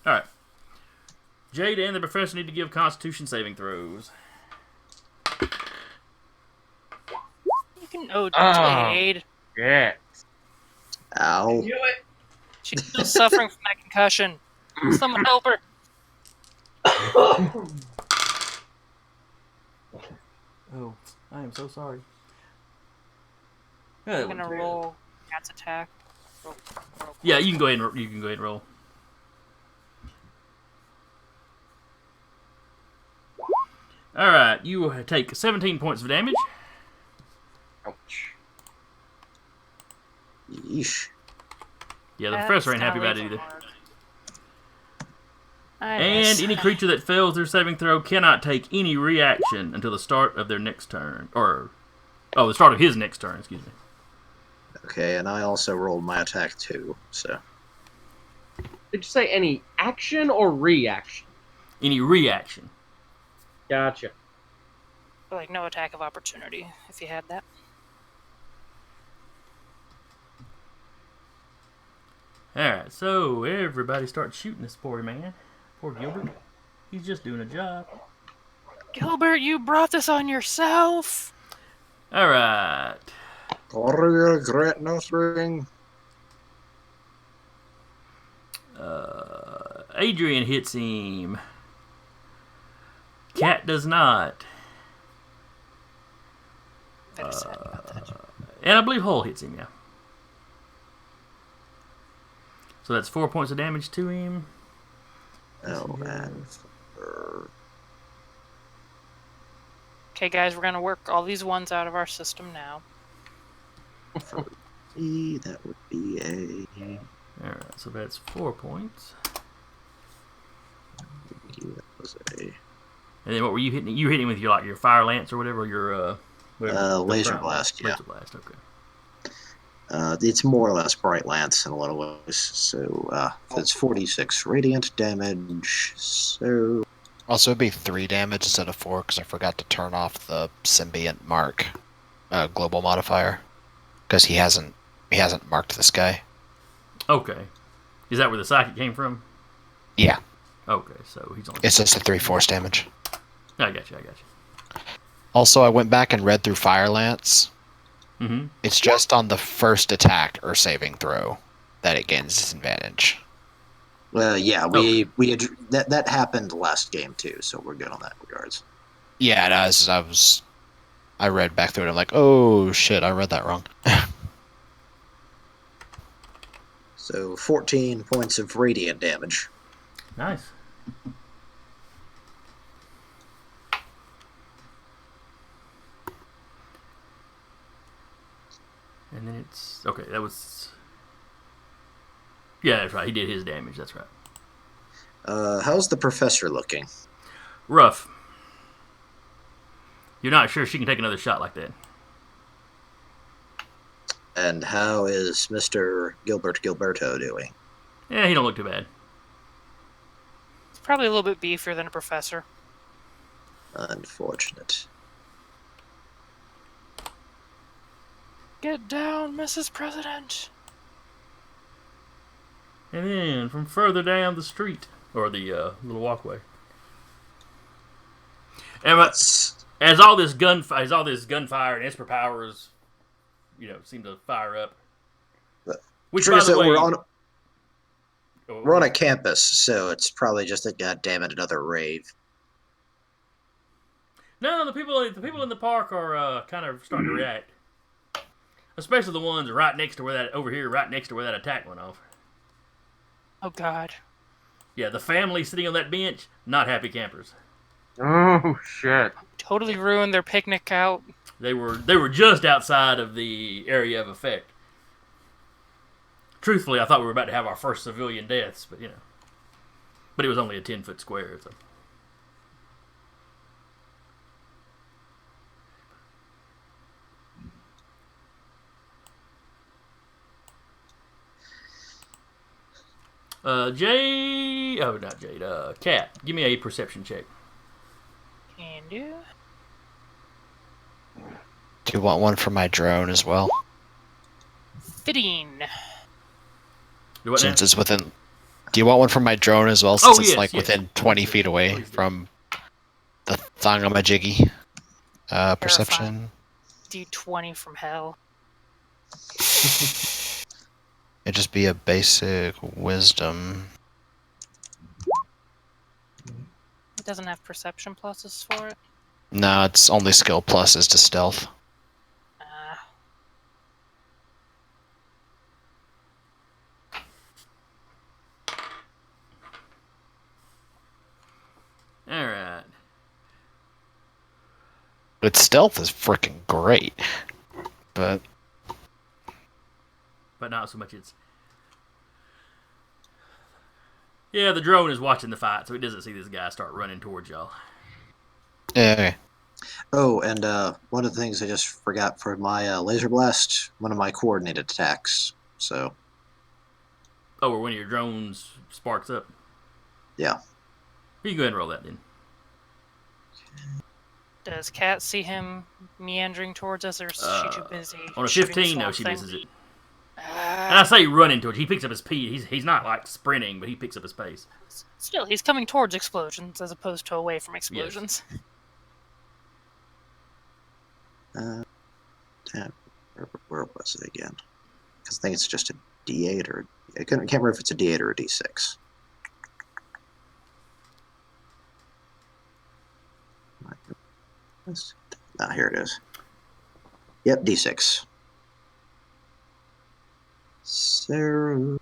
Alright. Jade and the professor need to give Constitution saving throws. You can owe Oh. Jade. Yeah. Ow. Do it. She's still suffering from that concussion. Someone help her. Oh, I am so sorry. I'm gonna roll Cat's attack. Roll Yeah, you can go ahead and roll. All right, you take 17 points of damage. Ouch. Yeesh. Yeah, the professor ain't happy about it either. And miss. any creature that fails their saving throw cannot take any reaction until the start of their next turn. The start of his next turn, excuse me. Okay, and I also rolled my attack too, so. Did you say any action or reaction? Any reaction. Gotcha. Like no attack of opportunity, if you had that. Alright, so everybody starts shooting this poor man. Poor Gilbert. He's just doing a job. Gilbert, you brought this on yourself. Alright. Or you regret nothing. Adrian hits him. Cat does not. Very sad about that. And I believe Hull hits him, yeah. So that's 4 points of damage to him. Oh, and Okay, guys, we're gonna work all these ones out of our system now. that would be a. Alright, so that's 4 points. That was a. And then what were you hitting? You were hitting with your fire lance or whatever, your Laser crown. blast, yeah. Laser blast, okay. It's more or less Bright Lance in a lot of ways. So it's 46 radiant damage. So Also, it'd be 3 damage instead of 4 because I forgot to turn off the symbiont mark global modifier because he hasn't marked this guy. Okay. Is that where the psychic came from? Yeah, Okay, so he's only. it's just a 3 force damage. I got you. Also, I went back and read through Fire Lance. Mm-hmm. It's just on the first attack or saving throw that it gains disadvantage. yeah, that happened last game too, so we're good on that regards. Yeah, and I read back through it. I'm like, oh shit, I read that wrong. So 14 points of radiant damage. Nice. And then it's okay. That was. Yeah, that's right. He did his damage. That's right. How's the professor looking? Rough. You're not sure she can take another shot like that. And how is Mr. Gilberto doing? Yeah, he don't look too bad. It's probably a little bit beefier than a professor. Unfortunate. Get down, Mrs. President. And then from further down the street or the little walkway, and as all this gunfire and Esper powers, seem to fire up. Which, by the way, we're on a campus, so it's probably just a goddamn another rave. No, the people in the park are kind of starting to react, especially the ones right next to where that attack went off. Oh God. Yeah, the family sitting on that bench, not happy campers. Oh shit! Totally ruined their picnic out. They were just outside of the area of effect. Truthfully, I thought we were about to have our first civilian deaths, but it was only a 10-foot square. Cat, give me a perception check. Can do. Do you want one for my drone as well? Fitting. Since it's within. Do you want one from my drone as well? Since it's yes. within 20 feet away from the thingamajiggy. Perception. D20 from hell. It'd just be a basic wisdom. It doesn't have perception pluses for it. No, it's only skill pluses to stealth. Alright. Its stealth is freaking great. But not so much Yeah, the drone is watching the fight, so it doesn't see this guy start running towards y'all. yeah. Oh, and one of the things I just forgot for my laser blast, one of my coordinated attacks. So. Oh, or one of your drones sparks up. Yeah. You can go ahead and roll that then. Does Cat see him meandering towards us, or is she too busy? On a shooting 15, no, Swamp she Thing? misses it. And I say running towards. He picks up his speed. He's not like sprinting, but he picks up his pace. Still, he's coming towards explosions as opposed to away from explosions. Yes. Where was it again? Because I think it's just a D8 or I can't remember if it's a D8 or a D6. Here it is. Yep, D6. Sarah.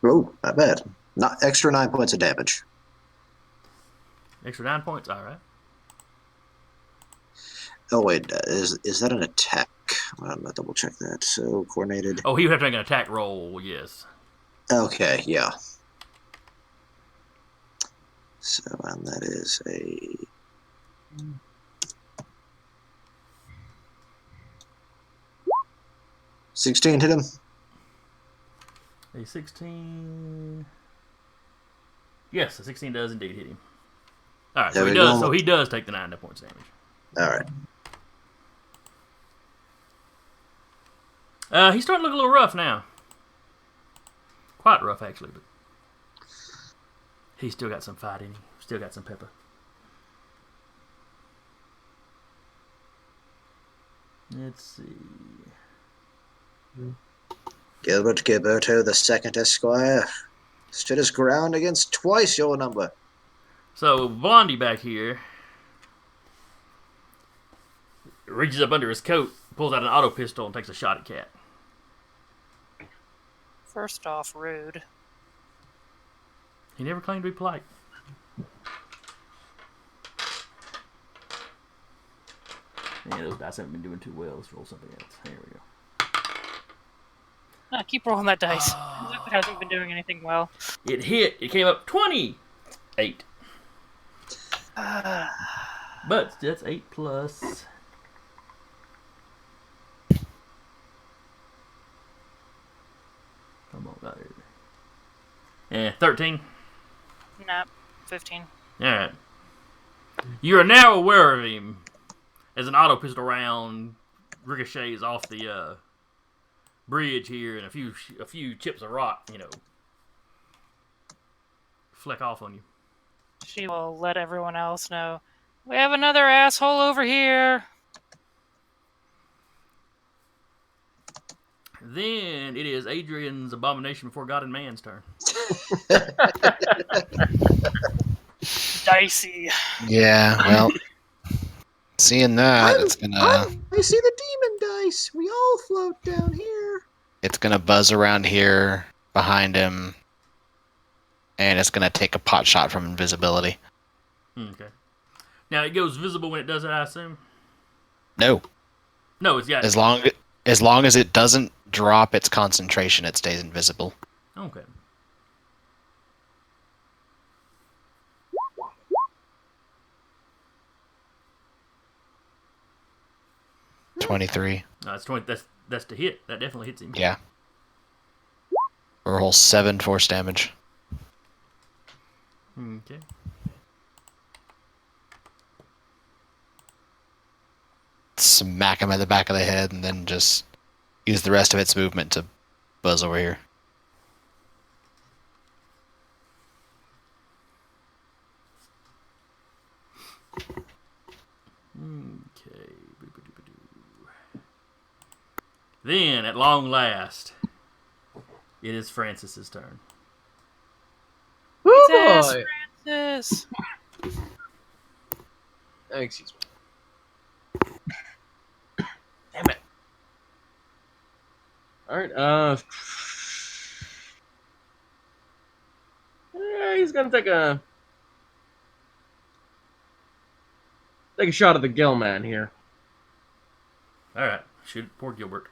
Oh, not bad. Not extra 9 points of damage. Extra 9 points, alright. Oh wait, is that an attack? I'm gonna double check that. So coordinated. Oh, he would have to make an attack roll, yes. Okay, yeah. So, and that is a... $16 hit him. A 16. Yes, a 16 does indeed hit him. All right, There so he we does. go. So he does take the 9 points damage. Alright. He's starting to look a little rough now. Quite rough, actually, but he's still got some fight in him. Still got some pepper. Let's see. Gilbert Gilberto the second Esquire stood his ground against twice your number. So Blondie back here reaches up under his coat, pulls out an auto pistol, and takes a shot at Cat. First off, rude. He never claimed to be polite. Yeah, those dice haven't been doing too well. Let's roll something else. Here we go. No, keep rolling that dice. It hasn't been doing anything well. It hit. It came up 28. But that's 8 plus. Come on, out here. Yeah, 13. Nah, 15. Alright. You are now aware of him as an auto pistol round ricochets off the bridge here, and a few chips of rock, fleck off on you. She will let everyone else know. We have another asshole over here. Then it is Adrian's Abomination Before God and Man's turn. Dicey. Yeah, well, seeing that, it's gonna I see the demon dice. We all float down here. it's gonna buzz around here behind him, and it's gonna take a pot shot from invisibility. Okay. Now it goes visible when it does it, I assume? No, No, it's got... as long as it doesn't drop its concentration, it stays invisible. Okay. $23. No, that's 20. That's the hit. That definitely hits him. Yeah. Roll 7 force damage. Okay. Smack him at the back of the head, and then just use the rest of its movement to buzz over here. Okay. Then, at long last, it is Francis's turn. Woo Yes, boy! Francis. Excuse me. Damn it. Alright, he's gonna take a shot at the Gill Man here. All right. Shoot it. Poor Gilbert.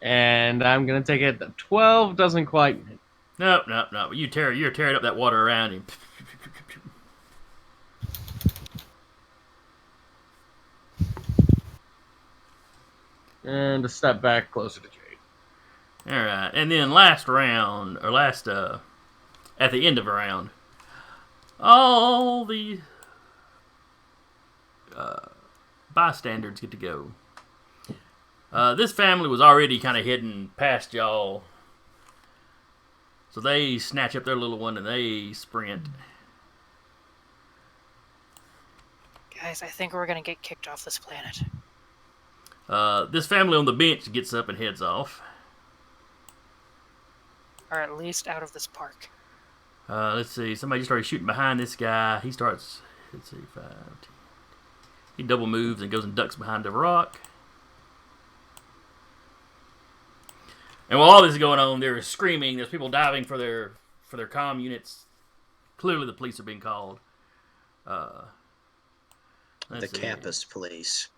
And I'm gonna take it. 12 doesn't quite hit. No. You're tearing up that water around him. And a step back closer to Jade. All right. And then last round, or at the end of a round, all the bystanders get to go. This family was already kind of hidden past y'all. So they snatch up their little one and they sprint. Guys, I think we're gonna get kicked off this planet. This family on the bench gets up and heads off. Or at least out of this park. Let's see. Somebody just started shooting behind this guy. He starts, 5, 10. He double moves and goes and ducks behind a rock. And while all this is going on, they're screaming. There's people diving for their comm units. Clearly the police are being called. Let's the see. campus police.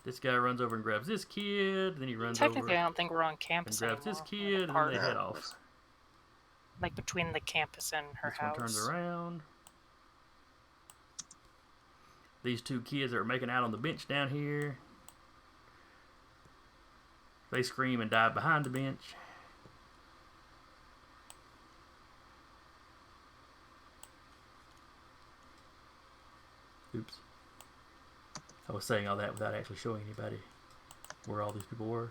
This guy runs over and grabs this kid, then he runs Technically, I over don't think we're on and campus grabs anymore. this We're kid, and then part they of head it. off. Like between the campus and her This one turns house. around. These two kids are making out on the bench down here. They scream and dive behind the bench. Oops. I was saying all that without actually showing anybody where all these people were.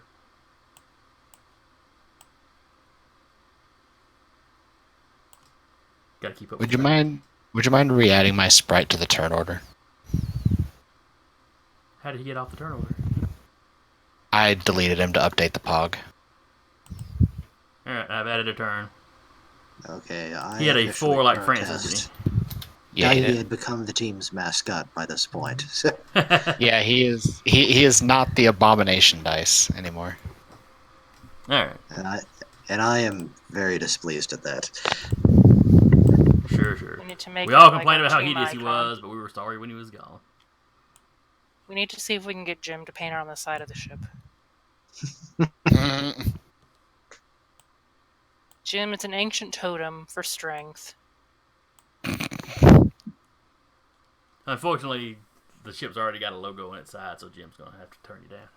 Gotta keep up Would with you that. mind? Would you mind re-adding my sprite to the turn order? How did he get off the turnover? I deleted him to update the pog. Alright, I've added a turn. Okay, I He had a officially 4 like protest. Francis, Yeah, He had become the team's mascot by this point. So, didn't he? yeah, he is. He is not the abomination dice anymore. Alright, and I am very displeased at that. sure. We need to make We all that, complained like, about how a team hideous he icon. was, but we were sorry when he was gone. We need to see if we can get Jim to paint it on the side of the ship. Jim, it's an ancient totem for strength. Unfortunately, the ship's already got a logo on its side, so Jim's gonna have to turn you down.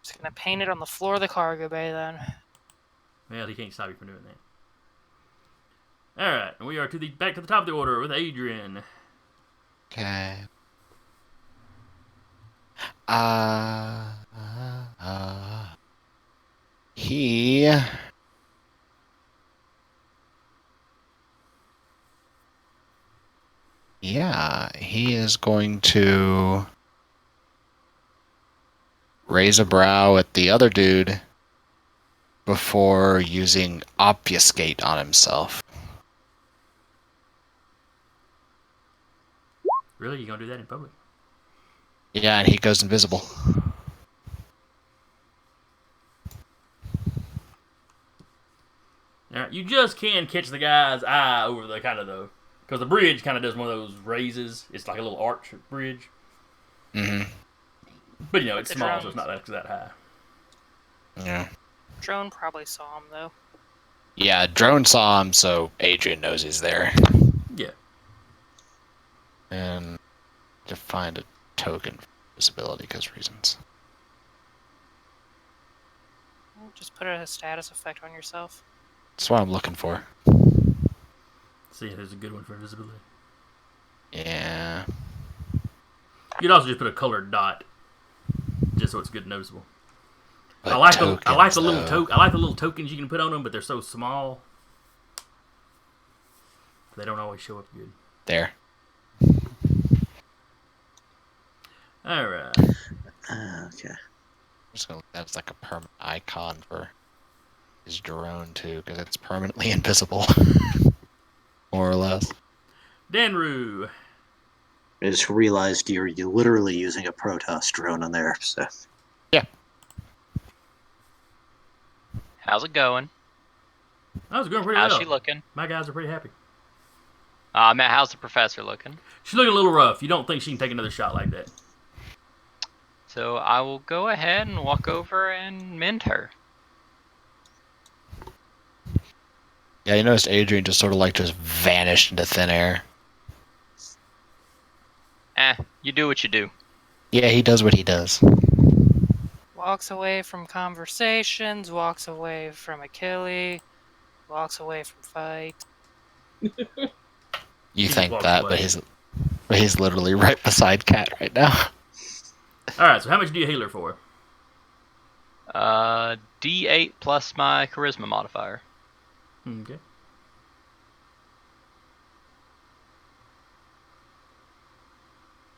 Just gonna paint it on the floor of the cargo bay then. Well, he can't stop you from doing that. Alright, and we are back to the top of the order with Adrian. Okay. He. Yeah, he is going to raise a brow at the other dude before using obfuscate on himself. Really? You gonna do that in public? Yeah, and he goes invisible. Alright, you just can catch the guy's eye over the kind of the... Because the bridge kind of does one of those raises. It's like a little arch bridge. Mm-hmm. But, it's Like the small, so it's drones. not that high. Yeah. Drone probably saw him though. Yeah, drone saw him, so Adrian knows he's there. Yeah. And to find a token for visibility because reasons. Just put a status effect on yourself. That's what I'm looking for. See, there's a good one for invisibility. Yeah. You could also just put a colored dot, just so it's good and noticeable. But I like the little though. I like the little tokens you can put on them, but they're so small. They don't always show up good. There. All right. Okay. Just gonna, that's like a permanent icon for his drone too, because it's permanently invisible, more or less. Danru. I just realized you're literally using a Protoss drone on there. So Yeah. How's it going? I was going pretty How's well. she looking? My guys are pretty happy. Matt, how's the professor looking? She's looking a little rough. You don't think she can take another shot like that? So I will go ahead and walk over and mend her. Yeah, you noticed Adrian just sort of like just vanished into thin air. You do what you do. Yeah, he does what he does. Walks away from conversations, walks away from Achilles, walks away from fight. You just think walks that, away. but he's literally right beside Cat right now. All right. So how much do you heal her for? D8 plus my charisma modifier. Okay.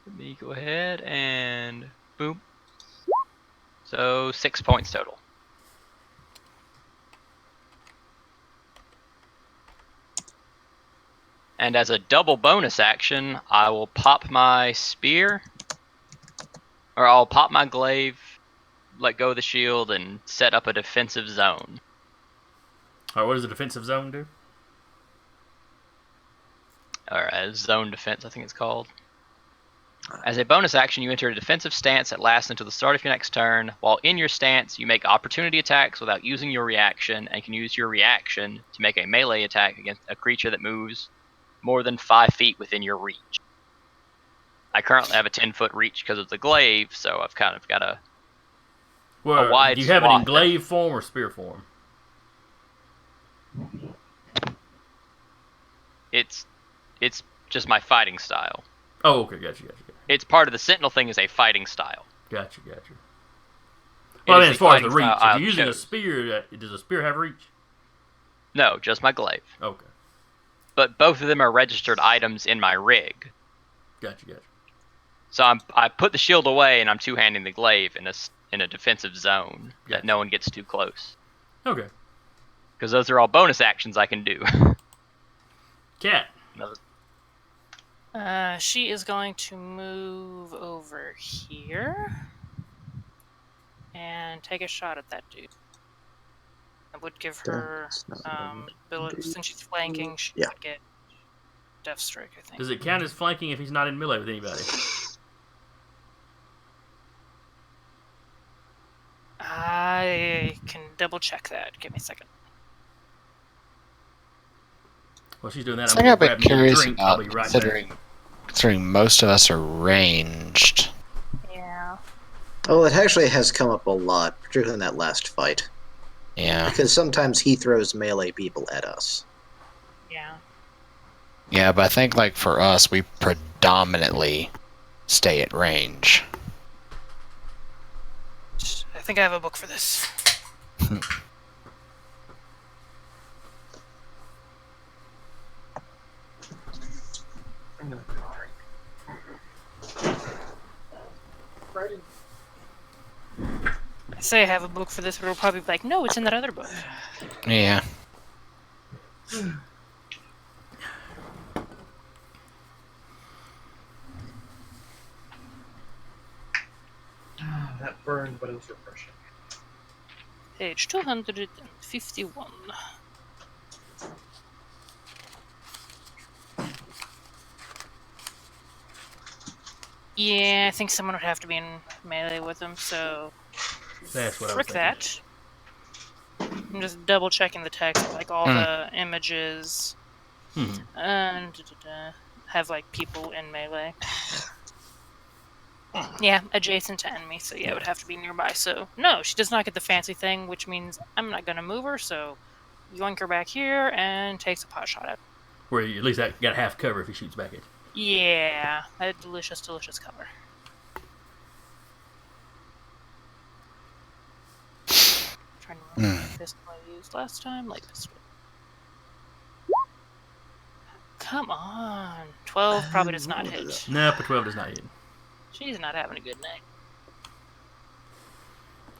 Let me go ahead and boom. So 6 points total. And as a double bonus action, I will pop my spear, or I'll pop my glaive, let go of the shield, and set up a defensive zone. All right. What does the defensive zone do? Or zone defense, I think it's called. As a bonus action, you enter a defensive stance that lasts until the start of your next turn. While in your stance, you make opportunity attacks without using your reaction, and can use your reaction to make a melee attack against a creature that moves more than 5 feet within your reach. I currently have a 10-foot reach because of the glaive, so I've kind of got a wide do you have it in swath glaive form or spear form? It's just my fighting style. Oh, okay, gotcha. It's part of the Sentinel thing is a fighting style. Gotcha. Well, It I is mean, as far as the fighting reach, style if I you're using a chose. spear, does a spear have reach? No, just my glaive. Okay, But both of them are registered items in my rig. gotcha. So I put the shield away and I'm two-handing the glaive in a defensive zone that no one gets too close. Okay. Because those are all bonus actions I can do. Cat. She is going to move over here and take a shot at that dude. I would give her, since she's flanking, she would get Death Strike, I think. Does it count as flanking if he's not in melee with anybody? I can double check that. Give me a second. While she's doing that, Something I'm I've going to been grab me a curious drink. I'll about, be right back. considering most of us are ranged. Yeah. Oh, it actually has come up a lot, particularly in that last fight. Yeah. Because sometimes he throws melee people at us. Yeah. Yeah, but I think, like, for us, we predominantly stay at range. I think I have a book for this. I say I have a book for this, but it'll probably be like, no, it's in that other book. Yeah. That burned, but it was refreshing. Page 251. Yeah, I think someone would have to be in melee with him, so That's what frick I was that. I'm just double checking the text, like all the images, and have like people in melee. Yeah, adjacent to enemy, so yeah, it would have to be nearby. So no, she does not get the fancy thing, which means I'm not gonna move her. So yoink her back here and takes a pot shot at. Where you at least got half cover if he shoots back at you. Yeah, a delicious, delicious cover. Trying to remember the pistol I used last time, light pistol. Come on, 12 probably does not hit. No, but 12 does not hit. She's not having a good night.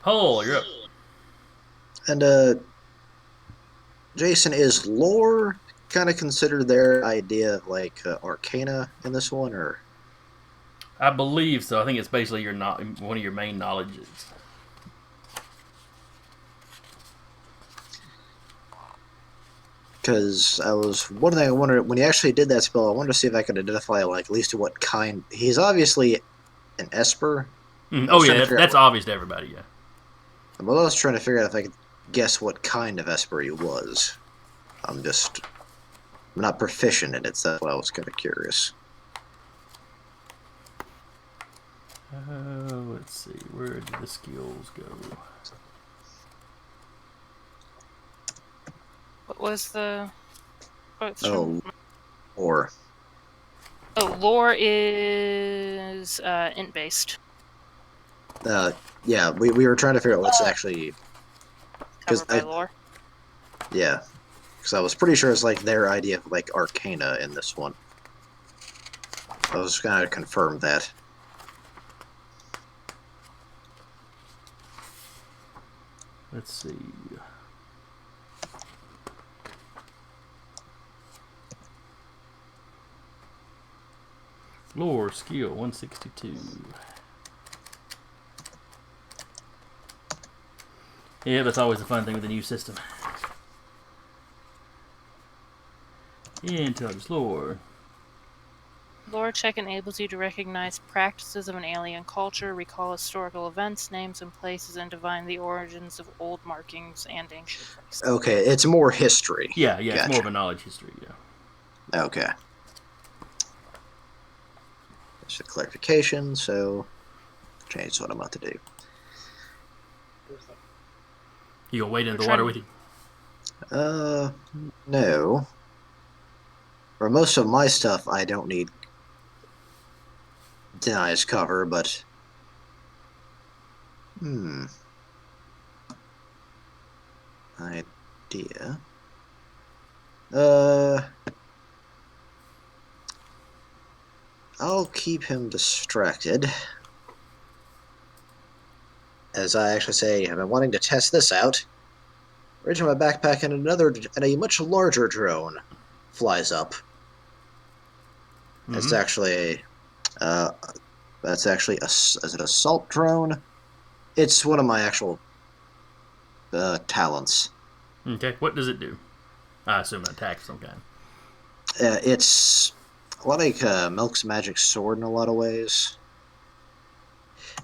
Hole, you're up. And, Jason, is lore kind of considered their idea of, like, arcana in this one, or? I believe so. I think it's basically one of your main knowledges. Because one thing I wondered, when he actually did that spell, I wanted to see if I could identify, like, at least what kind. He's obviously an Esper. Oh, yeah, that's obvious to everybody, yeah. But I was trying to figure out if I could guess what kind of Esper he was. I'm not proficient in it, so that's why I was kind of curious. Let's see, where did the skills go? What was the? Lore. Oh, lore is int based. Yeah, we were trying to figure out what's actually Covered by lore. Yeah, because I was pretty sure it's like their idea of like arcana in this one. I was gonna confirm that. Let's see. Lore skill 162. Yeah, that's always the fun thing with the new system. Intelligence lore. Lore check enables you to recognize practices of an alien culture, recall historical events, names, and places, and divine the origins of old markings and ancient places. Okay, it's more history. Yeah, it's Gotcha. more of a knowledge history. Yeah. Okay. Just a clarification, so change what I'm about to do. You gonna wade into the We're water trying- with you? No. For most of my stuff, I don't need denies cover, but idea. I'll keep him distracted. As I actually say, I've been wanting to test this out. Reach in my backpack and a much larger drone flies up. It's actually that's actually is it assault drone? It's one of my actual talents. Okay. What does it do? I assume an attack of some kind. It's a lot like Milk's magic sword in a lot of ways.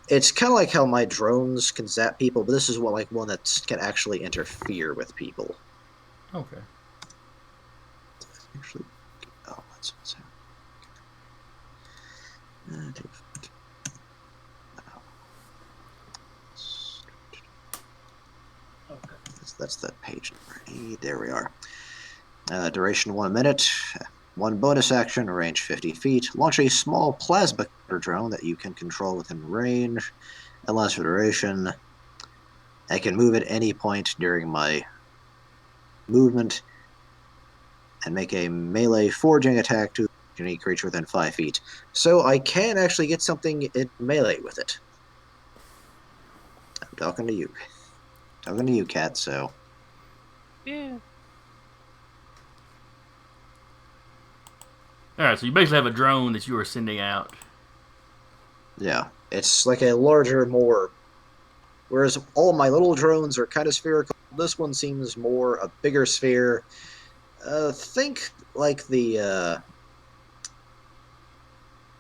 It's kind of like how my drones can zap people, but this is one that can actually interfere with people. Okay. Actually, that's what's happening. That's the page number 8. There we are. Duration 1 minute. One bonus action, range 50 feet. Launch a small plasma drone that you can control within range. And last for duration. I can move at any point during my movement and make a melee forging attack to any creature within 5 feet. So I can actually get something in melee with it. I'm talking to you. Talking to you, Cat, so... Yeah. Alright, so you basically have a drone that you are sending out. Yeah, it's like a larger, more... Whereas all my little drones are kind of spherical, this one seems more a bigger sphere. Think like the,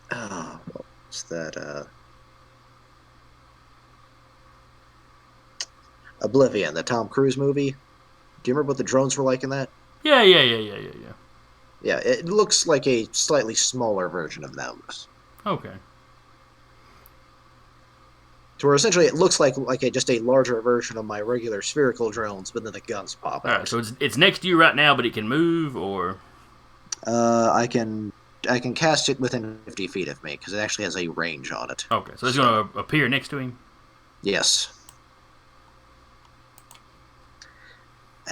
what's that, Oblivion, the Tom Cruise movie. Do you remember what the drones were like in that? Yeah. Yeah, it looks like a slightly smaller version of those. Okay. To where essentially it looks like just a larger version of my regular spherical drones, but then the guns pop out. Alright, so it's next to you right now, but it can move, or... I can cast it within 50 feet of me, because it actually has a range on it. Okay, so it's going to appear next to him? Yes.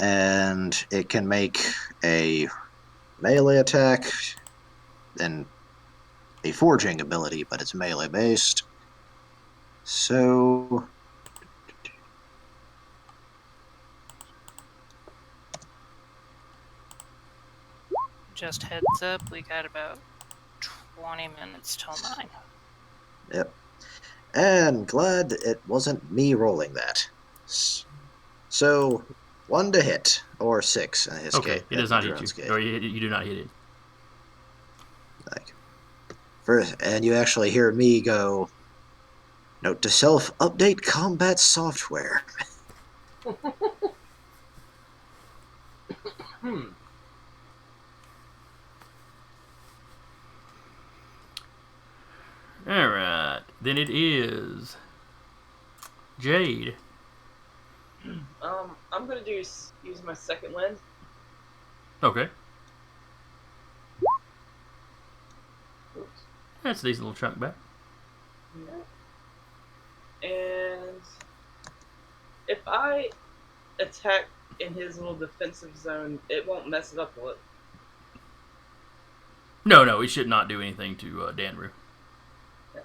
And it can make a melee attack and a forging ability, but it's melee based. So Just heads up, we got about 20 minutes till 9. yep. And glad it wasn't me rolling that. So 1 to hit, or 6 in his Okay, case. it does not hit drone's you. case. Or you do not hit it. Like, and you actually hear me go, note to self, update combat software. Alright, then it is... Jade. I'm gonna use my second lens. Okay. Oops. That's a decent little chunk back. And if I attack in his little defensive zone, it won't mess it up, will it? No, it should not do anything to Danru.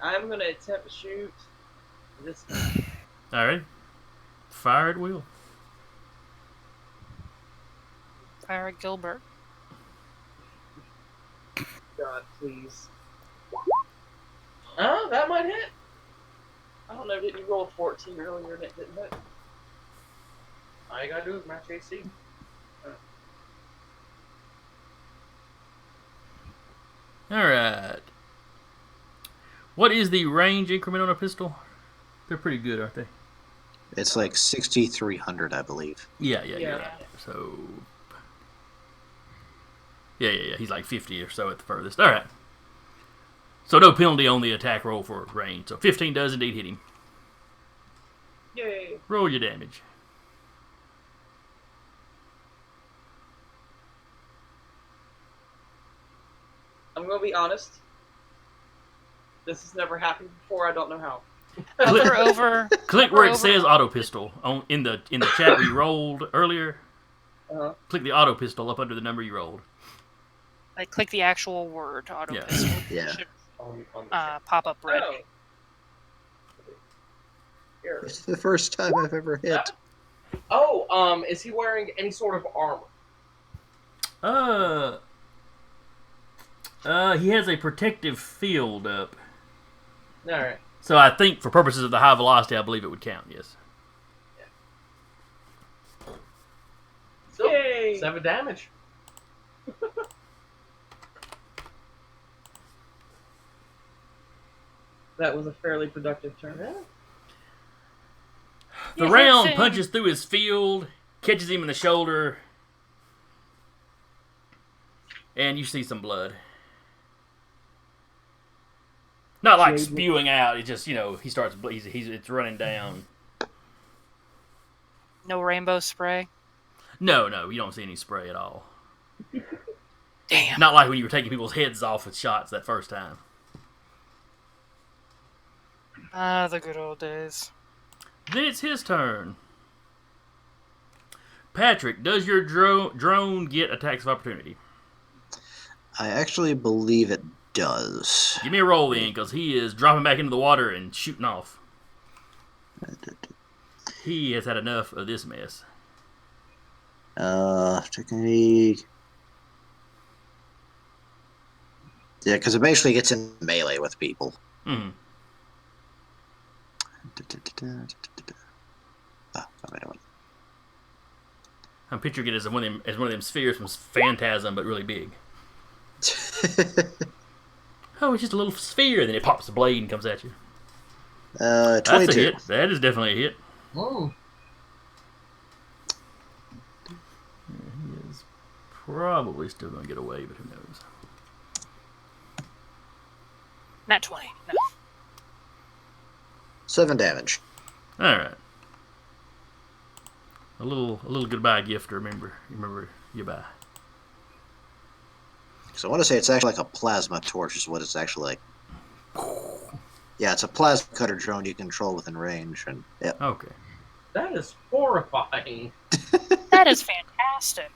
I'm gonna attempt to shoot this guy. Alright. Fire at will. Fire at Gilbert. God, please. Oh, that might hit. I don't know, didn't you roll a 14 earlier and it didn't hit? All you gotta do is match AC. Alright. What is the range increment on a pistol? They're pretty good, aren't they? It's like 6,300, I believe. Yeah, Yeah. you're right. So, yeah. He's like 50 or so at the furthest. All right. So no penalty on the attack roll for range. So 15 does indeed hit him. Yay. Roll your damage. I'm gonna be honest. This has never happened before. I don't know how. Over. Click where it over. says auto pistol on in the chat where you rolled earlier. Uh-huh. Click the auto pistol up under the number you rolled. Like, click the actual word auto Yeah. pistol. Yeah. Should On the pop up red. Oh. Here. It's the first time I've ever hit. Oh, is he wearing any sort of armor? He has a protective field up. Alright. So I think for purposes of the high velocity, I believe it would count, yes. So, Yay! 7 damage. that was a fairly productive turn. The Yeah, round same. punches through his field, catches him in the shoulder, and you see some blood. Not like spewing out. It just, he starts. It's running down. No rainbow spray. No, you don't see any spray at all. Damn. Not like when you were taking people's heads off with shots that first time. Ah, the good old days. Then it's his turn. Patrick, does your drone get attacks of opportunity? I actually believe it does. Give me a roll then, because he is dropping back into the water and shooting off. He has had enough of this mess. Technique. Yeah, because it basically gets in melee with people. Mm-hmm. I'm picturing it as one of them spheres from Phantasm, but really big. Oh, it's just a little sphere. Then it pops the blade and comes at you. 22. That's a hit. That is definitely a hit. Oh. He is probably still going to get away, but who knows? Not 20. No. 7 damage. All right. A little goodbye gift to remember you buy. So I want to say it's actually like a plasma torch is what it's actually like. Yeah, it's a plasma cutter drone you control within range, and yeah. Okay. That is horrifying. That is fantastic.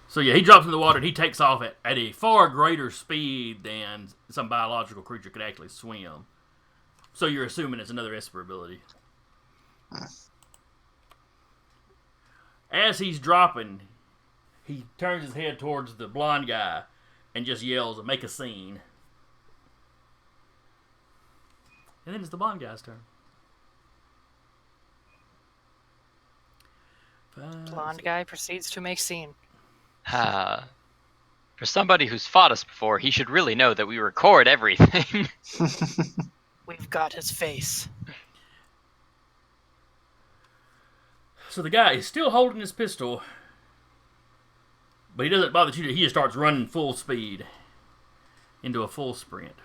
So yeah, he drops in the water and he takes off at a far greater speed than some biological creature could actually swim. So you're assuming it's another Esper ability. As he's dropping, he turns his head towards the blonde guy and just yells, "Make a scene." And then it's the blonde guy's turn. Blonde guy proceeds to make scene. For somebody who's fought us before, he should really know that we record everything. We've got his face. So the guy is still holding his pistol, but he doesn't bother to shoot it. He just starts running full speed into a full sprint.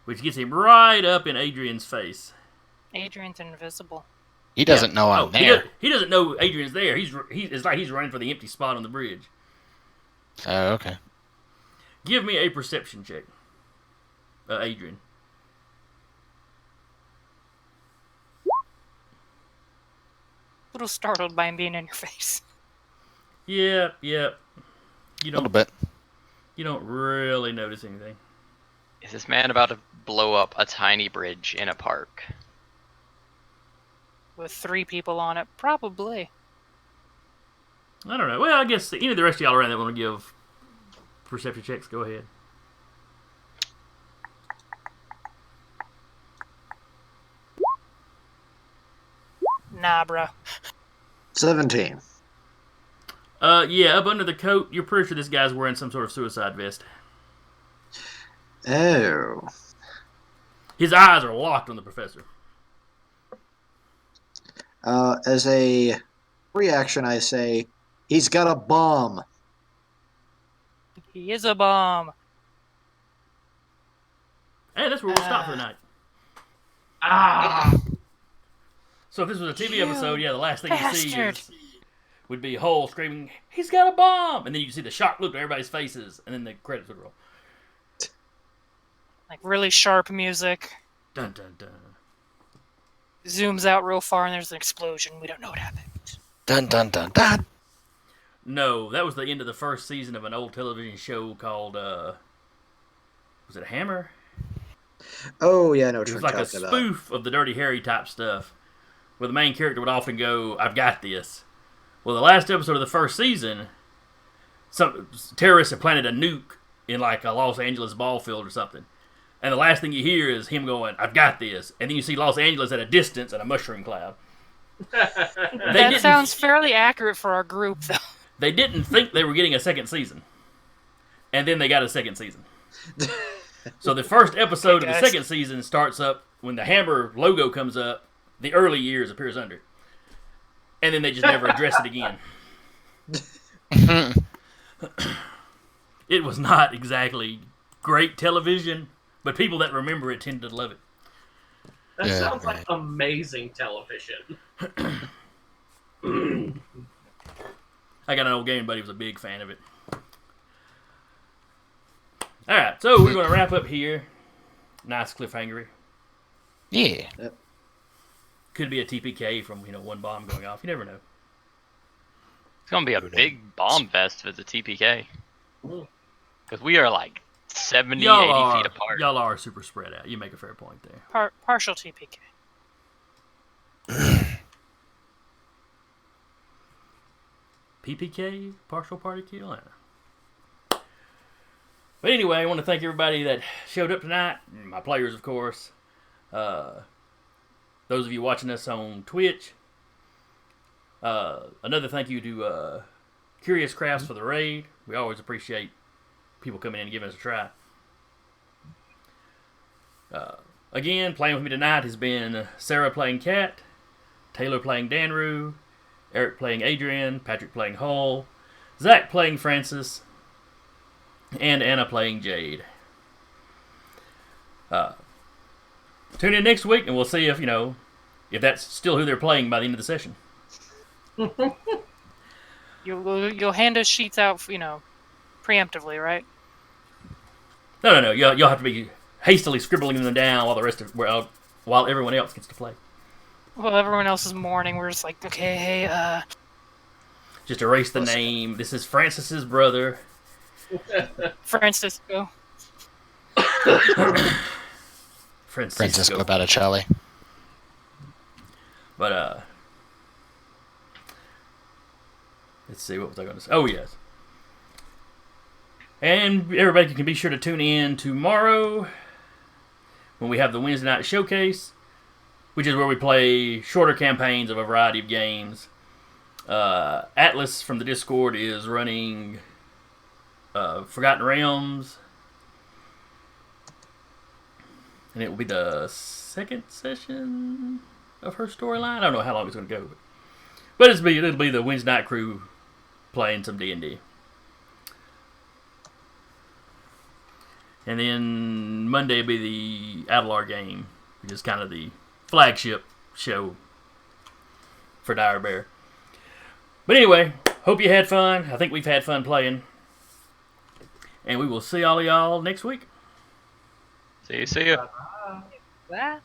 Which gets him right up in Adrian's face. Adrian's invisible. He doesn't know I'm there. He doesn't know Adrian's there. It's like he's running for the empty spot on the bridge. Oh, okay. Give me a perception check, Adrian. A little startled by him being in your face. Yep. A little bit. You don't really notice anything. Is this man about to blow up a tiny bridge in a park? With 3 people on it, probably. I don't know. Well, I guess any of the rest of y'all around that want to give perception checks, go ahead. Nah, bro. 17. Yeah, up under the coat, you're pretty sure this guy's wearing some sort of suicide vest. Oh. His eyes are locked on the professor. As a reaction, I say, he's got a bomb. He is a bomb. Hey, that's where we'll stop for the night. Ah! So if this was a TV You episode, yeah, the last thing you see bastard. would be Hull screaming, "He's got a bomb!" And then you see the shocked look on everybody's faces, and then the credits would roll. Like really sharp music. Dun dun dun. Zooms out real far and there's an explosion. We don't know what happened. Dun dun dun dun. No, that was the end of the first season of an old television show called, was it Hammer? Oh, yeah, I know what It you're was like a talking about. spoof of the Dirty Harry type stuff, where the main character would often go, "I've got this." Well, the last episode of the first season, some terrorists have planted a nuke in like a Los Angeles ball field or something. And the last thing you hear is him going, "I've got this." And then you see Los Angeles at a distance and a mushroom cloud. That sounds fairly accurate for our group, though. They didn't think they were getting a second season. And then they got a second season. So the first episode of the second season starts up when the Hammer logo comes up, the early years appears under it. And then they just never address it again. It was not exactly great television, but people that remember it tend to love it. That Yeah, sounds right. like amazing television. I got an old game buddy who was a big fan of it. Alright, so we're going to wrap up here. Nice cliffhanger. Yeah. Could be a TPK from, one bomb going off. You never know. It's gonna be a big bomb fest for the TPK. Because we are like 70, 80 feet apart. Y'all are super spread out. You make a fair point there. Partial TPK. PPK? Partial party kill? I don't know. But anyway, I want to thank everybody that showed up tonight. My players, of course. Those of you watching us on Twitch. Another thank you to Curious Crafts for the raid. We always appreciate people coming in and giving us a try. Again, playing with me tonight has been Sarah playing Cat, Taylor playing Danru, Eric playing Adrian, Patrick playing Hull, Zach playing Francis, and Anna playing Jade. Tune in next week and we'll see if that's still who they're playing by the end of the session. You'll hand us sheets out, preemptively, right? No. You'll have to be hastily scribbling them down while everyone else gets to play. Well, everyone else is mourning. We're just like, okay, hey, Just erase the name. This is Francis's brother. Francisco. Francisco Batticelli. But let's see, what was I going to say? Oh yes. And everybody can be sure to tune in tomorrow when we have the Wednesday night showcase, which is where we play shorter campaigns of a variety of games. Atlas from the Discord is running Forgotten Realms, and it will be the second session of her storyline. I don't know how long it's going to go, but it'll be the Wednesday night crew playing some D&D. And then Monday will be the Adalar game, which is kind of the flagship show for Dire Bear. But anyway, hope you had fun. I think we've had fun playing. And we will see all of y'all next week. See you. That.